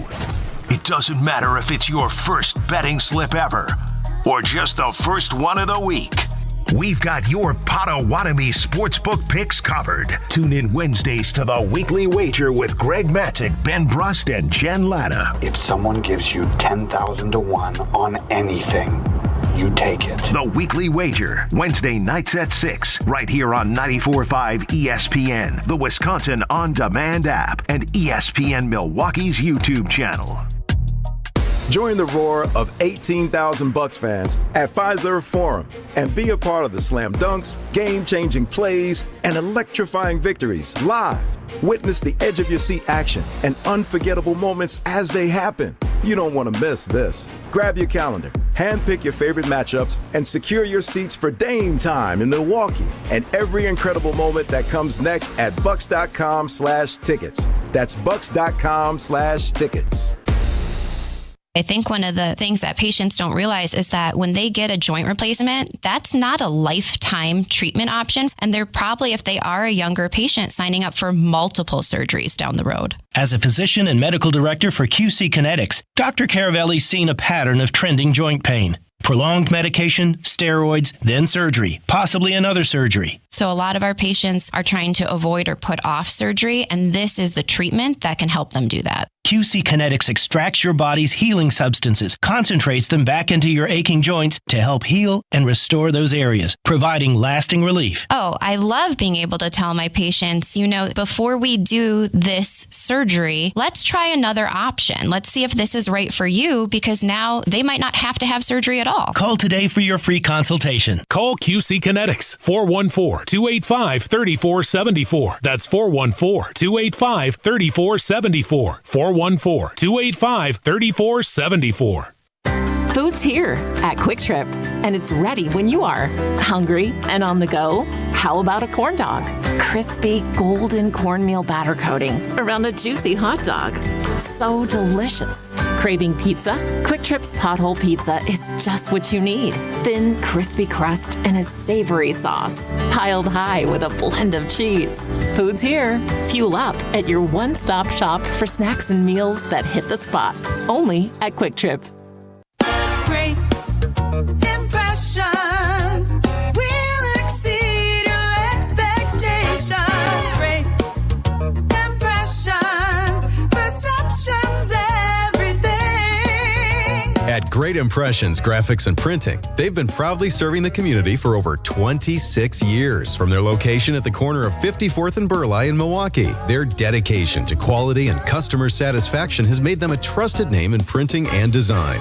It doesn't matter if it's your first betting slip ever or just the first one of the week. We've got your Potawatomi sportsbook picks covered. Tune in Wednesdays to The Weekly Wager with Greg Matzik, Ben Brust, and Jen Latta.
If someone gives you 10,000 to 1 on anything, you take it.
The Weekly Wager, Wednesday nights at 6, right here on 94.5 ESPN, the Wisconsin On Demand app, and ESPN Milwaukee's YouTube channel.
Join the roar of 18,000 Bucs fans at Fiserv Forum and be a part of the slam dunks, game-changing plays, and electrifying victories live. Witness the edge-of-your-seat action and unforgettable moments as they happen. You don't want to miss this. Grab your calendar, handpick your favorite matchups, and secure your seats for Dame time in Milwaukee and every incredible moment that comes next at Bucs.com/tickets. That's Bucs.com/tickets.
I think one of the things that patients don't realize is that when they get a joint replacement, that's not a lifetime treatment option. And they're probably, if they are a younger patient, signing up for multiple surgeries down the road.
As a physician and medical director for QC Kinetics, Dr. Caravelli's seen a pattern of trending joint pain. Prolonged medication, steroids, then surgery, possibly another surgery.
So a lot of our patients are trying to avoid or put off surgery, and this is the treatment that can help them do that.
QC Kinetics extracts your body's healing substances, concentrates them back into your aching joints to help heal and restore those areas, providing lasting relief.
Oh, I love being able to tell my patients, before we do this surgery, let's try another option. Let's see if this is right for you, because now they might not have to have surgery at all.
Call today for your free consultation.
Call QC Kinetics, 414-285-3474. That's 414-285-3474. 414-285-3474.
Food's here at Quick Trip, and it's ready when you are. Hungry and on the go? How about a corn dog? Crispy golden cornmeal batter coating around a juicy hot dog. So delicious. Craving pizza? Quick Trip's Pothole Pizza is just what you need. Thin, crispy crust and a savory sauce, piled high with a blend of cheese. Food's here. Fuel up at your one-stop shop for snacks and meals that hit the spot. Only at Quick Trip.
Great impressions will exceed your expectations. Great impressions, perceptions, everything.
At Great Impressions Graphics and Printing, they've been proudly serving the community for over 26 years from their location at the corner of 54th and Burleigh in Milwaukee. Their dedication to quality and customer satisfaction has made them a trusted name in printing and design.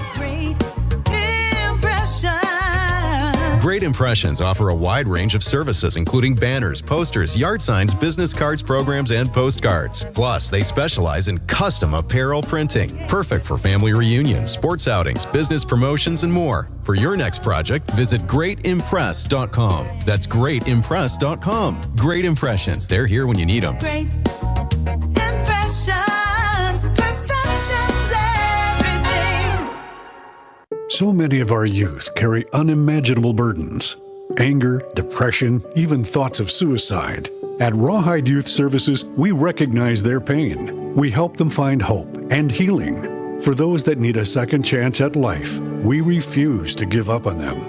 Great Impressions offer a wide range of services, including banners, posters, yard signs, business cards, programs, and postcards. Plus, they specialize in custom apparel printing, perfect for family reunions, sports outings, business promotions, and more. For your next project, visit greatimpress.com. That's greatimpress.com. Great Impressions. They're here when you need them.
Great impressions, perceptions, everything.
So many of our youth carry unimaginable burdens. Anger, depression, even thoughts of suicide. At Rawhide Youth Services, we recognize their pain. We help them find hope and healing. For those that need a second chance at life, we refuse to give up on them.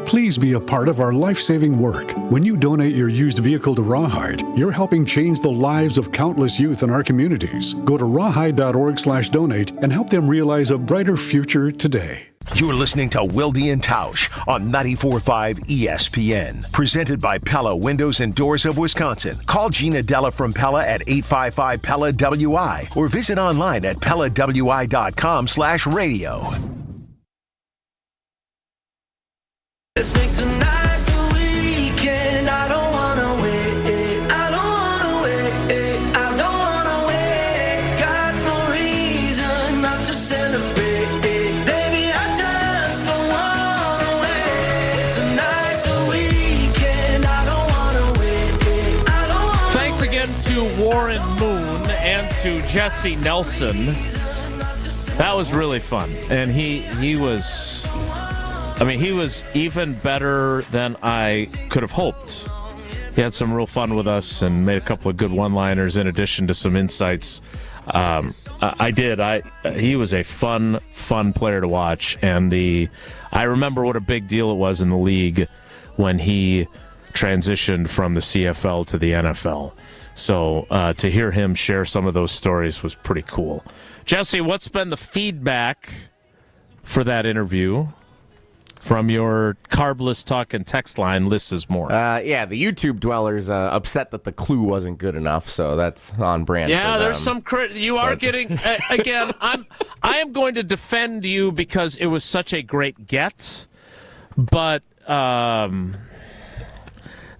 Please be a part of our life-saving work. When you donate your used vehicle to Rawhide, you're helping change the lives of countless youth in our communities. Go to rawhide.org/donate and help them realize a brighter future today.
You're listening to Wilde and Tausch on 94.5 ESPN. Presented by Pella Windows and Doors of Wisconsin. Call Gina Della from Pella at 855-PELLA-WI or visit online at PellaWI.com/radio.
Let's make tonight the weekend. I don't wanna wait. I don't wanna wait. I don't wanna wait. Got no reason not to celebrate. Baby, I just don't wanna wait. Tonight's the weekend. I don't wanna wait. I don't wanna
Thanks again to Warren Moon and to Jesse Nelson. That was really fun. And he was even better than I could have hoped. He had some real fun with us and made a couple of good one-liners in addition to some insights. He was a fun player to watch. And I remember what a big deal it was in the league when he transitioned from the CFL to the NFL. So to hear him share some of those stories was pretty cool. Jesse, what's been the feedback for that interview? from your carbless talk and text line. Lists is more.
Yeah, the YouTube dwellers upset that the clue wasn't good enough, so that's on brand.
Yeah,
for
there's
them.
some you are getting again. I am going to defend you because it was such a great get, but.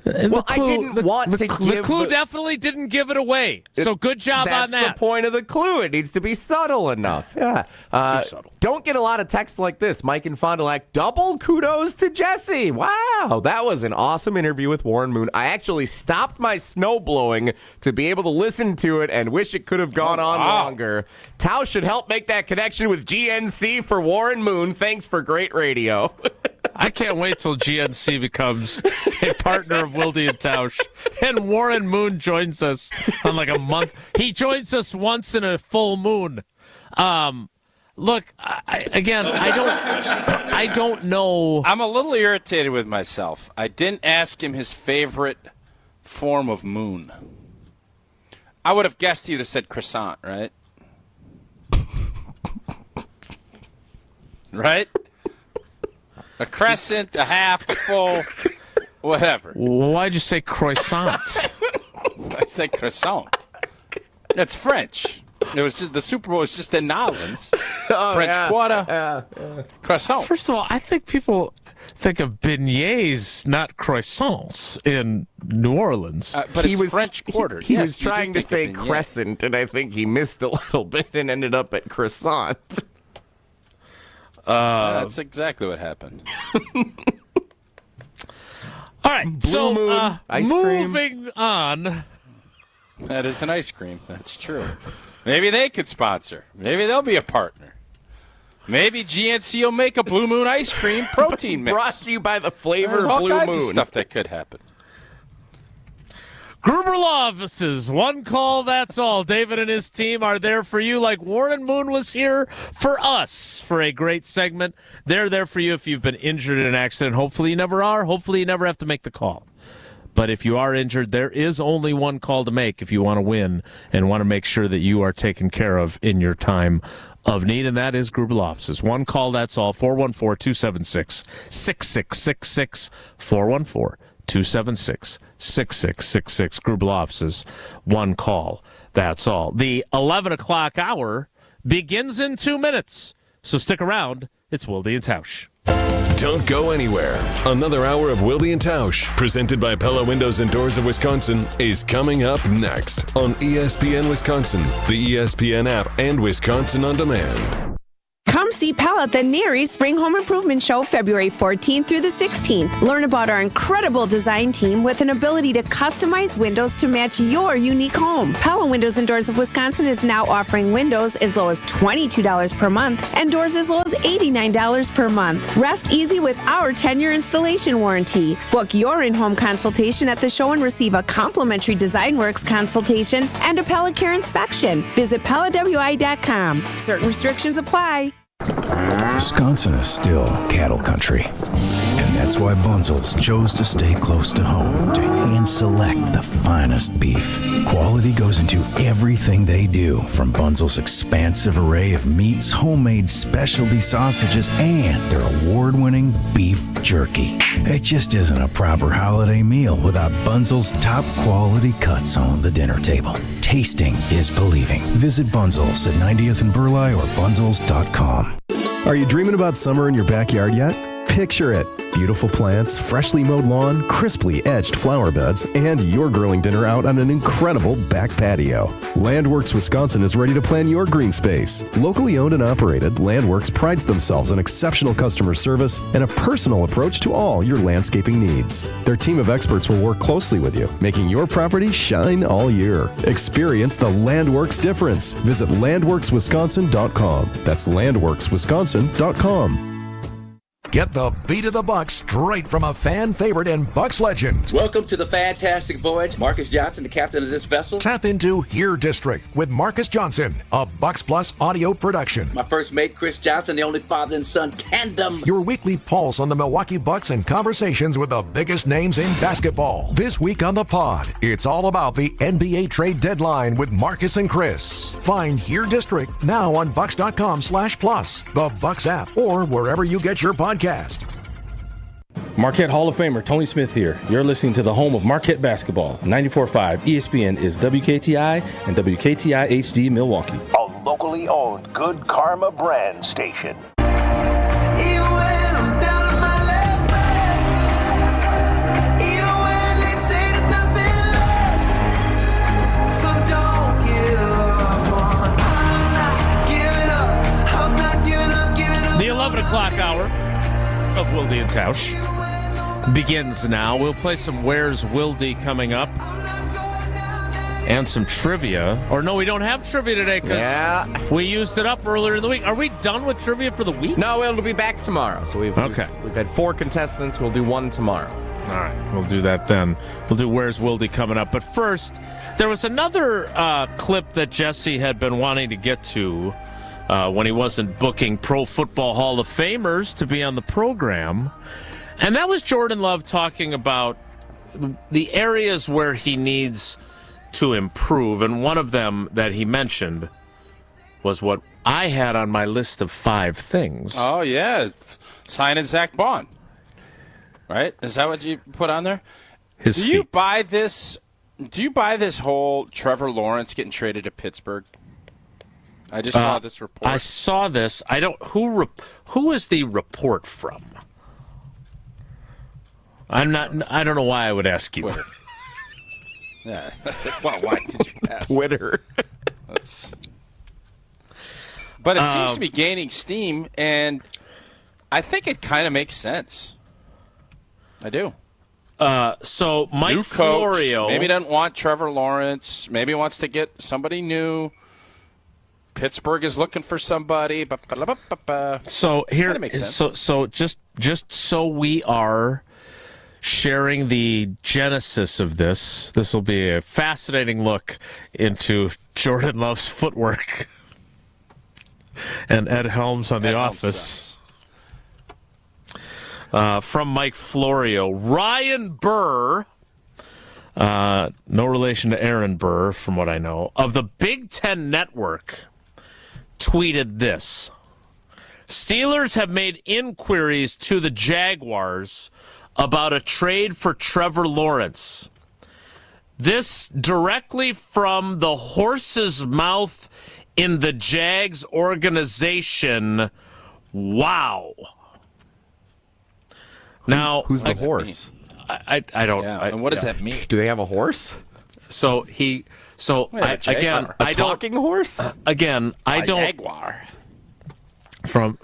Well, I didn't want to give
the clue definitely didn't give it away. So good job on that.
That's the point of the clue. It needs to be subtle enough. Yeah.
Too subtle.
Don't get a lot of texts like this. Mike and Fond du Lac, double kudos to Jesse. Wow. That was an awesome interview with Warren Moon. I actually stopped my snow blowing to be able to listen to it and wish it could have gone on longer. Tausch should help make that connection with GNC for Warren Moon. Thanks for great radio.
I can't wait till GNC becomes a partner of Wilde and Tausch, and Warren Moon joins us on like a month. He joins us once in a full moon. Look, I don't know.
I'm a little irritated with myself. I didn't ask him his favorite form of moon. I would have guessed you'd have said croissant, right? Right? A crescent, a half, a full, whatever.
Why'd you say croissant?
I said croissant. That's French. It was just, the Super Bowl was just in Nolans. French Quarter. Croissant.
First of all, I think people think of beignets, not croissants, in New Orleans.
But it's French Quarter.
He was trying to say crescent, and I think he missed a little bit and ended up at croissant.
That's exactly what happened.
All right,
Blue Moon, ice cream.
Moving on.
That is an ice cream. That's true. Maybe they could sponsor. Maybe they'll be a partner. Maybe GNC will make a Blue Moon ice cream protein mix.
Brought to you by the flavor
There's all
Blue
kinds
Moon.
of stuff that could happen.
Gruber Law Offices, one call, that's all. David and his team are there for you like Warren Moon was here for us for a great segment. They're there for you if you've been injured in an accident. Hopefully you never are. Hopefully you never have to make the call. But if you are injured, there is only one call to make if you want to win and want to make sure that you are taken care of in your time of need, and that is Gruber Law Offices. One call, that's all. 414-276-6666. 414-276-6666. Gruber Law Offices. One call, that's all. The 11 o'clock hour begins in 2 minutes. So stick around. It's Wilde and Tausch.
Don't go anywhere. Another hour of Wilde and Tausch, presented by Pella Windows and Doors of Wisconsin, is coming up next on ESPN Wisconsin, the ESPN app, and Wisconsin On Demand.
Come see Pella at the Neary Spring Home Improvement Show February 14th through the 16th. Learn about our incredible design team with an ability to customize windows to match your unique home. Pella Windows and Doors of Wisconsin is now offering windows as low as $22 per month and doors as low as $89 per month. Rest easy with our 10-year installation warranty. Book your in-home consultation at the show and receive a complimentary Design Works consultation and a Pella Care inspection. Visit PellaWI.com. Certain restrictions apply.
Wisconsin is still cattle country. And that's why Bunzel's chose to stay close to home to hand select the finest beef. Quality goes into everything they do, from Bunzel's expansive array of meats, homemade specialty sausages, and their award-winning beef jerky. It just isn't a proper holiday meal without Bunzel's top quality cuts on the dinner table. Tasting is believing. Visit Bunzel's at 90th and Burleigh or bunzels.com.
Are you dreaming about summer in your backyard yet? Picture it. Beautiful plants, freshly mowed lawn, crisply edged flower beds, and your grilling dinner out on an incredible back patio. Landworks Wisconsin is ready to plan your green space. Locally owned and operated, Landworks prides themselves on exceptional customer service and a personal approach to all your landscaping needs. Their team of experts will work closely with you, making your property shine all year. Experience the Landworks difference. Visit landworkswisconsin.com. That's landworkswisconsin.com.
Get the beat of the Bucks straight from a fan favorite and Bucks legend.
Welcome to the fantastic voyage. Marcus Johnson, the captain of this vessel.
Tap into Here District with Marcus Johnson, a Bucks Plus audio production.
My first mate, Chris Johnson, the only father and son tandem.
Your weekly pulse on the Milwaukee Bucks and conversations with the biggest names in basketball. This week on the pod, it's all about the NBA trade deadline with Marcus and Chris. Find Here District now on Bucks.com/plus, the Bucks app, or wherever you get your podcast.
Marquette Hall of Famer Tony Smith here. You're listening to the home of Marquette basketball. 94.5 ESPN is WKTI and WKTI HD Milwaukee.
A locally owned Good Karma brand station.
The 11 o'clock hour of Wilde and Tausch begins now. We'll play some Where's Wilde coming up and some trivia. Or no, we don't have trivia today because we used it up earlier in the week. Are we done with trivia for the week?
No, it'll be back tomorrow. So we've had 4 contestants. We'll do 1 tomorrow.
All right, we'll do that then. We'll do Where's Wilde coming up. But first, there was another clip that Jesse had been wanting to get to when he wasn't booking Pro Football Hall of Famers to be on the program. And that was Jordan Love talking about the areas where he needs to improve. And one of them that he mentioned was what I had on my list of 5 things.
Oh, yeah. Signing Zach Bond. Right? Is that what you put on there? Do you buy this whole Trevor Lawrence getting traded to Pittsburgh? I just saw this report.
I saw this. I don't. Who is the report from? I'm not. I don't know why I would ask you.
Twitter. Yeah. Well, why did you ask?
Twitter.
But it seems to be gaining steam, and I think it kind of makes sense. I do.
So Mike
new coach,
Florio
maybe doesn't want Trevor Lawrence. Maybe wants to get somebody new. Pittsburgh is looking for somebody.
So here, so just so we are sharing the genesis of this will be a fascinating look into Jordan Love's footwork and Ed Helms on The Office. From Mike Florio, Ryan Burr, no relation to Aaron Burr, from what I know, of the Big Ten Network, tweeted this: Steelers have made inquiries to the Jaguars about a trade for Trevor Lawrence. This directly from the horse's mouth in the Jags organization. Wow. Now,
who's the horse?
I don't.
Yeah, and what does that mean?
Do they have a horse?
Again,
I don't. Talking horse?
Again, I don't.
Jaguar.
From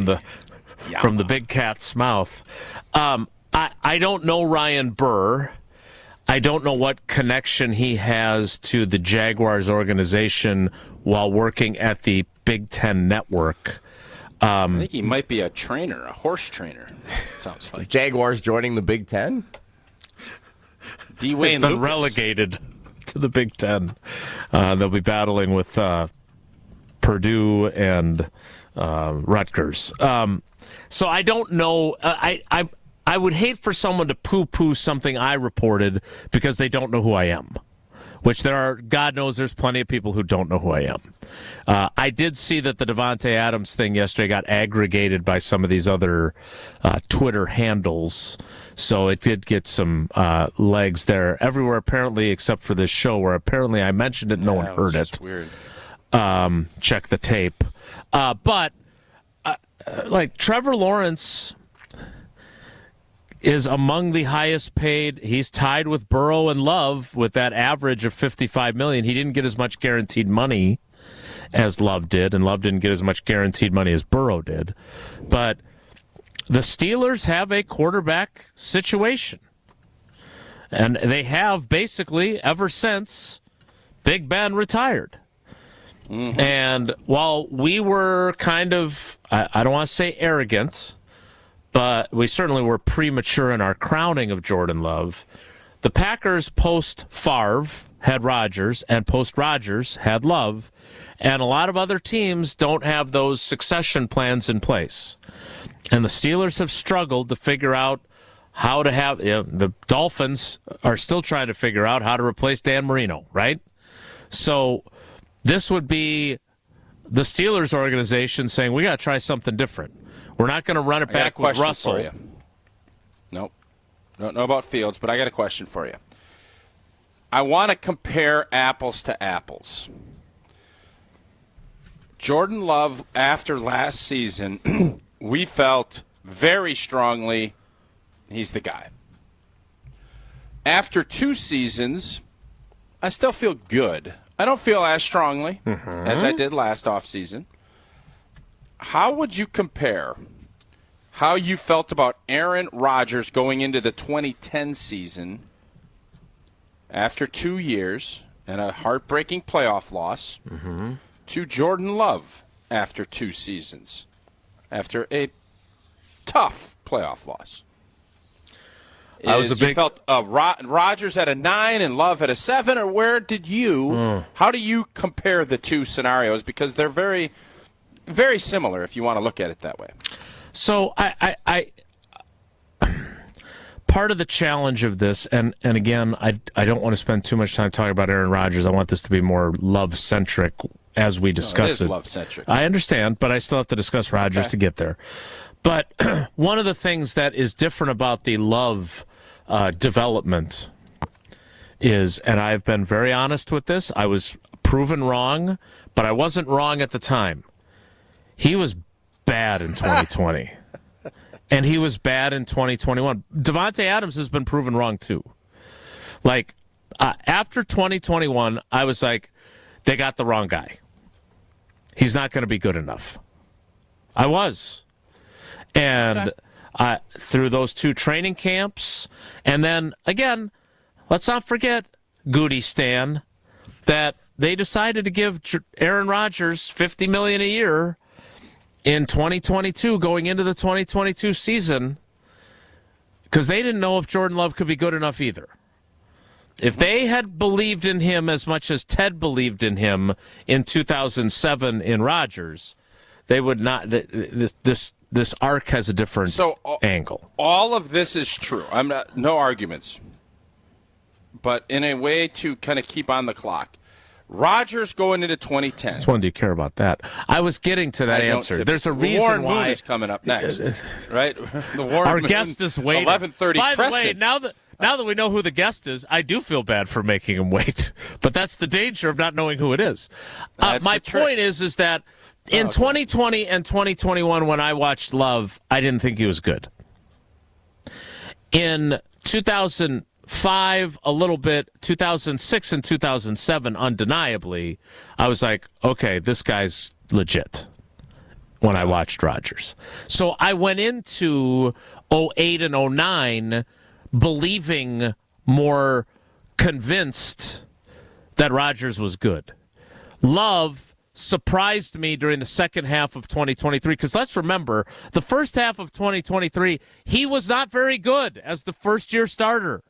the big cat's mouth. I don't know Ryan Burr. I don't know what connection he has to the Jaguars organization while working at the Big Ten Network.
I think he might be a trainer, a horse trainer. Sounds like
Jaguars joining the Big Ten.
Dwayne
been relegated to the Big Ten. They'll be battling with Purdue and Rutgers. So I don't know. I would hate for someone to poo-poo something I reported because they don't know who I am. Which there are, God knows there's plenty of people who don't know who I am. I did see that the Davante Adams thing yesterday got aggregated by some of these other Twitter handles. So it did get some legs there everywhere, apparently, except for this show, where apparently I mentioned it, no one heard it.
Weird.
Check the tape. But Trevor Lawrence is among the highest paid. He's tied with Burrow and Love with that average of $55 million. He didn't get as much guaranteed money as Love did, and Love didn't get as much guaranteed money as Burrow did. But the Steelers have a quarterback situation. And they have basically ever since Big Ben retired. Mm-hmm. And while we were kind of, I don't want to say arrogant, but we certainly were premature in our crowning of Jordan Love, the Packers post-Favre had Rodgers, and post-Rodgers had Love, and a lot of other teams don't have those succession plans in place. And the Steelers have struggled to figure out how to have, the Dolphins are still trying to figure out how to replace Dan Marino, right? So this would be the Steelers organization saying, we got to try something different. We're not going to run it back with Russell.
Nope. Don't know about Fields, but I got a question for you. I want to compare apples to apples. Jordan Love, after last season, we felt very strongly he's the guy. After 2 seasons, I still feel good. I don't feel as strongly as I did last offseason. How would you compare how you felt about Aaron Rodgers going into the 2010 season after 2 years and a heartbreaking playoff loss to Jordan Love after 2 seasons after a tough playoff loss? You felt Rodgers at a 9 and Love at a 7, or where did you? How do you compare the two scenarios? Because they're very, very similar if you want to look at it that way.
So I part of the challenge of this, and again, I don't want to spend too much time talking about Aaron Rodgers. I want this to be more Love-centric as we discuss
it. It is Love-centric.
I understand, but I still have to discuss Rodgers to get there. But one of the things that is different about the Love development is, and I've been very honest with this, I was proven wrong, but I wasn't wrong at the time. He was bad in 2020. And he was bad in 2021. Davante Adams has been proven wrong, too. Like, after 2021, I was like, they got the wrong guy. He's not going to be good enough. I was. And through those 2 training camps, and then, again, let's not forget, Goody Stan, that they decided to give Aaron Rodgers $50 million a year in 2022, going into the 2022 season, because they didn't know if Jordan Love could be good enough either. If they had believed in him as much as Ted believed in him in 2007 in Rodgers, they would not. This arc has a different angle.
All of this is true. No arguments. But in a way to kind of keep on the clock, Rodgers going into 2010.
Which one do you care about that? I was getting to that answer. There's a reason
Warren
why.
Moon is coming up next, right? The Warren
Our
Moon,
guest is waiting.
11:30
By the way,
Crescent.
now that we know who the guest is, I do feel bad for making him wait. But that's the danger of not knowing who it is. My point is that in 2020 and 2021, when I watched Love, I didn't think he was good. In 2005, a little bit, 2006 and 2007, undeniably, I was like, okay, this guy's legit when I watched Rodgers. So I went into 08 and 09 believing, more convinced that Rodgers was good. Love surprised me during the second half of 2023, because let's remember, the first half of 2023, he was not very good as the first-year starter.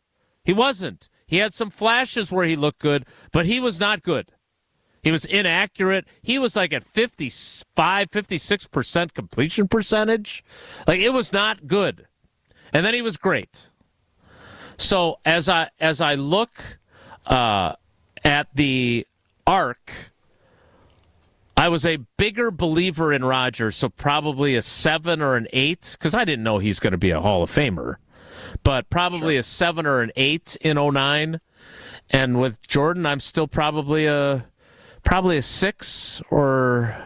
He wasn't. He had some flashes where he looked good, but he was not good. He was inaccurate. He was like at 55, 56% completion percentage. Like, it was not good. And then he was great. So as I look at the arc, I was a bigger believer in Rodgers, so probably a 7 or an 8, because I didn't know he's going to be a Hall of Famer, but probably a 7 or an 8 in 09. And with Jordan, I'm still probably a 6 or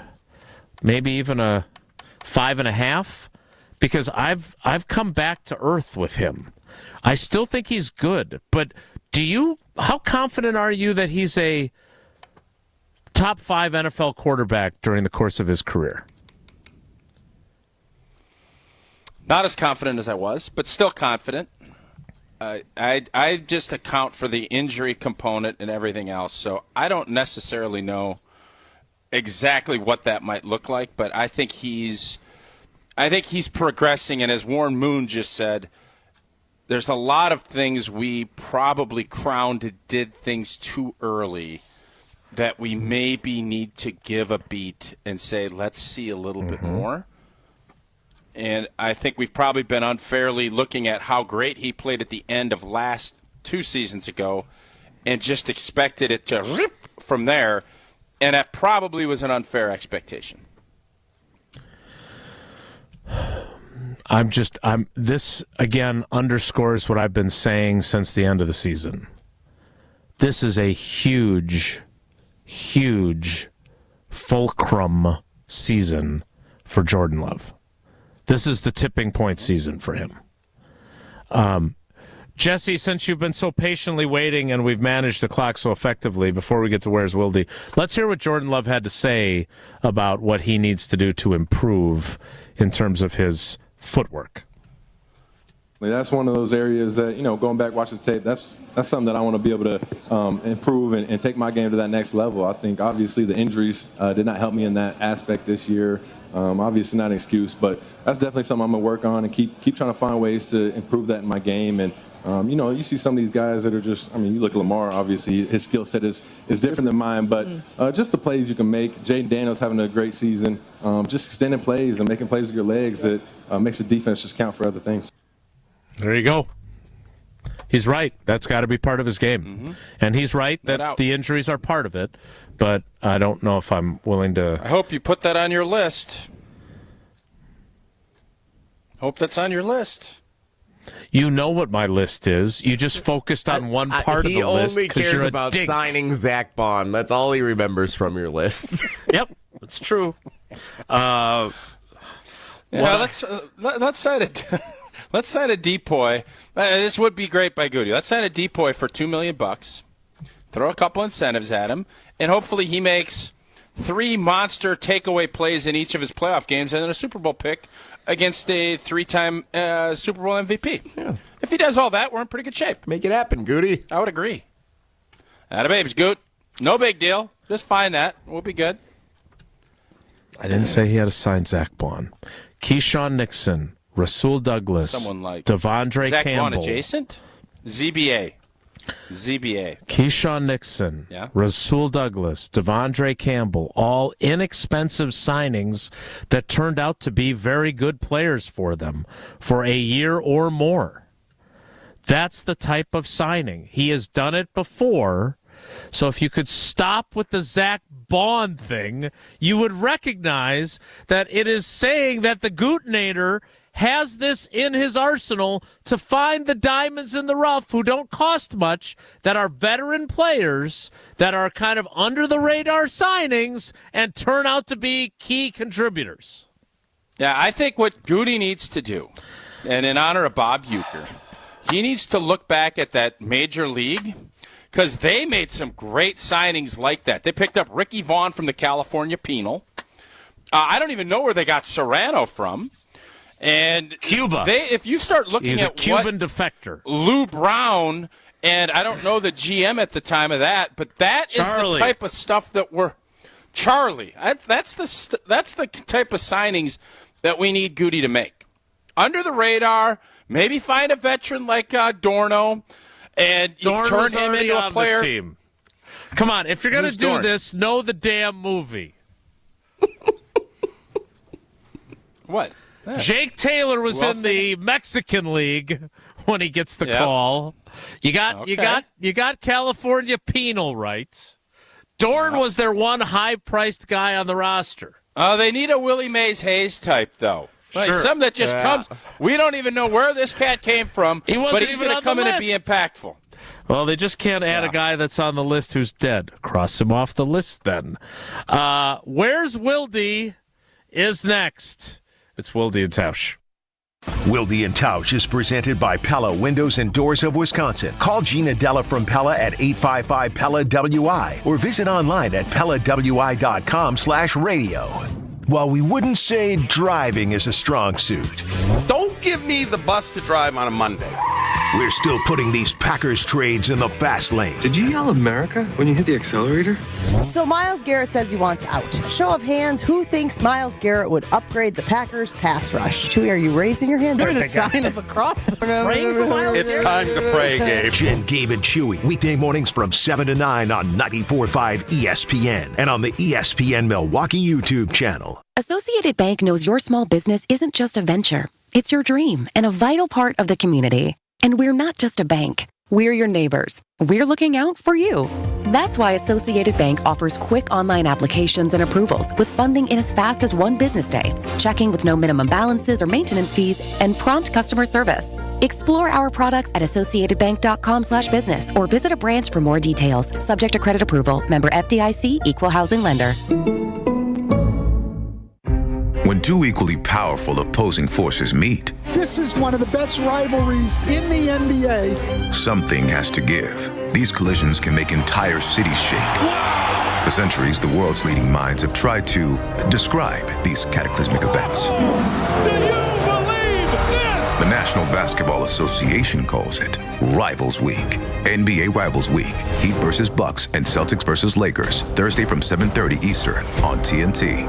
maybe even a 5.5, because I've come back to earth with him. I still think he's good, but how confident are you that he's a top 5 NFL quarterback during the course of his career?
Not as confident as I was, but still confident. I just account for the injury component and everything else, so I don't necessarily know exactly what that might look like, but I think he's progressing, and as Warren Moon just said, there's a lot of things we probably did things too early that we maybe need to give a beat and say, let's see a little bit more. And I think we've probably been unfairly looking at how great he played at the end of last 2 seasons ago and just expected it to rip from there, and that probably was an unfair expectation.
This again underscores what I've been saying since the end of the season. This is a huge, huge fulcrum season for Jordan Love. This is the tipping point season for him. Jesse, since you've been so patiently waiting and we've managed the clock so effectively, before we get to Where's Wilde, let's hear what Jordan Love had to say about what he needs to do to improve in terms of his footwork.
That's one of those areas that, going back, watching the tape, that's something that I want to be able to improve and take my game to that next level. I think, obviously, the injuries did not help me in that aspect this year. Obviously not an excuse, but that's definitely something I'm going to work on and keep trying to find ways to improve that in my game. And, you see some of these guys that are just, you look at Lamar, obviously, his skill set is different than mine, but just the plays you can make. Jaden Daniels having a great season, just extending plays and making plays with your legs that makes the defense just count for other things.
There you go. He's right. That's got to be part of his game. Mm-hmm. And he's right that the injuries are part of it, but I don't know if I'm willing to...
I hope you put that on your list. Hope that's on your list.
You know what my list is. You just focused on one part of the list.
He only cares about
dink.
signing Zach Bond. That's all he remembers from your list.
Yep, that's true.
Let's sign it. Let's sign a depoy. This would be great by Goody. Let's sign a depoy for $2 million. Throw a couple incentives at him, and hopefully he makes 3 monster takeaway plays in each of his playoff games and then a Super Bowl pick against a 3-time Super Bowl MVP. Yeah. If he does all that, we're in pretty good shape.
Make it happen, Goody.
I would agree. Atta babes, Goot. No big deal. Just find that. We'll be good.
I didn't say he had to sign Zach Bond. Keyshawn Nixon, Rasul Douglas,
someone like
Devondre
Zach
Campbell.
Bond adjacent? ZBA.
Keyshawn Nixon, Rasul Douglas, Devondre Campbell, all inexpensive signings that turned out to be very good players for them for a year or more. That's the type of signing. He has done it before. So if you could stop with the Zach Bond thing, you would recognize that it is saying that the Gootinator has this in his arsenal to find the diamonds in the rough who don't cost much, that are veteran players, that are kind of under-the-radar signings and turn out to be key contributors.
Yeah, I think what Goody needs to do, and in honor of Bob Uecker, he needs to look back at that major league because they made some great signings like that. They picked up Ricky Vaughn from the California Penal. I don't even know where they got Serrano from. And
Cuba.
If you start looking
He's
at
a Cuban defector.
Lou Brown, and I don't know the GM at the time of that, but that
Charlie.
is the type of stuff that we're Charlie. That's the type of signings that we need Goody to make. Under the radar, maybe find a veteran like Dorno, and you turn him into a player.
The team. Come on, if you're going to do this, know the damn movie.
What?
Jake Taylor was in the Mexican League when he gets the call. You got California Penal rights. Dorn was their one high-priced guy on the roster.
They need a Willie Mays Hayes type, though. Like some that just comes. We don't even know where this cat came from, but he's going to come in and be impactful.
Well, they just can't add a guy that's on the list who's dead. Cross him off the list then. Where's Wilde is next. It's Wilde and Tausch.
Wilde and Tausch is presented by Pella Windows and Doors of Wisconsin. Call Gina Della from Pella at 855-PELLA-WI or visit online at PellaWI.com/radio. While we wouldn't say driving is a strong suit,
don't give me the bus to drive on a Monday.
We're still putting these Packers trades in the fast lane.
Did you yell America when you hit the accelerator?
So Myles Garrett says he wants out. Show of hands, who thinks Myles Garrett would upgrade the Packers pass rush? Chewy, are you raising your hand?
Doing a sign of the cross. Praying for Myles
It's time to pray, Gabe.
Jen, Gabe, and Chewy, weekday mornings from 7 to 9 on 94.5 ESPN and on the ESPN Milwaukee YouTube channel.
Associated Bank knows your small business isn't just a venture. It's your dream and a vital part of the community. And we're not just a bank. We're your neighbors. We're looking out for you. That's why Associated Bank offers quick online applications and approvals with funding in as fast as one business day, checking with no minimum balances or maintenance fees, and prompt customer service. Explore our products at associatedbank.com/business or visit a branch for more details. Subject to credit approval. Member FDIC, Equal Housing Lender.
When two equally powerful opposing forces meet,
this is one of the best rivalries in the NBA.
Something has to give. These collisions can make entire cities shake. For centuries, the world's leading minds have tried to describe these cataclysmic events. The National Basketball Association calls it Rivals Week. NBA Rivals Week. Heat versus Bucks and Celtics versus Lakers. Thursday from 7:30 Eastern on TNT.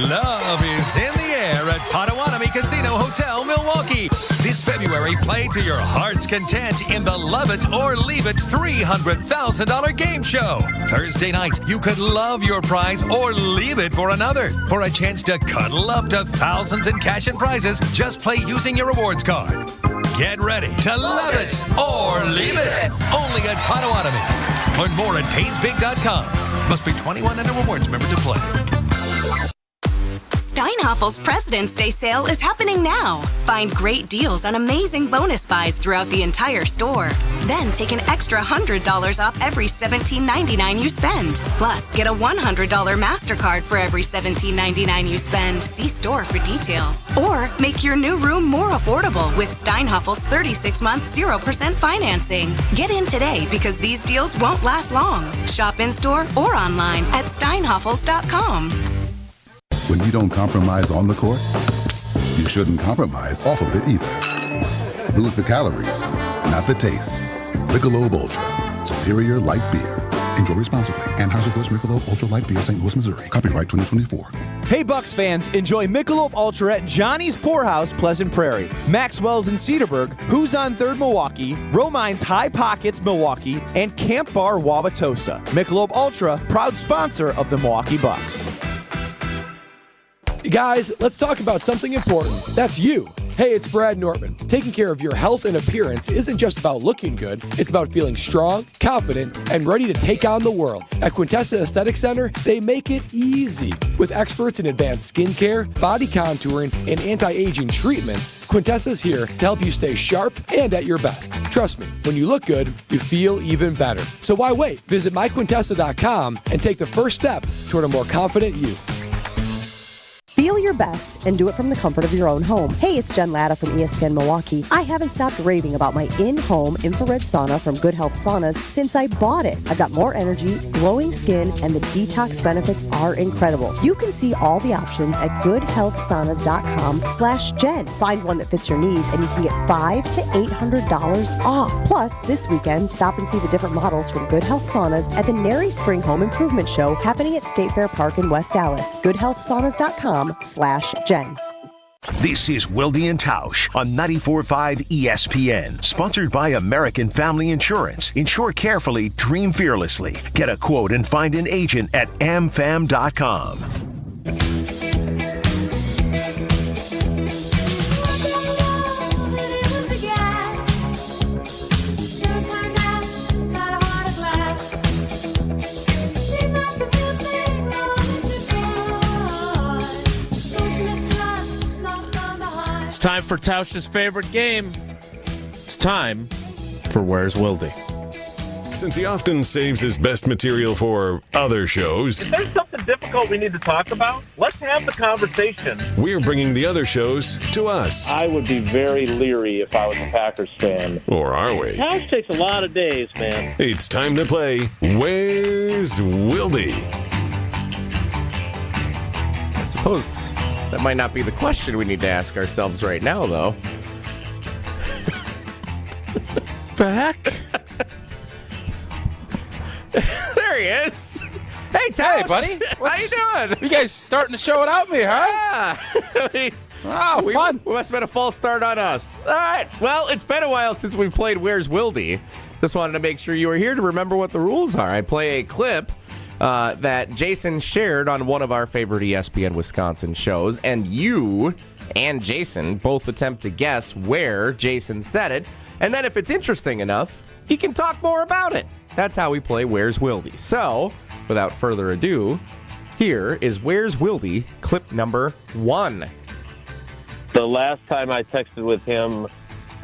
Love is in the air at Potawatomi Casino Hotel, Milwaukee. This February, play to your heart's content in the Love It or Leave It $300,000 game show. Thursday night, you could love your prize or leave it for another. For a chance to cuddle up to thousands in cash and prizes, just play using your rewards card. Get ready to love it or leave it. Only at Potawatomi. Learn more at paysbig.com. Must be 21 and a rewards member to play.
Steinhaffel's President's Day sale is happening now. Find great deals on amazing bonus buys throughout the entire store. Then take an extra $100 off every $17.99 you spend. Plus, get a $100 MasterCard for every $17.99 you spend. See store for details. Or make your new room more affordable with Steinhaffel's 36-month 0% financing. Get in today because these deals won't last long. Shop in-store or online at steinhaffels.com.
When you don't compromise on the court, you shouldn't compromise off of it either. Lose the calories, not the taste. Michelob Ultra, superior light beer. Enjoy responsibly. Anheuser-Busch Michelob Ultra Light Beer, St. Louis, Missouri. Copyright 2024.
Hey, Bucks fans, enjoy Michelob Ultra at Johnny's Poorhouse, Pleasant Prairie, Maxwell's in Cedarburg, Who's on 3rd Milwaukee, Romine's High Pockets, Milwaukee, and Camp Bar, Wauwatosa. Michelob Ultra, proud sponsor of the Milwaukee Bucks.
Guys, let's talk about something important. That's you. Hey, it's Brad Nortman. Taking care of your health and appearance isn't just about looking good. It's about feeling strong, confident, and ready to take on the world. At Quintessa Aesthetic Center, they make it easy. With experts in advanced skincare, body contouring, and anti-aging treatments, Quintessa's here to help you stay sharp and at your best. Trust me, when you look good, you feel even better. So why wait? Visit myquintessa.com and take the first step toward a more confident you.
Feel your best and do it from the comfort of your own home. Hey, it's Jen Latta from ESPN Milwaukee. I haven't stopped raving about my in-home infrared sauna from Good Health Saunas since I bought it. I've got more energy, glowing skin, and the detox benefits are incredible. You can see all the options at goodhealthsaunas.com/Jen. Find one that fits your needs and you can get $500 to $800 off. Plus, this weekend, stop and see the different models from Good Health Saunas at the Nary Spring Home Improvement Show happening at State Fair Park in West Allis. goodhealthsaunas.com/Jen.
This is Wilde and Tausch on 94.5 ESPN, sponsored by American Family Insurance. Insure carefully, dream fearlessly. Get a quote and find an agent at amfam.com.
It's time for Tausch's favorite game. It's time for Where's Wilde?
Since he often saves his best material for other shows,
if there's something difficult we need to talk about, let's have the conversation.
We're bringing the other shows to us.
I would be very leery if I was a Packers fan.
Or are we?
Tausch takes a lot of days, man.
It's time to play Where's Wilde?
I suppose that might not be the question we need to ask ourselves right now, though.
The heck?
There he is. Hey, Tausch.
Hey, buddy.
How you doing?
You guys starting to show without me, huh?
Yeah.
Oh, fun.
We must have been a false start on us. All right. Well, it's been a while since we've played Where's Wilde. Just wanted to make sure you were here to remember what the rules are. I play a clip that Jason shared on one of our favorite ESPN Wisconsin shows, and you and Jason both attempt to guess where Jason said it, and then if it's interesting enough, he can talk more about it. That's how we play Where's Wildy. So, without further ado, here is Where's Wildy clip number 1.
The last time I texted with him,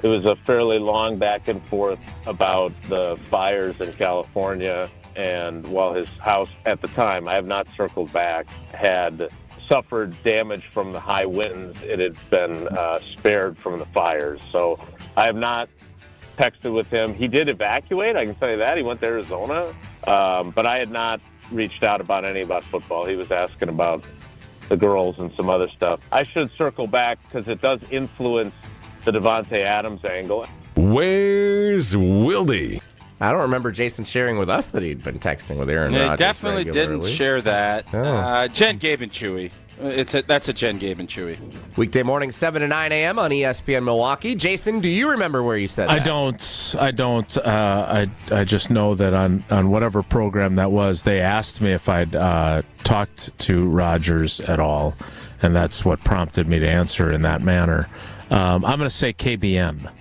it was a fairly long back and forth about the fires in California. And while his house at the time, I have not circled back, had suffered damage from the high winds, it had been spared from the fires. So I have not texted with him. He did evacuate, I can tell you that. He went to Arizona. But I had not reached out about football. He was asking about the girls and some other stuff. I should circle back because it does influence the Davante Adams angle.
Where's Wildy?
I don't remember Jason sharing with us that he'd been texting with Aaron
They
Rodgers
definitely
regularly.
didn't share that.
Oh.
Jen, Gabe, and Chewy. That's a Jen, Gabe, and Chewy.
Weekday morning, 7 to 9 a.m. on ESPN Milwaukee. Jason, do you remember where you said that?
I don't. I just know that on whatever program that was, they asked me if I'd talked to Rodgers at all, and that's what prompted me to answer in that manner. I'm going to say KBN.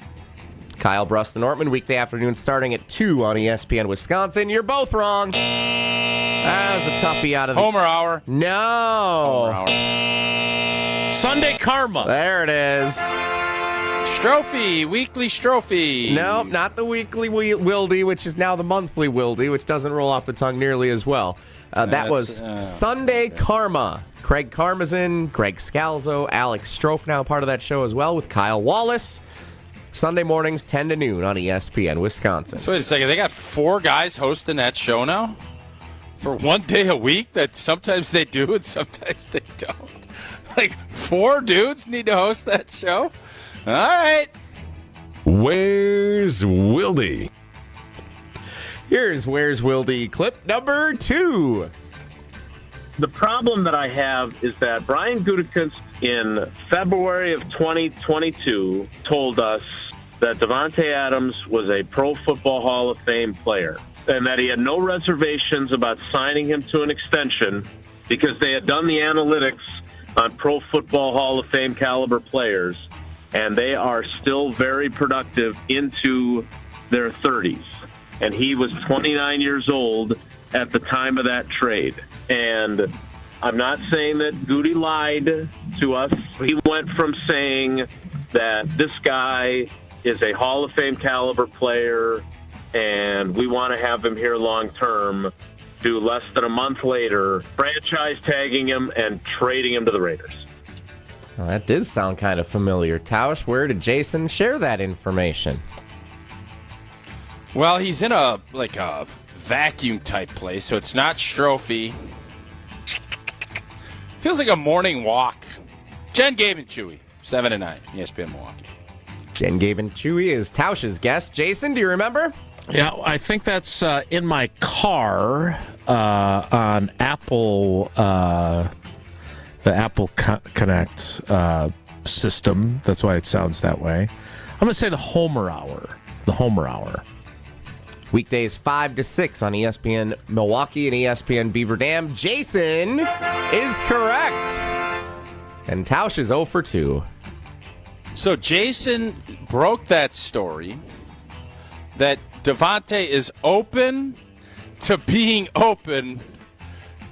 Kyle Bruston Ortman, weekday afternoon starting at 2 on ESPN Wisconsin. You're both wrong. That was a toughie out of the...
Homer Hour.
No.
Homer Hour.
Sunday Karma.
There it is.
Strophy. Weekly Strophy.
No, not the weekly Wildy, which is now the monthly Wildy, which doesn't roll off the tongue nearly as well. That was Sunday Karma. Craig Karmazin, Greg Scalzo, Alex Strofe, now part of that show as well, with Kyle Wallace. Sunday mornings, 10 to noon on ESPN Wisconsin.
So wait a second. They got 4 guys hosting that show now? For one day a week? That sometimes they do and sometimes they don't. Like 4 dudes need to host that show? All right.
Where's Wildy?
Here's Where's Wildy clip number 2.
The problem that I have is that Brian Gutekunst in February of 2022 told us that Davante Adams was a Pro Football Hall of Fame player and that he had no reservations about signing him to an extension because they had done the analytics on Pro Football Hall of Fame caliber players, and they are still very productive into their 30s. And he was 29 years old at the time of that trade. And I'm not saying that Goody lied to us. He went from saying that this guy is a Hall of Fame caliber player and we want to have him here long term, to less than a month later franchise tagging him and trading him to the Raiders.
Well, that did sound kind of familiar. Tausch, where did Jason share that information?
Well, he's in a vacuum type place, so it's not Strophy. Feels like a morning walk. Jen, Gabe, and Chewy, 7 to 9, ESPN Milwaukee.
Jen, Gabe, and Chewy is Tausch's guest. Jason, do you remember?
Yeah, I think that's in my car on Apple, the Apple Connect system. That's why it sounds that way. I'm going to say the Homer Hour. The Homer Hour.
Weekdays 5 to 6 on ESPN Milwaukee and ESPN Beaver Dam. Jason is correct. And Tausch is 0 for 2.
So Jason broke that story that Davante is open to being open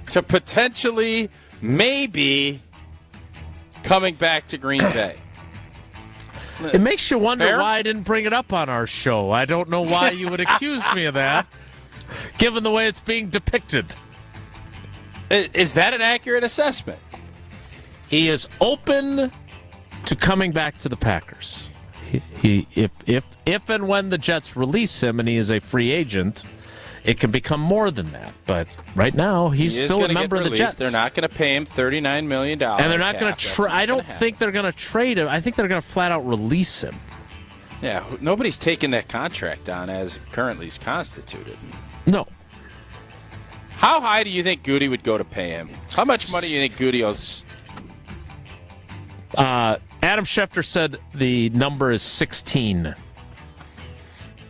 to potentially, maybe, coming back to Green Bay.
It makes you wonder
Fair?
why I didn't bring it up on our show. I don't know why you would accuse me of that, given the way it's being depicted.
Is that an accurate assessment?
He is open to coming back to the Packers. If and when the Jets release him and he is a free agent, it can become more than that. But right now, he's still a member of the Jets.
They're not going to pay him $39 million.
And they're not going to I don't think they're going to trade him. I think they're going to flat out release him.
Yeah, nobody's taking that contract on as currently is constituted.
No.
How high do you think Goody would go to pay him? How much money do you think Goody owes?
Adam Schefter said the number is 16.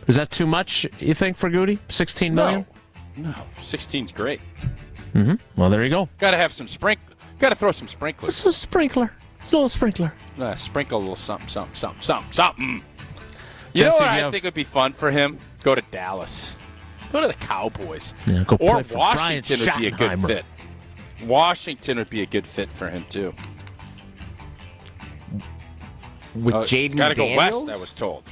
Is that too much, you think, for Goody? 16 million?
No, 16's great.
Mm-hmm. Well, there you go.
Got to have some Got to throw some sprinklers.
It's a sprinkler. It's a little sprinkler.
Sprinkle a little something. You
Jesse,
know what I think would be fun for him? Go to Dallas. Go to the Cowboys.
Yeah, go
or
play for Brian
Washington would be a good
Schottenheimer.
fit. Washington would be a good fit for him, too.
With Jaden
He's got to go
Daniels?
west, I was told.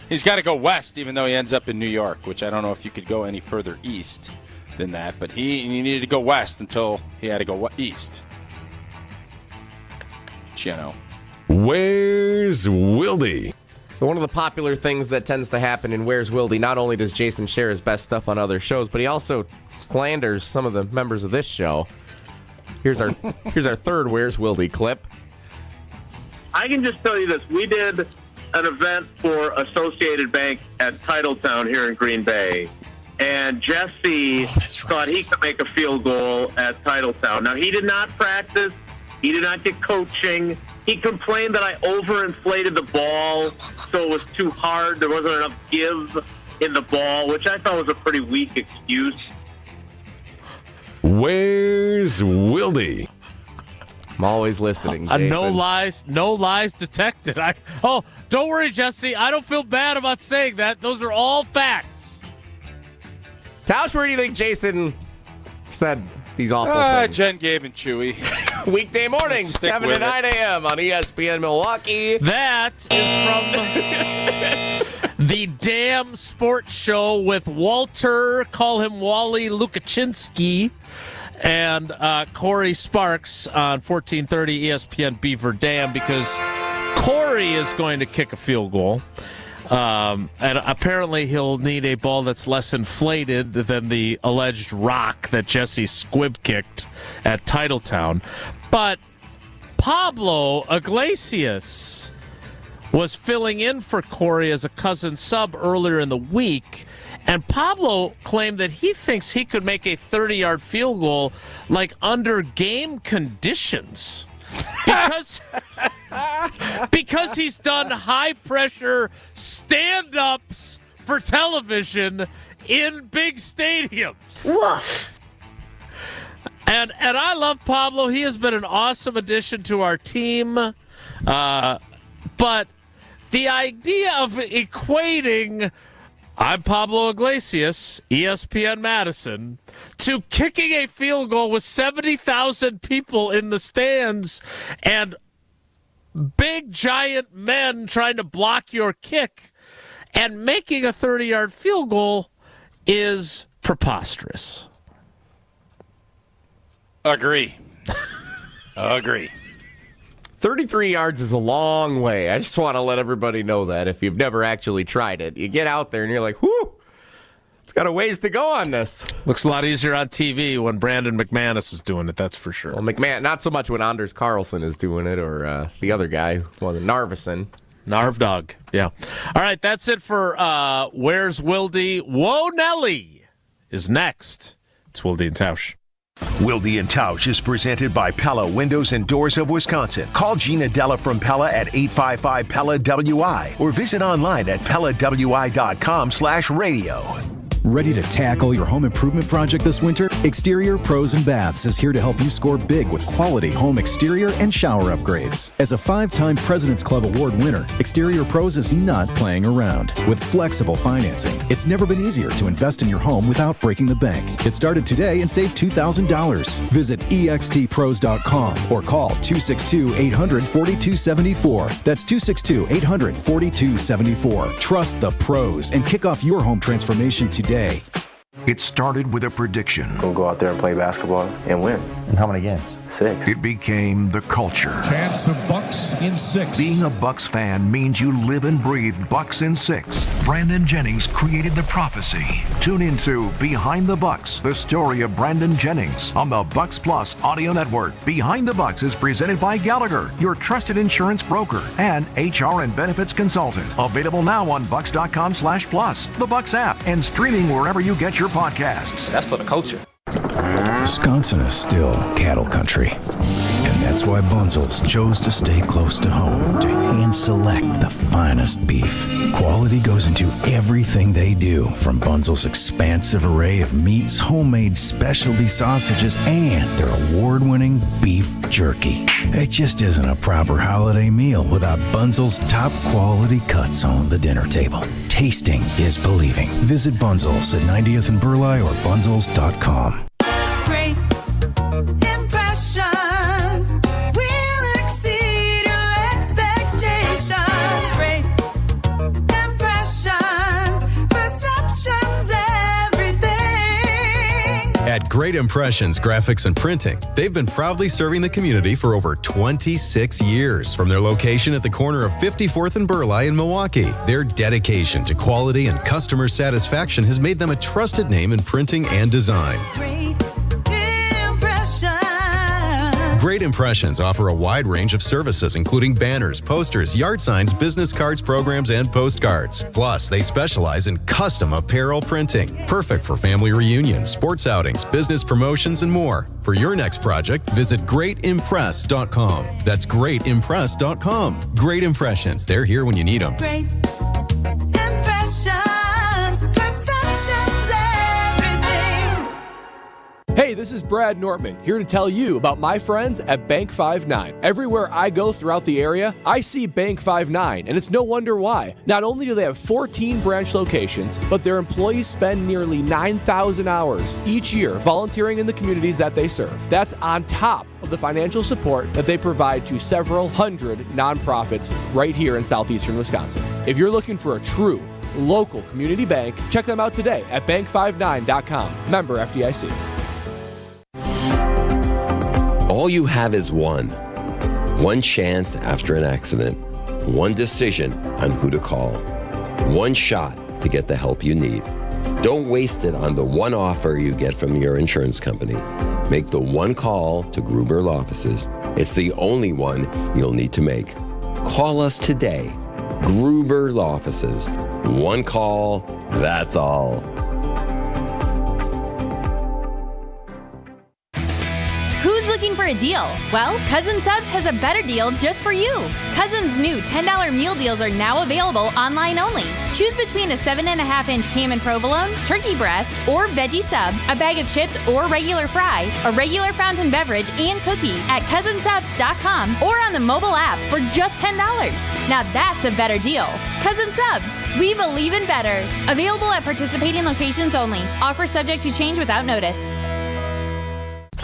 He's got to go west, even though he ends up in New York, which I don't know if you could go any further east than that. But he needed to go west until he had to go east.
Where's Wildy?
So one of the popular things that tends to happen in Where's Wildy, not only does Jason share his best stuff on other shows, but he also slanders some of the members of this show. Here's our third Where's Wildy clip.
I can just tell you this. We did an event for Associated Bank at Titletown here in Green Bay, and Jesse thought he could make a field goal at Titletown. Now, he did not practice. He did not get coaching. He complained that I overinflated the ball, so it was too hard. There wasn't enough give in the ball, which I thought was a pretty weak excuse.
Where's Wildy?
I'm always listening, Jason.
No lies detected. Don't worry, Jesse. I don't feel bad about saying that. Those are all facts.
Tausch, where do you think Jason said these awful things?
Jen, Gabe, and Chewy.
Weekday mornings, 7 to 9 a.m. on ESPN Milwaukee.
That is from the Damn Sports Show with Walter, call him Wally Lukaczynski, and Corey Sparks on 1430 ESPN Beaver Dam, because Corey is going to kick a field goal. And apparently he'll need a ball that's less inflated than the alleged rock that Jesse squib kicked at Titletown. But Pablo Iglesias was filling in for Corey as a cousin sub earlier in the week, and Pablo claimed that he thinks he could make a 30-yard field goal like under game conditions. Because he's done high-pressure stand-ups for television in big stadiums.
Woof.
And I love Pablo. He has been an awesome addition to our team. But the idea of equating I'm Pablo Iglesias, ESPN Madison, to kicking a field goal with 70,000 people in the stands and big, giant men trying to block your kick and making a 30-yard field goal is preposterous.
Agree. Agree.
33 yards is a long way. I just want to let everybody know that if you've never actually tried it. You get out there and you're like, whoo, it's got a ways to go on this.
Looks a lot easier on TV when Brandon McManus is doing it, that's for sure.
Well, not so much when Anders Carlson is doing it or the other guy, Narvison.
Narv Dog, yeah. All right, that's it for Where's Wildy? Whoa, Nelly is next. It's Wilde and Tausch.
Wilde and Tausch is presented by Pella Windows and Doors of Wisconsin. Call Gina Della from Pella at 855-PELLA-WI or visit online at PellaWI.com/radio.
Ready to tackle your home improvement project this winter? Exterior Pros and Baths is here to help you score big with quality home exterior and shower upgrades. As a 5-time President's Club Award winner, Exterior Pros is not playing around. With flexible financing, it's never been easier to invest in your home without breaking the bank. Get started today and save $2,000. Visit extpros.com or call 262-800-4274. That's 262-800-4274. Trust the pros and kick off your home transformation today.
It started with a prediction.
Go out there and play basketball and win.
And how many games?
6.
It became the culture.
Chance of Bucks in 6.
Being a Bucks fan means you live and breathe Bucks in 6. Brandon Jennings created the prophecy. Tune into Behind the Bucks, the story of Brandon Jennings on the Bucks Plus audio network. Behind the Bucks is presented by Gallagher, your trusted insurance broker and HR and benefits consultant. Available now on bucks.com/plus, the Bucks app, and streaming wherever you get your podcasts.
That's for the culture.
Wisconsin is still cattle country. And that's why Bunzel's chose to stay close to home to hand select the finest beef. Quality goes into everything they do, from Bunzel's expansive array of meats, homemade specialty sausages, and their award-winning beef
jerky. It just isn't a proper holiday meal without Bunzel's top quality cuts on the dinner table. Tasting is believing. Visit Bunzel's at 90th and Burleigh or bunzels.com.
Great impressions will exceed your expectations. Great impressions, perceptions, everything.
At Great Impressions Graphics and Printing, they've been proudly serving the community for over 26 years from their location at the corner of 54th and Burleigh in Milwaukee. Their dedication to quality and customer satisfaction has made them a trusted name in printing and design. Great Impressions offer a wide range of services, including banners, posters, yard signs, business cards, programs, and postcards. Plus, they specialize in custom apparel printing, perfect for family reunions, sports outings, business promotions, and more. For your next project, visit greatimpress.com. That's greatimpress.com. Great Impressions. They're here when you need them.
Great impressions, perceptions, everything.
Hey, this is Brad Nortman, here to tell you about my friends at Bank 5-9. Everywhere I go throughout the area, I see Bank 5-9, and it's no wonder why. Not only do they have 14 branch locations, but their employees spend nearly 9,000 hours each year volunteering in the communities that they serve. That's on top of the financial support that they provide to several hundred nonprofits right here in southeastern Wisconsin. If you're looking for a true local community bank, check them out today at bank59.com. Member FDIC.
All you have is one chance after an accident, one decision on who to call, one shot to get the help you need. Don't waste it on the one offer you get from your insurance company. Make the one call to Gruber Law Offices. It's the only one you'll need to make. Call us today. Gruber Law Offices. One call, that's all.
Who's looking for a deal? Well, Cousin Subs has a better deal just for you. Cousin's new $10 meal deals are now available online only. Choose between a 7.5-inch ham and provolone, turkey breast, or veggie sub, a bag of chips or regular fry, a regular fountain beverage, and cookie at cousinsubs.com or on the mobile app for just $10. Now that's a better deal. Cousin Subs, we believe in better. Available at participating locations only. Offer subject to change without notice.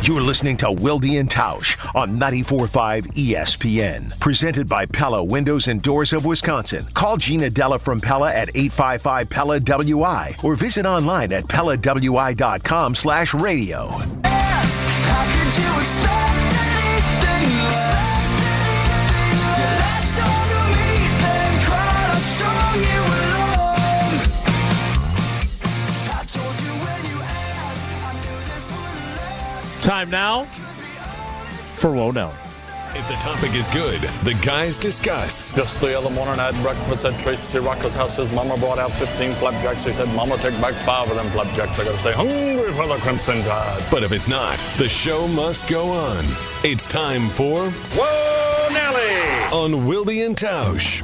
You're listening to Wilde and Tausch on 94.5 ESPN. Presented by Pella Windows and Doors of Wisconsin. Call Gina Della from Pella at 855-PELLA-WI or visit online at PellaWI.com/radio.
How could you expect anything less? You latched onto me, then cried how strong you alone. I told you when you asked, I knew this wouldn't last.
Time now for Whoa No.
If the topic is good, the guys discuss.
Just the other morning I had breakfast at Tracy Rocker's house. His mama brought out 15 flapjacks. He said, Mama, take back 5 of them flapjacks. I gotta stay hungry for the Crimson Tide.
But if it's not, the show must go on. It's time for
Whoa, Nelly!
On Wilde and Tausch.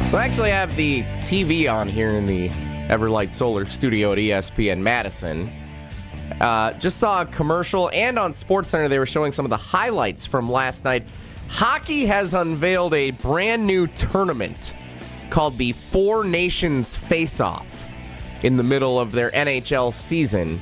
So I actually have the TV on here in the Everlight Solar studio at ESPN Madison. Just saw a commercial, and on SportsCenter they were showing some of the highlights from last night. Hockey has unveiled a brand new tournament called the Four Nations Face-Off in the middle of their NHL season.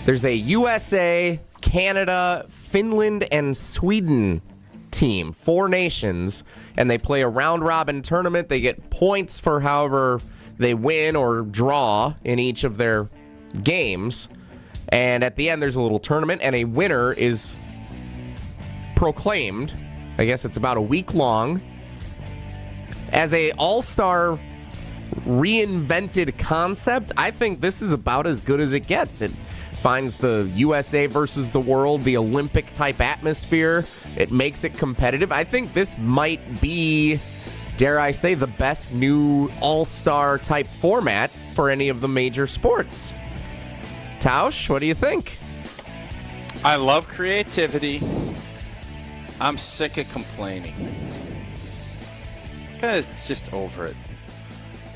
There's a USA, Canada, Finland, and Sweden team, 4 nations, and they play a round-robin tournament. They get points for however they win or draw in each of their games. And at the end, there's a little tournament, and a winner is proclaimed. I guess it's about a week long. As a all-star reinvented concept, I think this is about as good as it gets. It finds the USA versus the world, the Olympic-type atmosphere. It makes it competitive. I think this might be, dare I say, the best new all-star type format for any of the major sports. Tausch, what do you think?
I love creativity. I'm sick of complaining. Guys, just over it.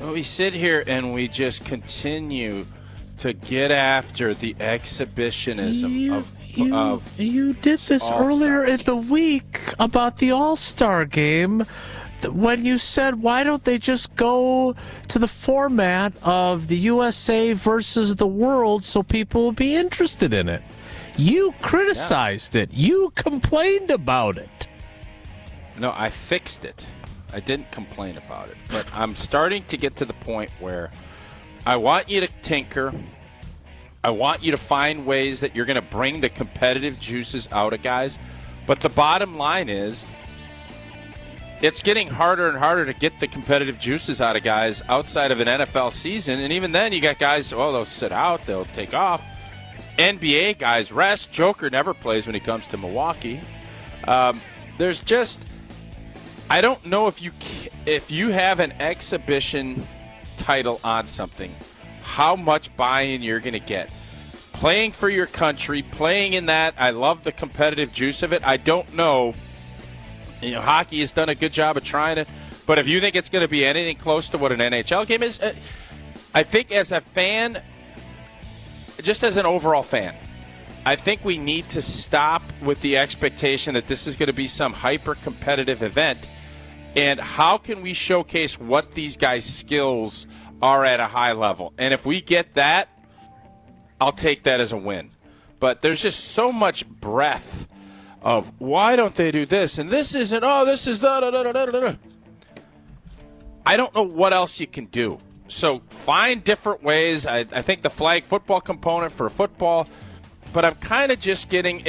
We sit here and we just continue to get after the exhibitionism of
You did this earlier in the week about the All-Star game when you said, why don't they just go to the format of the USA versus the world so people will be interested in it? You criticized it. You complained about it.
No, I fixed it. I didn't complain about it. But I'm starting to get to the point where I want you to tinker. I want you to find ways that you're going to bring the competitive juices out of guys. But the bottom line is, it's getting harder and harder to get the competitive juices out of guys outside of an NFL season. And even then, you got guys, they'll sit out, they'll take off. NBA guys rest. Joker never plays when he comes to Milwaukee. There's just, I don't know if you have an exhibition title on something, how much buy-in you're going to get. Playing for your country, playing in that, I love the competitive juice of it. I don't know. Hockey has done a good job of trying it, but if you think it's going to be anything close to what an NHL game is, I think as a fan, just as an overall fan, I think we need to stop with the expectation that this is going to be some hyper-competitive event. And how can we showcase what these guys' skills are at a high level? And if we get that, I'll take that as a win. But there's just so much breadth of why don't they do this? And this isn't, this is da-da-da-da-da-da. I don't know what else you can do. So find different ways. I think the flag football component for football, but I'm kind of just getting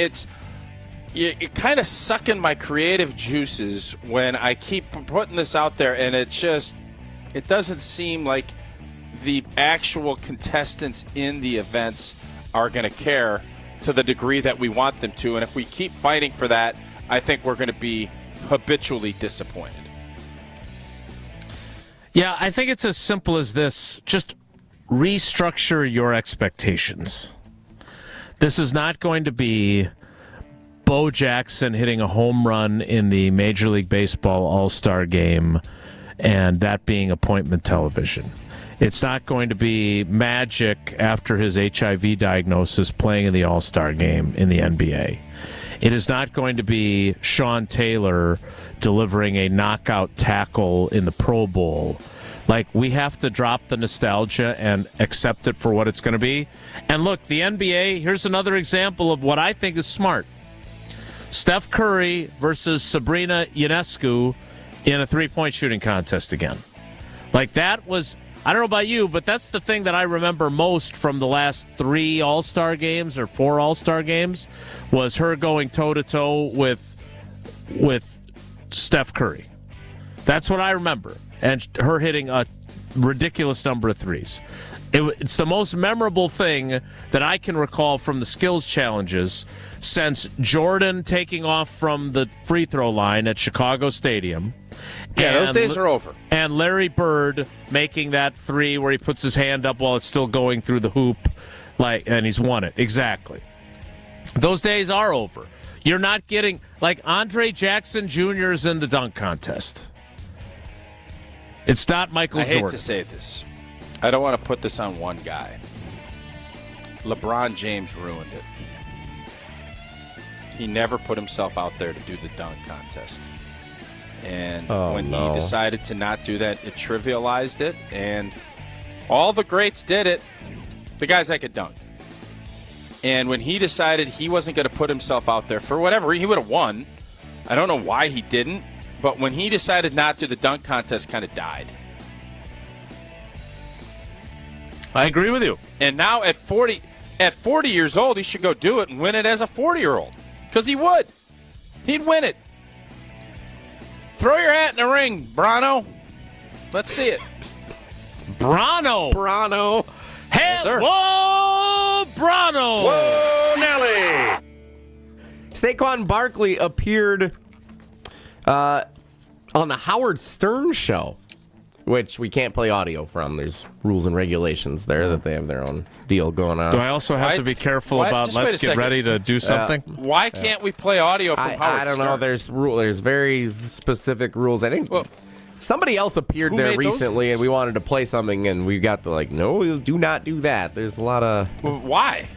you're kind of sucking my creative juices when I keep putting this out there, and it doesn't seem like the actual contestants in the events are going to care to the degree that we want them to. And if we keep fighting for that, I think we're going to be habitually disappointed.
Yeah, I think it's as simple as this. Just restructure your expectations. This is not going to be Bo Jackson hitting a home run in the Major League Baseball All-Star game and that being appointment television. It's not going to be Magic after his HIV diagnosis playing in the All-Star game in the NBA. It is not going to be Sean Taylor delivering a knockout tackle in the Pro Bowl. Like, we have to drop the nostalgia and accept it for what it's going to be. And look, the NBA, here's another example of what I think is smart. Steph Curry versus Sabrina Ionescu in a three-point shooting contest again. Like, that was, I don't know about you, but that's the thing that I remember most from the last 3 All-Star games or 4 All-Star games was her going toe-to-toe with Steph Curry. That's what I remember. And her hitting a ridiculous number of threes. It's the most memorable thing that I can recall from the skills challenges since Jordan taking off from the free throw line at Chicago Stadium.
Yeah, those days are over.
And Larry Bird making that three where he puts his hand up while it's still going through the hoop, and he's won it. Exactly. Those days are over. You're not getting, like, Andre Jackson Jr. is in the dunk contest. It's not Michael Jordan.
I hate to say this. I don't want to put this on one guy. LeBron James ruined it. He never put himself out there to do the dunk contest. And he decided to not do that, it trivialized it. And all the greats did it. The guys that could dunk. And when he decided he wasn't going to put himself out there for whatever, he would have won. I don't know why he didn't. But when he decided not to, the dunk contest kind of died.
I agree with you.
And now at 40 years old, he should go do it and win it as a 40-year-old. Because he would. He'd win it. Throw your hat in the ring, Brano. Let's see it.
Brano. Hey,
yes, sir.
Whoa, Brano.
Whoa, Nelly.
Saquon Barkley appeared on the Howard Stern show, which we can't play audio from. There's rules and regulations there that they have their own deal going on.
Do I also have to be careful about let's get ready to do something?
Why can't we play audio from Howard
I don't
Stern?
know. There's very specific rules. I think somebody else appeared there recently, and we wanted to play something, and we got no, do not do that. There's a lot of...
Why?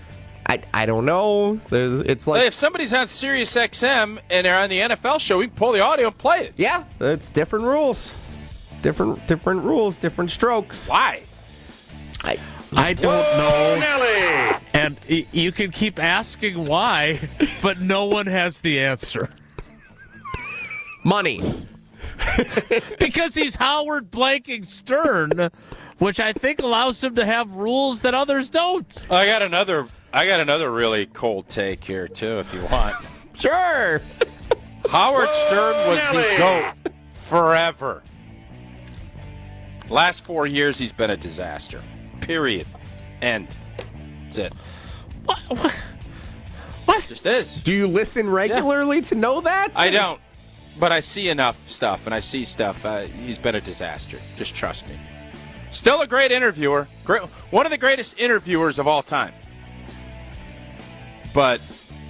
I don't know. It's like
if somebody's on Sirius XM and they're on the NFL show, we can pull the audio and play it.
Yeah, it's different rules. Different rules, different strokes.
Why?
I don't know.
Nelly.
And you can keep asking why, but no one has the answer.
Money.
Because he's Howard blanking Stern, which I think allows him to have rules that others don't.
I got another really cold take here too, if you want.
Sure.
Howard Stern was the GOAT forever. Last 4 years, he's been a disaster. Period. End. That's it.
What?
Just is.
Do you listen regularly to know that?
I don't. But I see enough stuff, and I see stuff. He's been a disaster. Just trust me. Still a great interviewer. One of the greatest interviewers of all time. But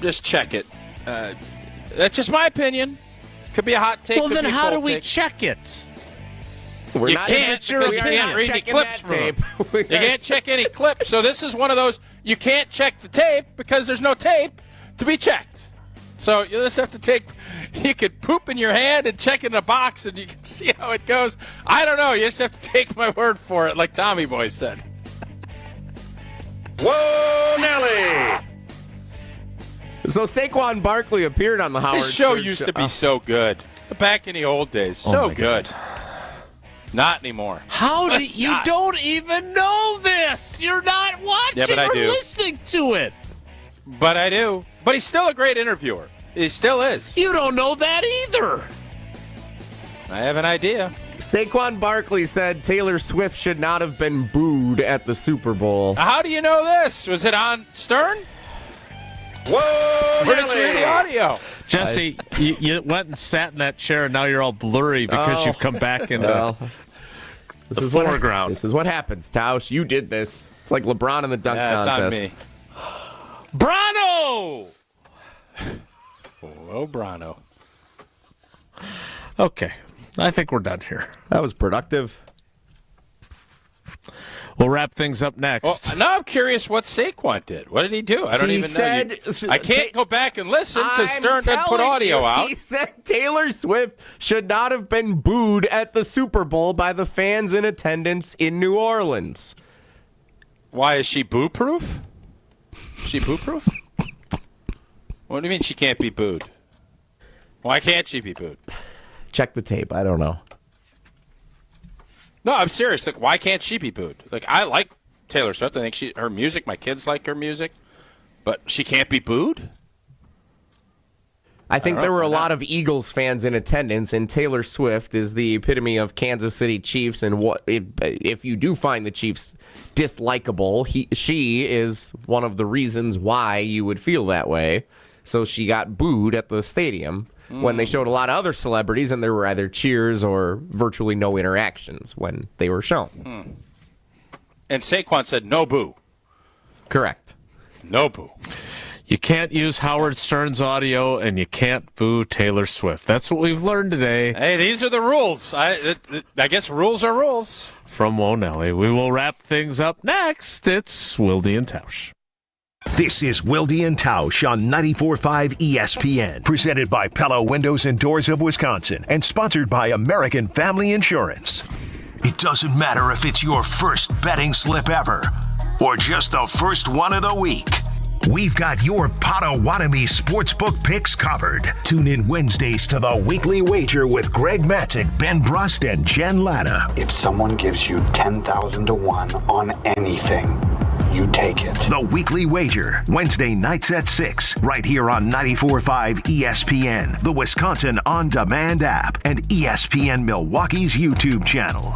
just check it. That's just my opinion. Could be a hot take.
Well, then how do we
take.
check it?
You can't because you can't read the clips from it. You can't check any clips. So this is one of those, you can't check the tape because there's no tape to be checked. So you just have to you could poop in your hand and check in a box and you can see how it goes. I don't know. You just have to take my word for it, like Tommy Boy said.
Whoa, Nelly.
So Saquon Barkley appeared on the Howard
This show
Stern
used to be so good. Back in the old days. So good. Not anymore.
How do you don't even know this? You're not watching or listening to it.
But I do. But he's still a great interviewer. He still is.
You don't know that either.
I have an idea.
Saquon Barkley said Taylor Swift should not have been booed at the Super Bowl.
How do you know this? Was it on Stern?
Whoa,
Where did you hear the audio?
Jesse, you went and sat in that chair, and now you're all blurry because you've come back into the foreground.
This is what happens, Tausch. You did this. It's like LeBron in the dunk contest.
It's on me.
Brano!
Oh, Brano.
Okay. I think we're done here.
That was productive.
We'll wrap things up next.
Well, now I'm curious what Saquon did. What did he do? I don't even know. I can't go back and listen because Stern didn't put audio out.
He said Taylor Swift should not have been booed at the Super Bowl by the fans in attendance in New Orleans.
Why is she boo-proof? Is she boo-proof? What do you mean she can't be booed? Why can't she be booed?
Check the tape. I don't know.
No, I'm serious. Like, why can't she be booed? Like, I like Taylor Swift. I think her music, my kids like her music, but she can't be booed?
I think there were a lot of Eagles fans in attendance, and Taylor Swift is the epitome of Kansas City Chiefs. And if you do find the Chiefs dislikable, she is one of the reasons why you would feel that way. So she got booed at the stadium when they showed a lot of other celebrities, and there were either cheers or virtually no interactions when they were shown.
And Saquon said no boo.
Correct.
No boo.
You can't use Howard Stern's audio, and you can't boo Taylor Swift. That's what we've learned today.
Hey, these are the rules. I guess rules are rules.
From Wonelli. We will wrap things up next. It's Wilde and Tausch.
This is Wilde and Tausch on 94.5 ESPN, presented by Pella Windows and Doors of Wisconsin, and sponsored by American Family Insurance. It doesn't matter if it's your first betting slip ever or just the first one of the week. We've got your Potawatomi sportsbook picks covered. Tune in Wednesdays to the Weekly Wager with Greg Matzik, Ben Brust, and Jen Latta.
If someone gives you 10,000 to 1 on anything, you take it.
The Weekly Wager, Wednesday nights at 6, right here on 94.5 ESPN, the Wisconsin On Demand app, and ESPN Milwaukee's YouTube channel.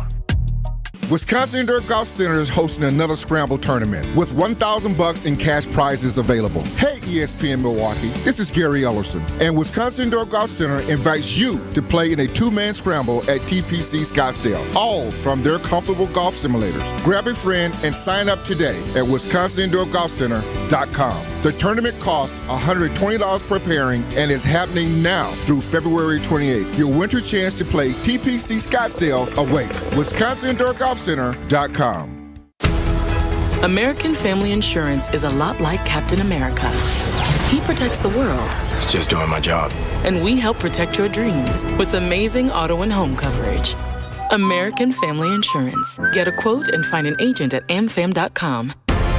Wisconsin Indoor Golf Center is hosting another Scramble tournament with $1,000 in cash prizes available. Hey, ESPN Milwaukee, this is Gary Ellerson, and Wisconsin Indoor Golf Center invites you to play in a two-man scramble at TPC Scottsdale, all from their comfortable golf simulators. Grab a friend and sign up today at WisconsinIndoorGolfCenter.com. The tournament costs $120 per pairing and is happening now through February 28th. Your winter chance to play TPC Scottsdale awaits. WisconsinIndoorGolfCenter.com.
American Family Insurance is a lot like Captain America. He protects the world.
It's just doing my job.
And we help protect your dreams with amazing auto and home coverage. American Family Insurance. Get a quote and find an agent at amfam.com.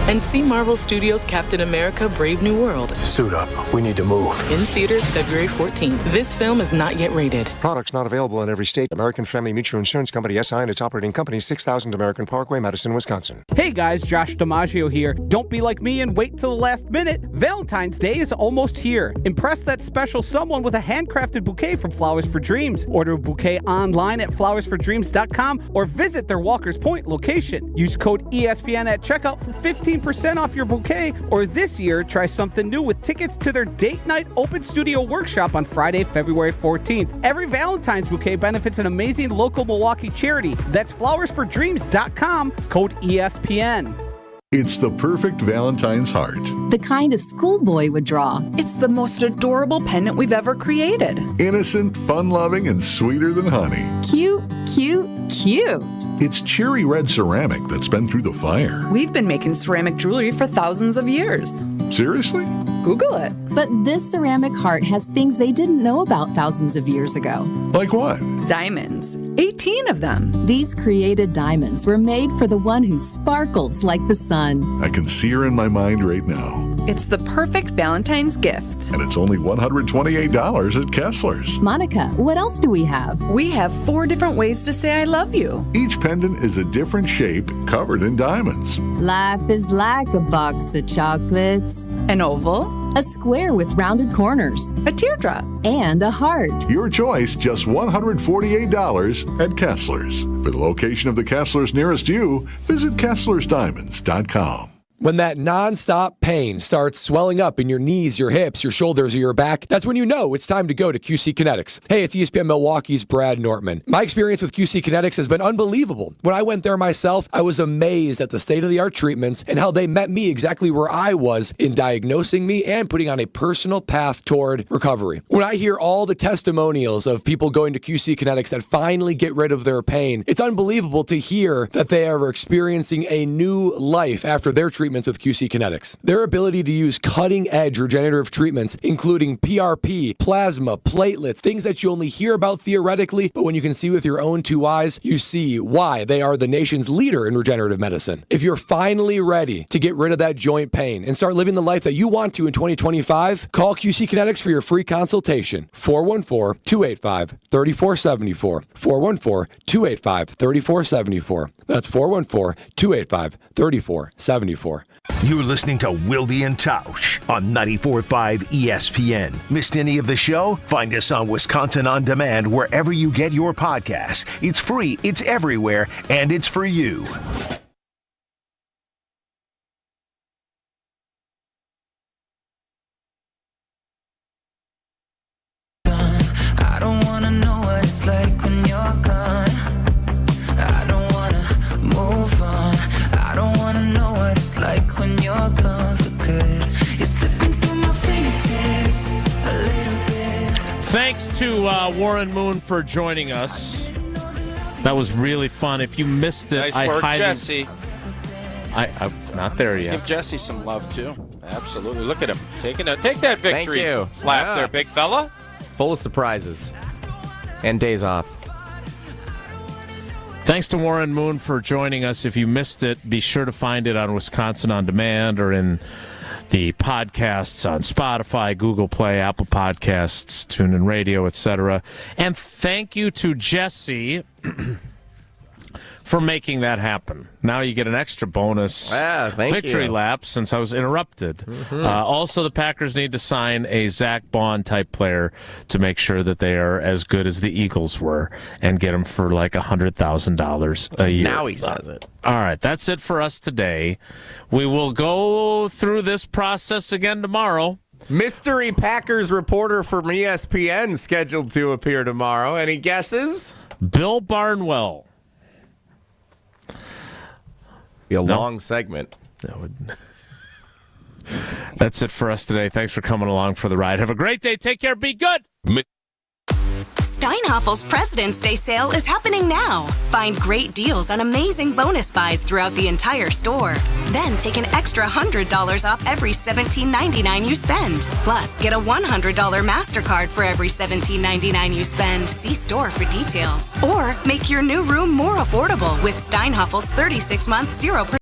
And see Marvel Studios' Captain America: Brave New World.
Suit up. We need to move.
In theaters February 14th. This film is not yet rated.
Products not available in every state. American Family Mutual Insurance Company, SI, and its operating company, 6000 American Parkway, Madison, Wisconsin.
Hey guys, Josh DiMaggio here. Don't be like me and wait till the last minute. Valentine's Day is almost here. Impress that special someone with a handcrafted bouquet from Flowers for Dreams. Order a bouquet online at flowersfordreams.com or visit their Walker's Point location. Use code ESPN at checkout for 15% off your bouquet, or this year, try something new with tickets to their date night open studio workshop on Friday, February 14th. Every Valentine's bouquet benefits an amazing local Milwaukee charity. That's flowersfordreams.com, code ESPN.
It's the perfect Valentine's heart.
The kind a schoolboy would draw.
It's the most adorable pendant we've ever created.
Innocent, fun-loving, and sweeter than honey.
Cute, cute, cute.
It's cherry red ceramic that's been through the fire.
We've been making ceramic jewelry for thousands of years.
Seriously?
Google it.
But this ceramic heart has things they didn't know about thousands of years ago.
Like what?
Diamonds. 18 of them.
These created diamonds were made for the one who sparkles like the sun.
I can see her in my mind right now.
It's the perfect Valentine's gift.
And it's only $128 at Kessler's.
Monica, what else do we have?
We have 4 different ways to say I love you.
Each pendant is a different shape covered in diamonds.
Life is like a box of chocolates.
An oval.
A square with rounded corners.
A teardrop.
And a heart.
Your choice, just $148 at Kessler's. For the location of the Kessler's nearest you, visit KesslersDiamonds.com.
When that nonstop pain starts swelling up in your knees, your hips, your shoulders, or your back, that's when you know it's time to go to QC Kinetics. Hey, it's ESPN Milwaukee's Brad Nortman. My experience with QC Kinetics has been unbelievable. When I went there myself, I was amazed at the state-of-the-art treatments and how they met me exactly where I was in diagnosing me and putting on a personal path toward recovery. When I hear all the testimonials of people going to QC Kinetics that finally get rid of their pain, it's unbelievable to hear that they are experiencing a new life after their treatments with QC Kinetics. Their ability to use cutting-edge regenerative treatments, including PRP, plasma, platelets, things that you only hear about theoretically, but when you can see with your own 2 eyes, you see why they are the nation's leader in regenerative medicine. If you're finally ready to get rid of that joint pain and start living the life that you want to in 2025, call QC Kinetics for your free consultation. 414-285-3474. 414-285-3474. That's 414-285-3474.
You're listening to Wilde and Tausch on 94.5 ESPN. Missed any of the show? Find us on Wisconsin On Demand wherever you get your podcasts. It's free, it's everywhere, and it's for you.
I don't wanna know what it's like when you're gone. I don't wanna move on. I don't wanna know what it's like when you're gone for good. You're slipping through my fingertips a little bit.
Thanks to Warren Moon for joining us. That was really fun. If you missed it,
Nice work, Jesse.
I'm not there yet.
Give Jesse some love, too. Absolutely. Look at him. Take that victory
Thank you.
lap there, big fella.
Full of surprises. And days off.
Thanks to Warren Moon for joining us. If you missed it, be sure to find it on Wisconsin On Demand or in the podcasts on Spotify, Google Play, Apple Podcasts, TuneIn Radio, etc. And thank you to Jesse for making that happen. Now you get an extra bonus victory lap since I was interrupted.
Mm-hmm.
Also, the Packers need to sign a Zach Bond-type player to make sure that they are as good as the Eagles were and get them for like $100,000 a year.
Now he says it.
All right, that's it for us today. We will go through this process again tomorrow.
Mystery Packers reporter from ESPN scheduled to appear tomorrow. Any guesses?
Bill Barnwell.
Be a long segment.
That's it for us today. Thanks for coming along for the ride. Have a great day. Take care. Be good.
Steinhaffel's President's Day sale is happening now. Find great deals on amazing bonus buys throughout the entire store. Then take an extra $100 off every $17.99 you spend. Plus, get a $100 MasterCard for every $17.99 you spend. See store for details. Or make your new room more affordable with Steinhaffel's 36-month 0%